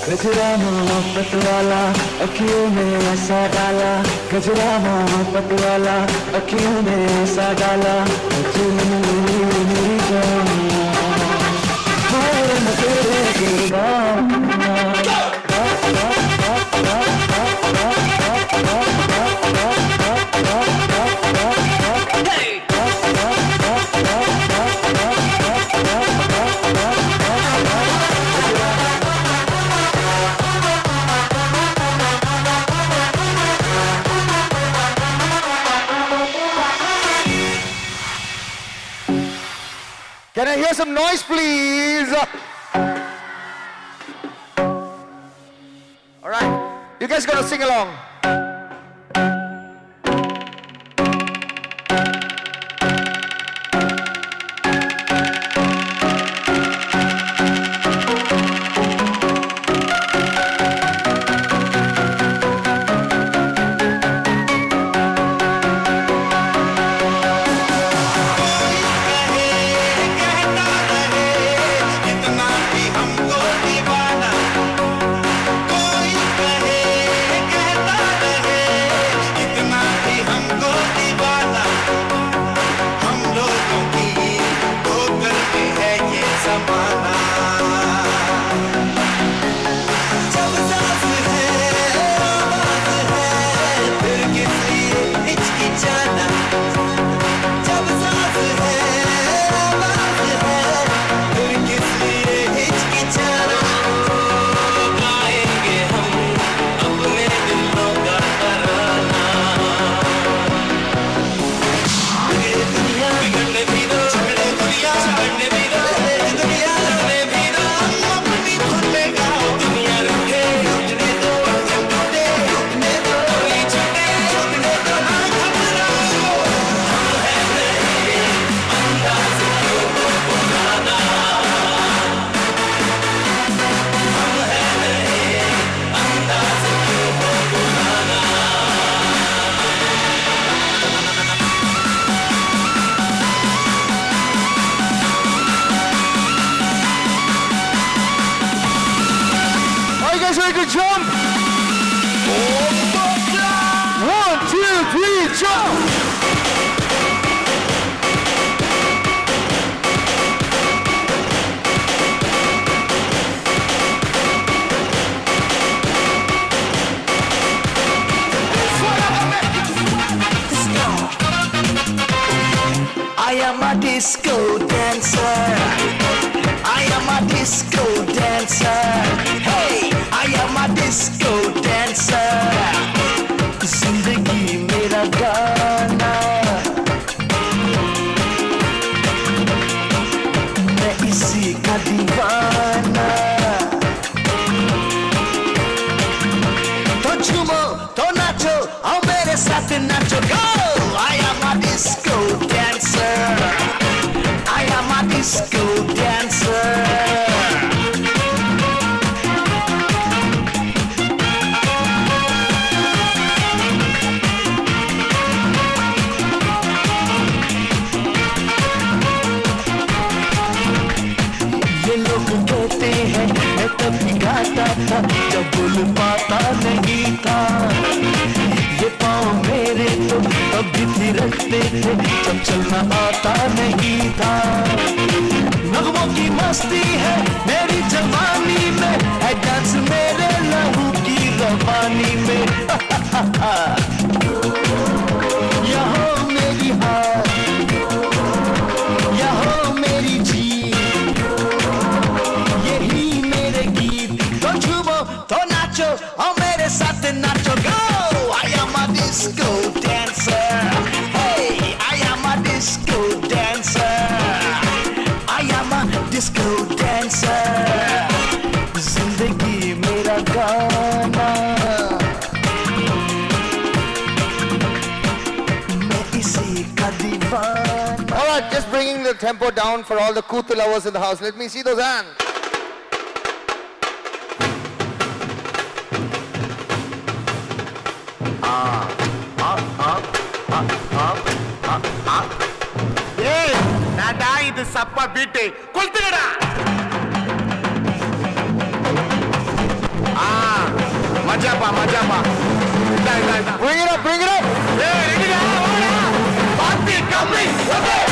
गजरा मोहब्बत वाला अखियों में ऐसा डाला गजरा मोहब्बत वाला अखियों में ऐसा डाला मेरी जान हाय रे मैं तेरे कुर्बान Can I hear some noise, please? All right, you guys gotta sing along. Jump! 1, 2, 3, jump! I am a disco dancer. I am a disco dancer. Hey, I am a disco dancer. जिंदगी मेरा गाना मैं इसी का दीवाना तो झूमो तो नाचो आओ मेरे साथ नाचो go I am a disco dancer I am a disco dancer कहते हैं मैं तभी गाता था जब बोल पाता नहीं था ये पाँव मेरे तो तभी थिरकते थे जब चलना आता नहीं था नगमों की मस्ती है मेरी जवानी में, है डांस मेरे लहू की रवानी में। यहाँ मेरी हार, यहाँ मेरी जीत, यही मेरे गीत। तो झूमो तो नाचो और मेरे साथ नाचो। Go! I am a disco dancer. Hey, I am a disco dancer. I am a disco dancer. जिंदगी मेरा गाना, मैं इसी का दीवाना। All right, just bringing the tempo down for all the Kutu lovers in the house. Let me see those hands. Hey, nada idu sappa beat. Kulthigada. Majapa. Bring it up. Hey, ready now. Party coming. Okay.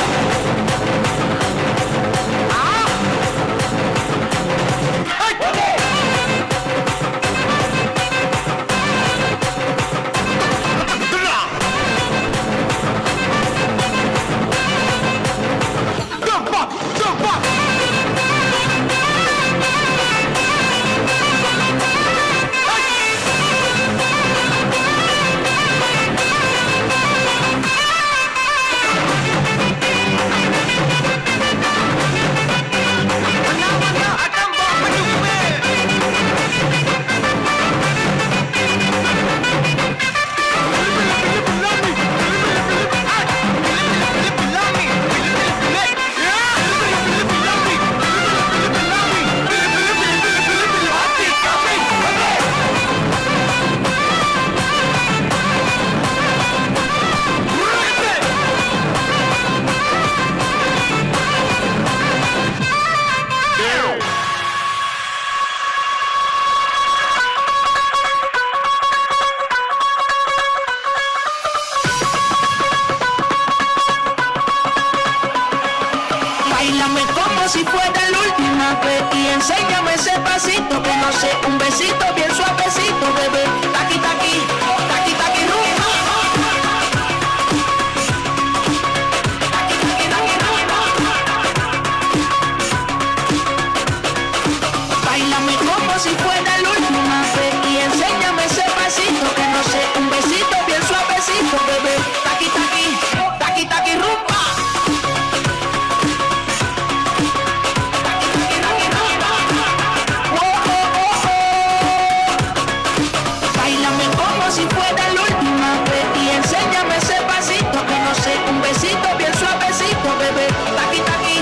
Báilame como si fuera la última vez y enséñame ese pasito que no sé, un besito bien suavecito, bebé. Taqui taqui, taqui taqui rumba. Báilame como si fuera la última vez y enséñame ese pasito que no sé, un besito bien suavecito, bebé. Taqui taqui, taqui taqui rumba. Si fuera la última vez y enséñame ese pasito que no sé, un besito bien suavecito, bebé. Taqui taqui,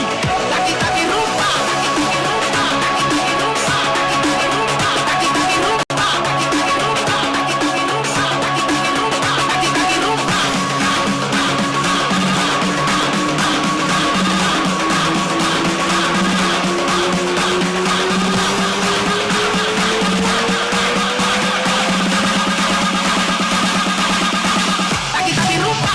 taqui taqui rumba. Taqui taqui rumba. Taqui taqui rumba.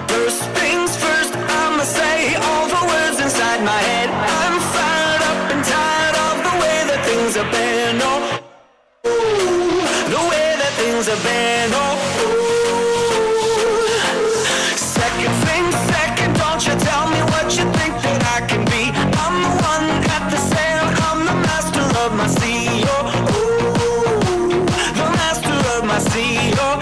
First things first, I'ma say all the words inside my head. I'm fired up and tired of the way that things have been. Oh, ooh, the way that things have been. Oh, ooh. Second things second, don't you tell me what you think that I can be. I'm the one at the sail, I'm the master of my sea. Oh, ooh, the master of my sea. Oh,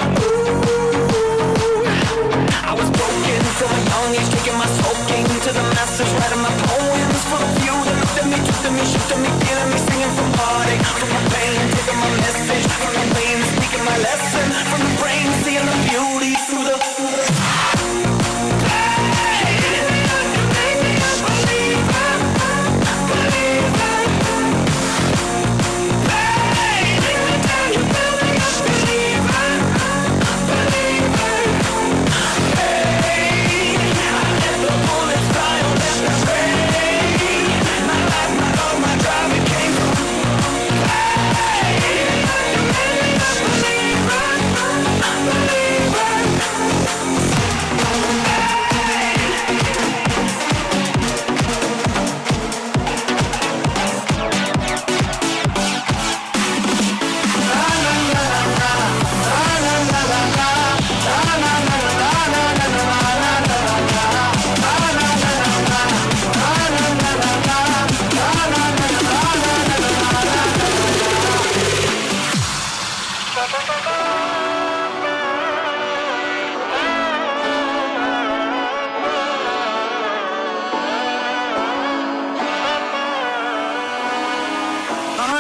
I was broken from a young age, taking my soaking to the masses, writing my poems for the few that looked at me, took to me, shook to me, feeling me, singing from heartache, from my pain, taking my message from the veins.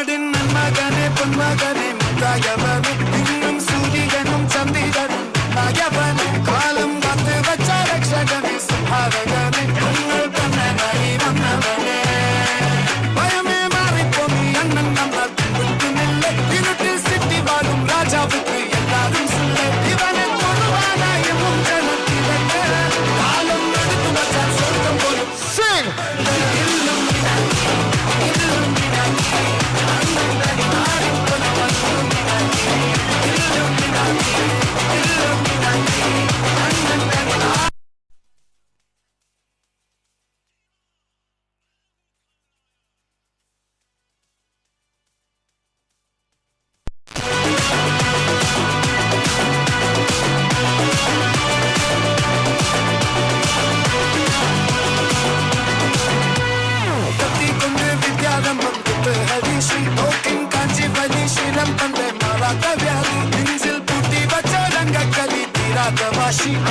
நாடின் நன்மகனே பொன்மகனே முத்தாயவனே இன்னும் சூரியனும் சந்திரனும் நாயவனே காலம் காத்து வச்ச ரட்சகனே சுபாரகனே உங்கள் கண்ணனை வந்தவனே பயமே மாறிப்போம் நீ அண்ணன் நம்ம துன்புக்கு நெல்லை இருட்டில் சிட்டி வாழும் ராஜாவுக்கு எல்லாரும் சொல்ல இவனை பொதுவான எம்மும் ஜனத்திரங்க காலம் எடுத்து வச்சால் சொர்க்கம் போலும் Sing!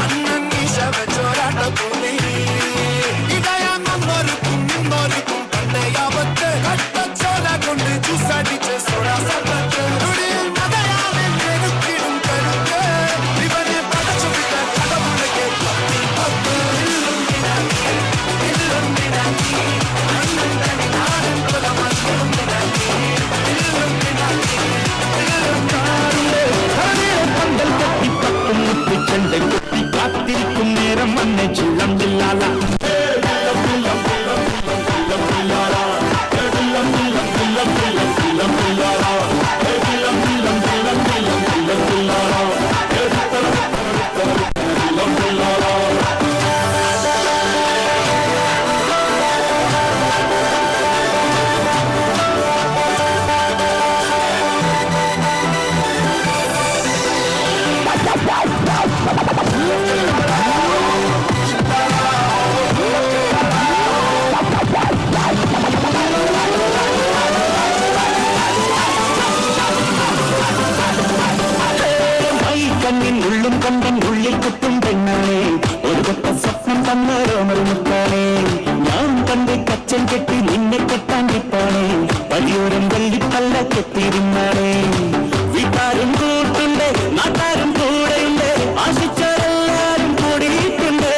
அண்ணன் நீசவ சோராட்ட போலே இதயம் நம்மொருக்கும் இன்னொருக்கும் பண்டையாவத்து கட்ட சோழ கொண்டு ஜூசடிச்ச சோடா சர்பத்து நுடியில் நகையாவின் நெருக்கிடும் கருத்து இவனே படைச்சு விட்ட கடவுளுக்கு பத்து பத்து இல்லும் வினாக்கி அண்ணன் தனி நாடன் போல மண்ணும் வினாக்கி இல்லும் வினாக்கி பந்தல் கட்டி பத்தும் முத்து சண்டை கொட்டி காத்திருக்கும் நேரம் மண்ணை சில்லம் இல்லாலா கண்ணின் உள்ளும் கண்டன் உள்ளில் குத்தும் பெண்ணானே ஒரு கொத்த சொப்னம் தன்னரோமல் முத்தானே நான் கண்டு கச்சன் கெட்டி நின்னை கட்டாண்டிப்பானே பதியோரம் வெள்ளி பல்ல கெத்திருந்தானே வீட்டாரும் கூட்டுண்டே நாட்டாரும் கூடையுண்டே ஆசிச்சாரெல்லாரும் கூடிയിട്ടുണ്ടേ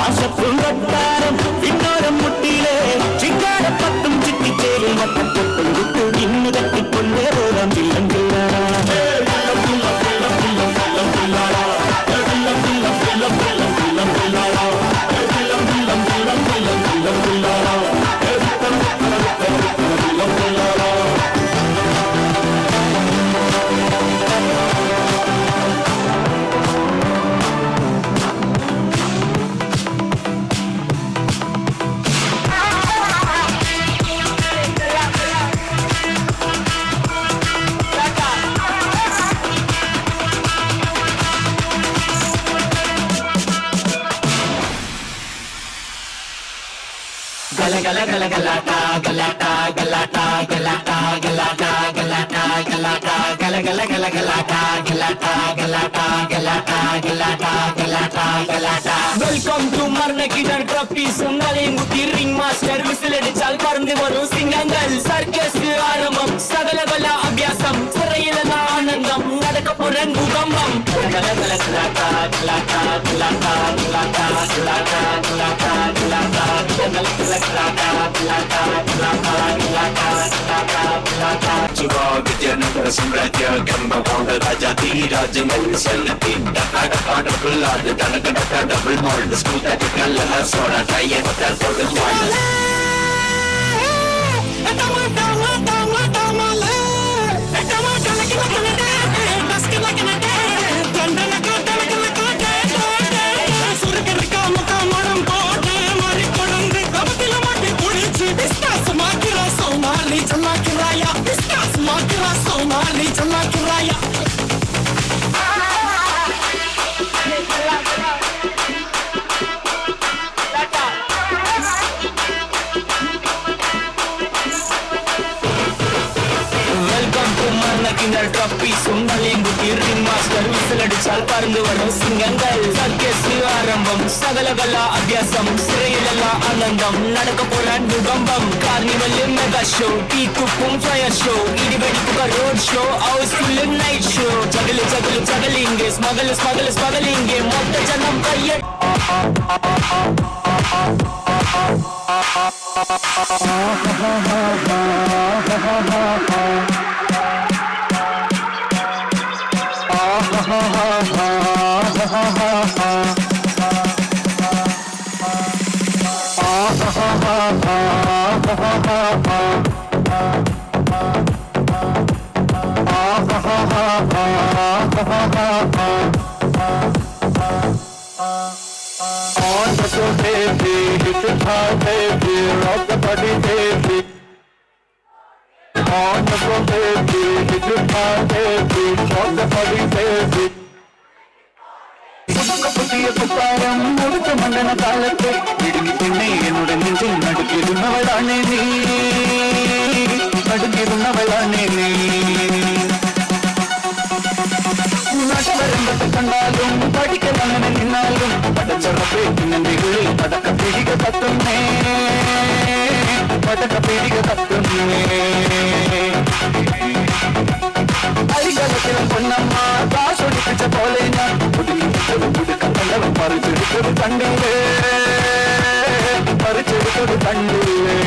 ஆசப்பும் வட்டாரம் விண்ணோரம் முட்டிலே சிங்கார பத்தும் சிட்டிச்சேரில் மட்டம் பொட்டும் விட்டு இன்னு கட்டிக்கொண்டே போதாம் சில்லங்கில்லானா gala gala galata galata galata galata galata galata galata gala gala gala galata galata galata galata galata galata galata welcome to marna kidar trophy sungale muti ring master whistle adichal parundu varum singangal circus ஆரம்பம் சகல கல அபியாசம் சிறையில ஆனந்தம் நடக்க போறன் பூகம்பம் gala gala galata galata galata galata galata galata galata gala galata Jiwa Vijayanagara Samrajya Gambavanga Rajati Rajangal Sallati Daka Daka Double Lad Daka Daka Double Mold Smooth Attikal Soda Try and Hotel for the Wild கிண்டல் ட்ரப்பீஸும் நல்லையும் குட்டி ring master whistle அடிச்சால் பறந்து வரும் சிங்கங்கள் circus ஆரம்பம் சகலகலா அபியாசம் சிறையிலெல்லாம் ஆனந்தம் நடக்க போற நுகம்பம் கார்னிவல் மெகா ஷோ டீ குப்பும் ஃபயர் ஷோ இடிவெடிப்புக road show house full night show ஜகலு ஜகலு ஜகலிங்கே ஸ்மகலு ஸ்மகலு ஸ்மகலிங்கே மொத்த ஜனம் கைய On the floor, baby, hit it hard, baby, rock the body, baby. On the floor, baby, hit it hard, baby, rock the body, baby. புதிய குப்பாயம் முடிச்ச மண்டன காலத்தை இடுங்கி பெண்ணை என்னுடைய நெஞ்சில் நடுக்கிருந்தவளானே நீ நடுக்கிருந்தவளானே நீ நாட்டவரம்பத்தை கண்டாலும் படிக்கலாம் என நின்னாலும் படச்சரப்பே நன்றிகளில் பதக்க பிடிக தத்துமே பதக்க பிடிக தத்துமே அரிகாலத்தில் பொன்னம்மா காசோடி பிச்ச போலே நான் புதுக்க கண்டவன் பறிச்செடுத்தது கண்டிலே பறிச்செடுத்தது கண்டிலே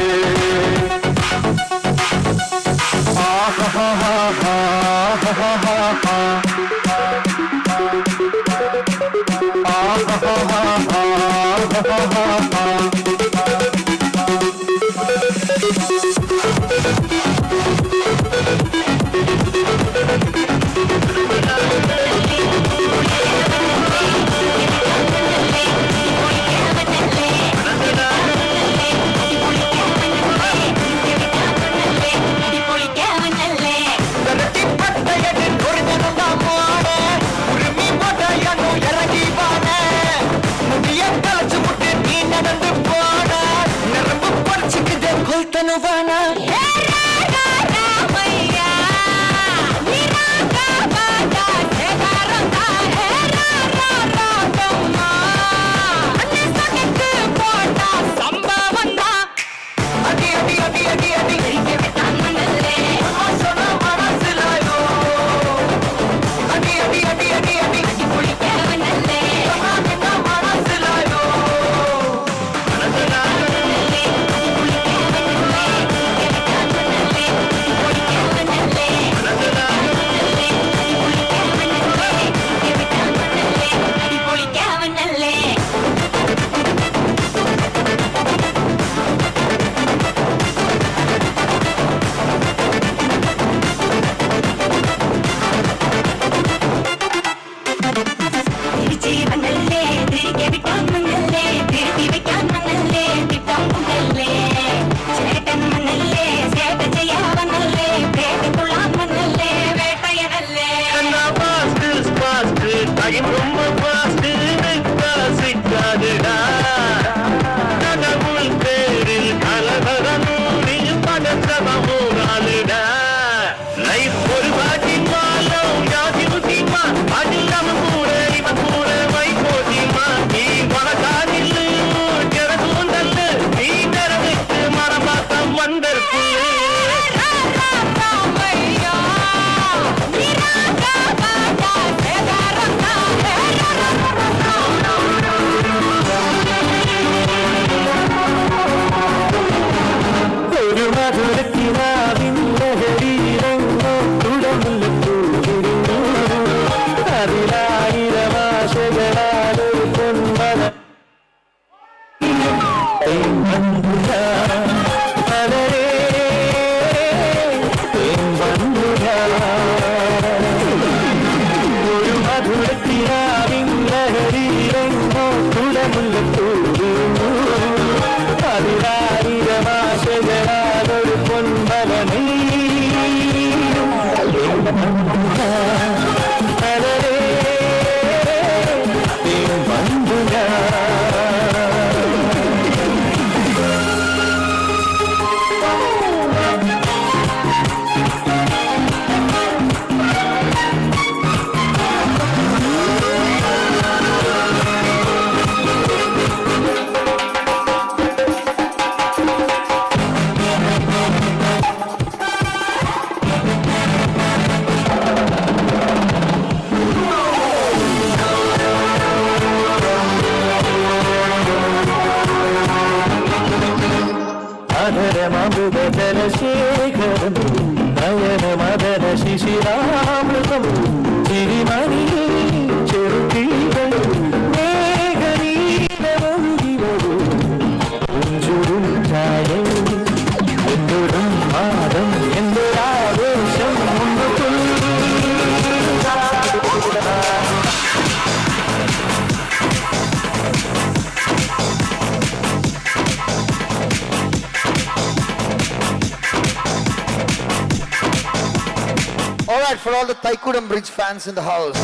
ചന്ദനശേഖരം നയനമദന ശിശിരാമൃതം ചിരിമണി ചെറുകിളികൾ മേഘനീലമൊഴുകിവരും പുഞ്ചുരും ചായം എന്തൊരും മാതം എന്തൊരാവേശം All right, for all the Thaikudam Bridge fans in the house.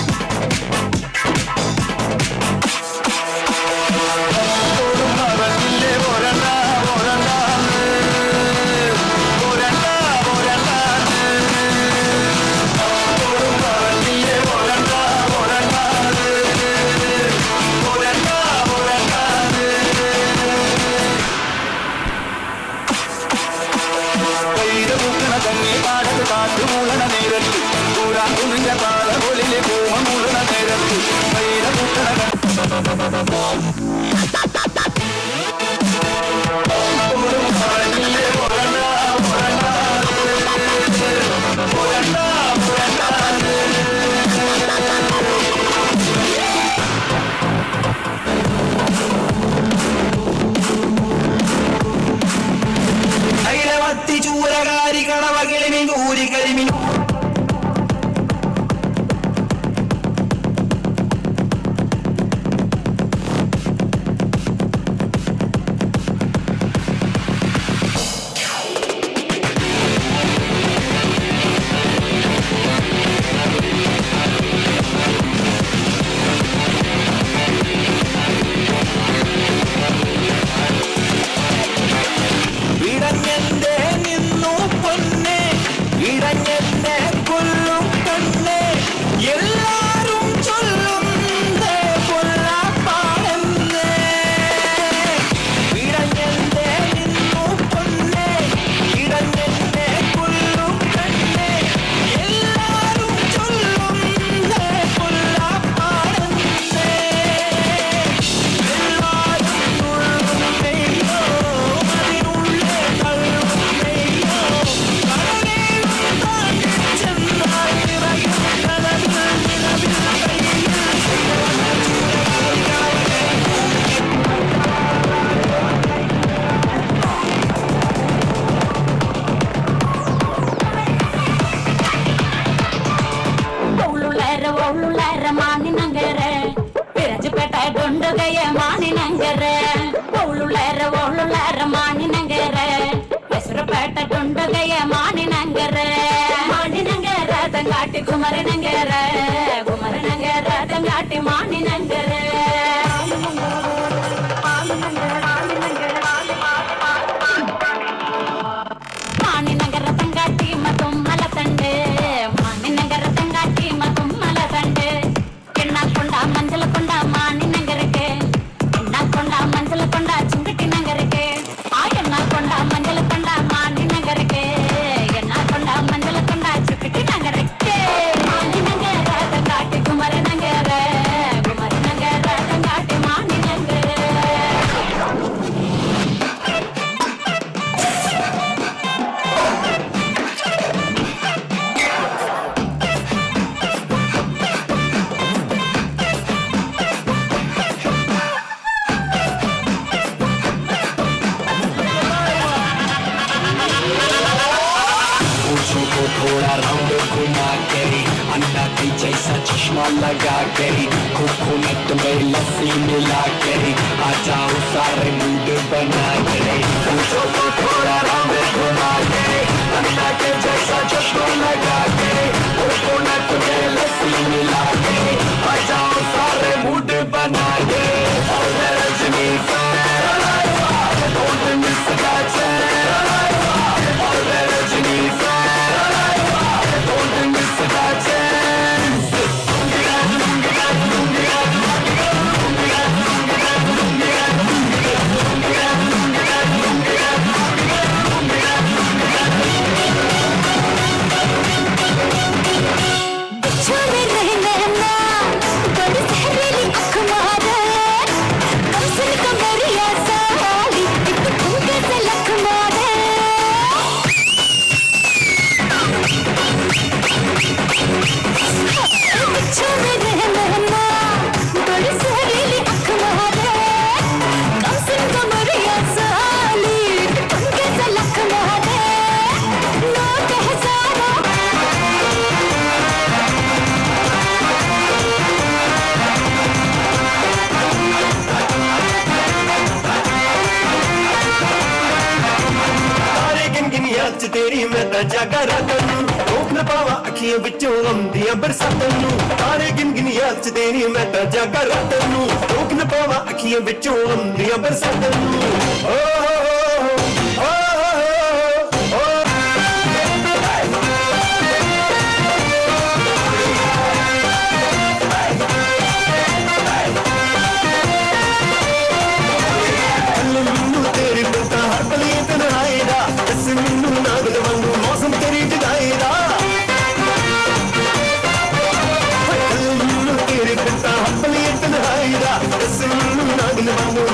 मैं तां जागा रातां नूं रोक न पावां अखियां विचों आउंदियां बरसातां नूं तारे गिन गिन याद च देनी मैं तां जागा रातां नूं रोक न पावां अखियां विचों आउंदियां बरसातां नूं ओ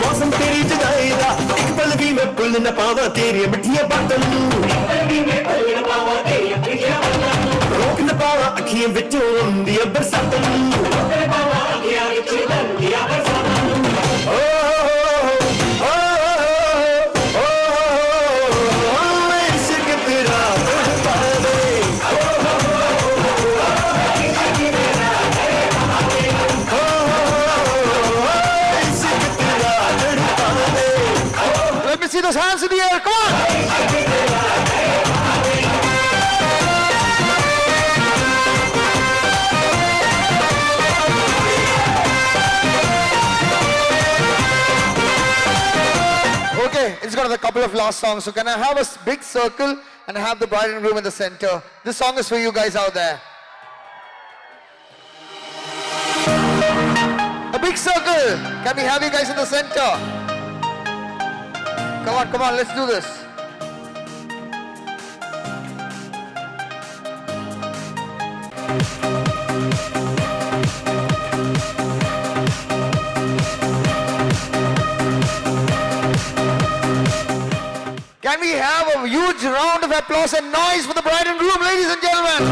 मौसम तेरी जुदाई दा एक पल भी मैं भुल न पावां तेरी मिठियां बातां नूं रोक न पावां अखियां विचों आउंदियां बरसातां नूं See those hands in the air, come on! Okay, it's got a couple of last songs, so can I have a big circle and have the bride and groom in the center? This song is for you guys out there. A big circle! Can we have you guys in the center? Come on, let's do this. Can we have a huge round of applause and noise for the bride and groom, ladies and gentlemen?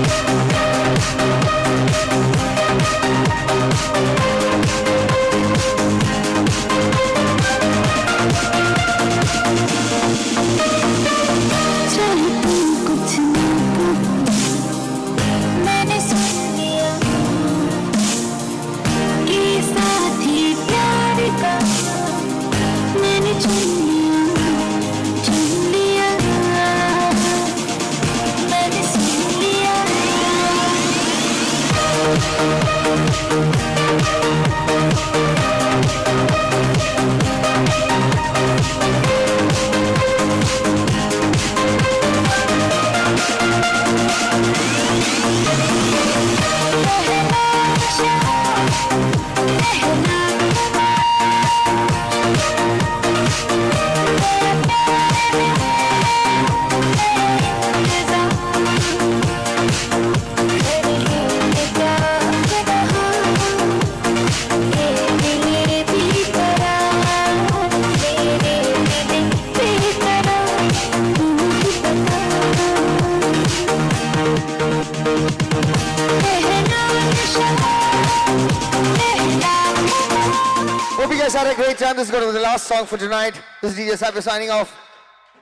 Hope you guys had a great time. This is going to be the last song for tonight. This is DJ Cypher signing off.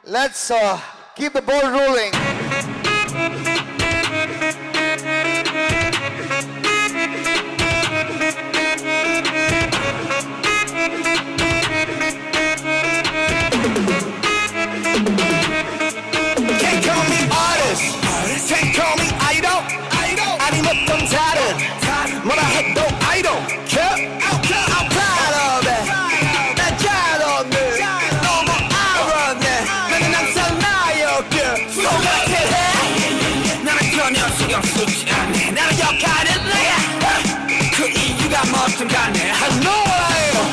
Let's keep the ball rolling. Can't call me artist, can't call me idol. 아니면 다른 뭐라 해도 I don't care. I'm proud of it. 난 잘 없네. 너무 알았네. 나는 항상 나였게. 똑같아 해. 나는 전혀 신경 쓰지 않네. 나는 역할은 내. 그 이유가 뭐든 간에. I know what I am.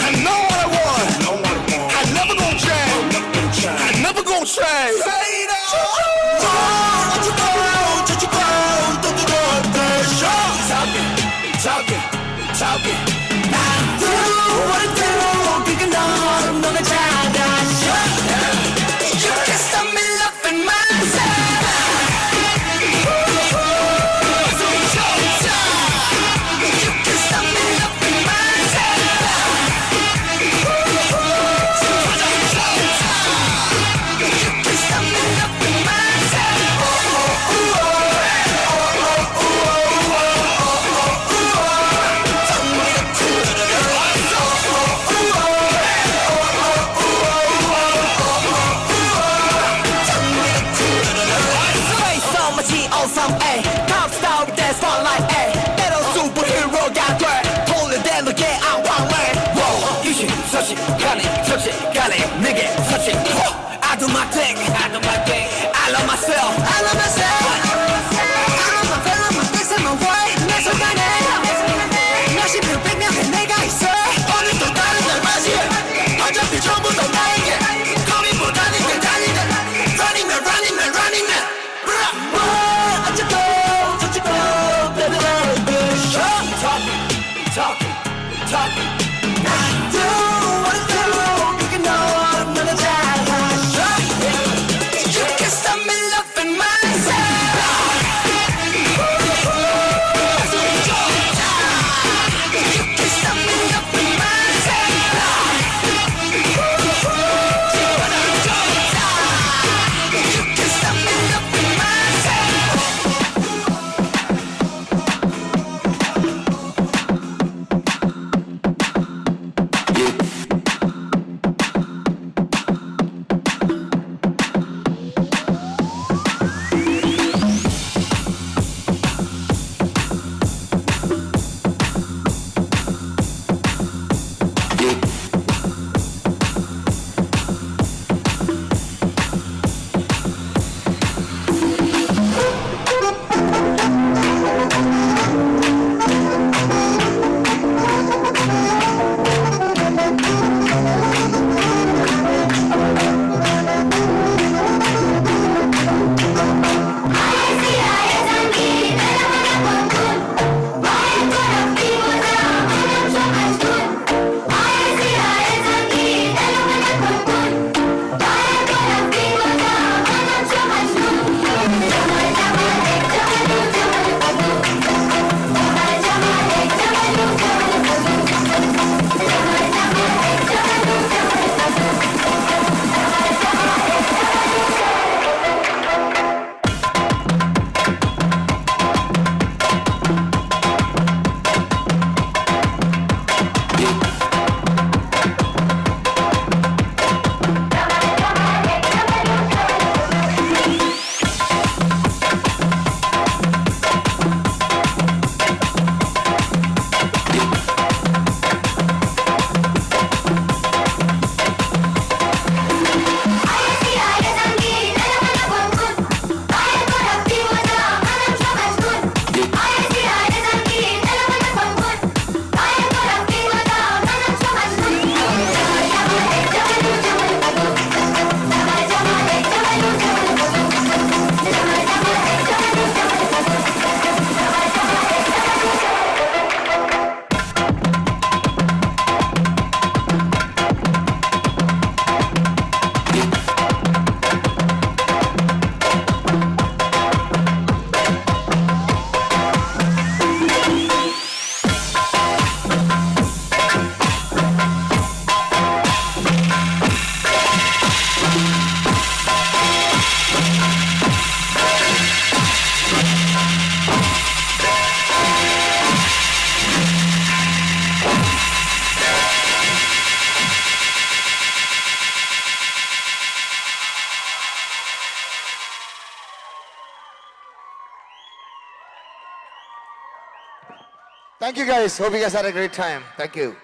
I know what I want. I never gonna change. I never gonna change. Say no. Talking. I do what I do. Picking on 너네 잘다셔. You can stop me loving myself. You can stop me loving myself. You can stop me 마치 all-some-A Top star with that spotlight A 때로 superhero가 돼 돌려대 너게 안방에 이시 서식하네 서식하네 내게 서식 I do my thing I do my thing I love myself I love myself I love my feel my this and my way 내 순간에 몇십 명 백명의 내가 있어 오늘도 다른 날 맞이해 어차피 전부 다 나에게 고민보다는 그 달리는 Running man running man running man 어쩌고 저쩌고 baby baby talking talking talking I do what I do you can know I'm not a child you can stop me loving myself you can stop me loving myself you can stop me loving myself Thank you guys. Hope you guys had a great time. Thank you.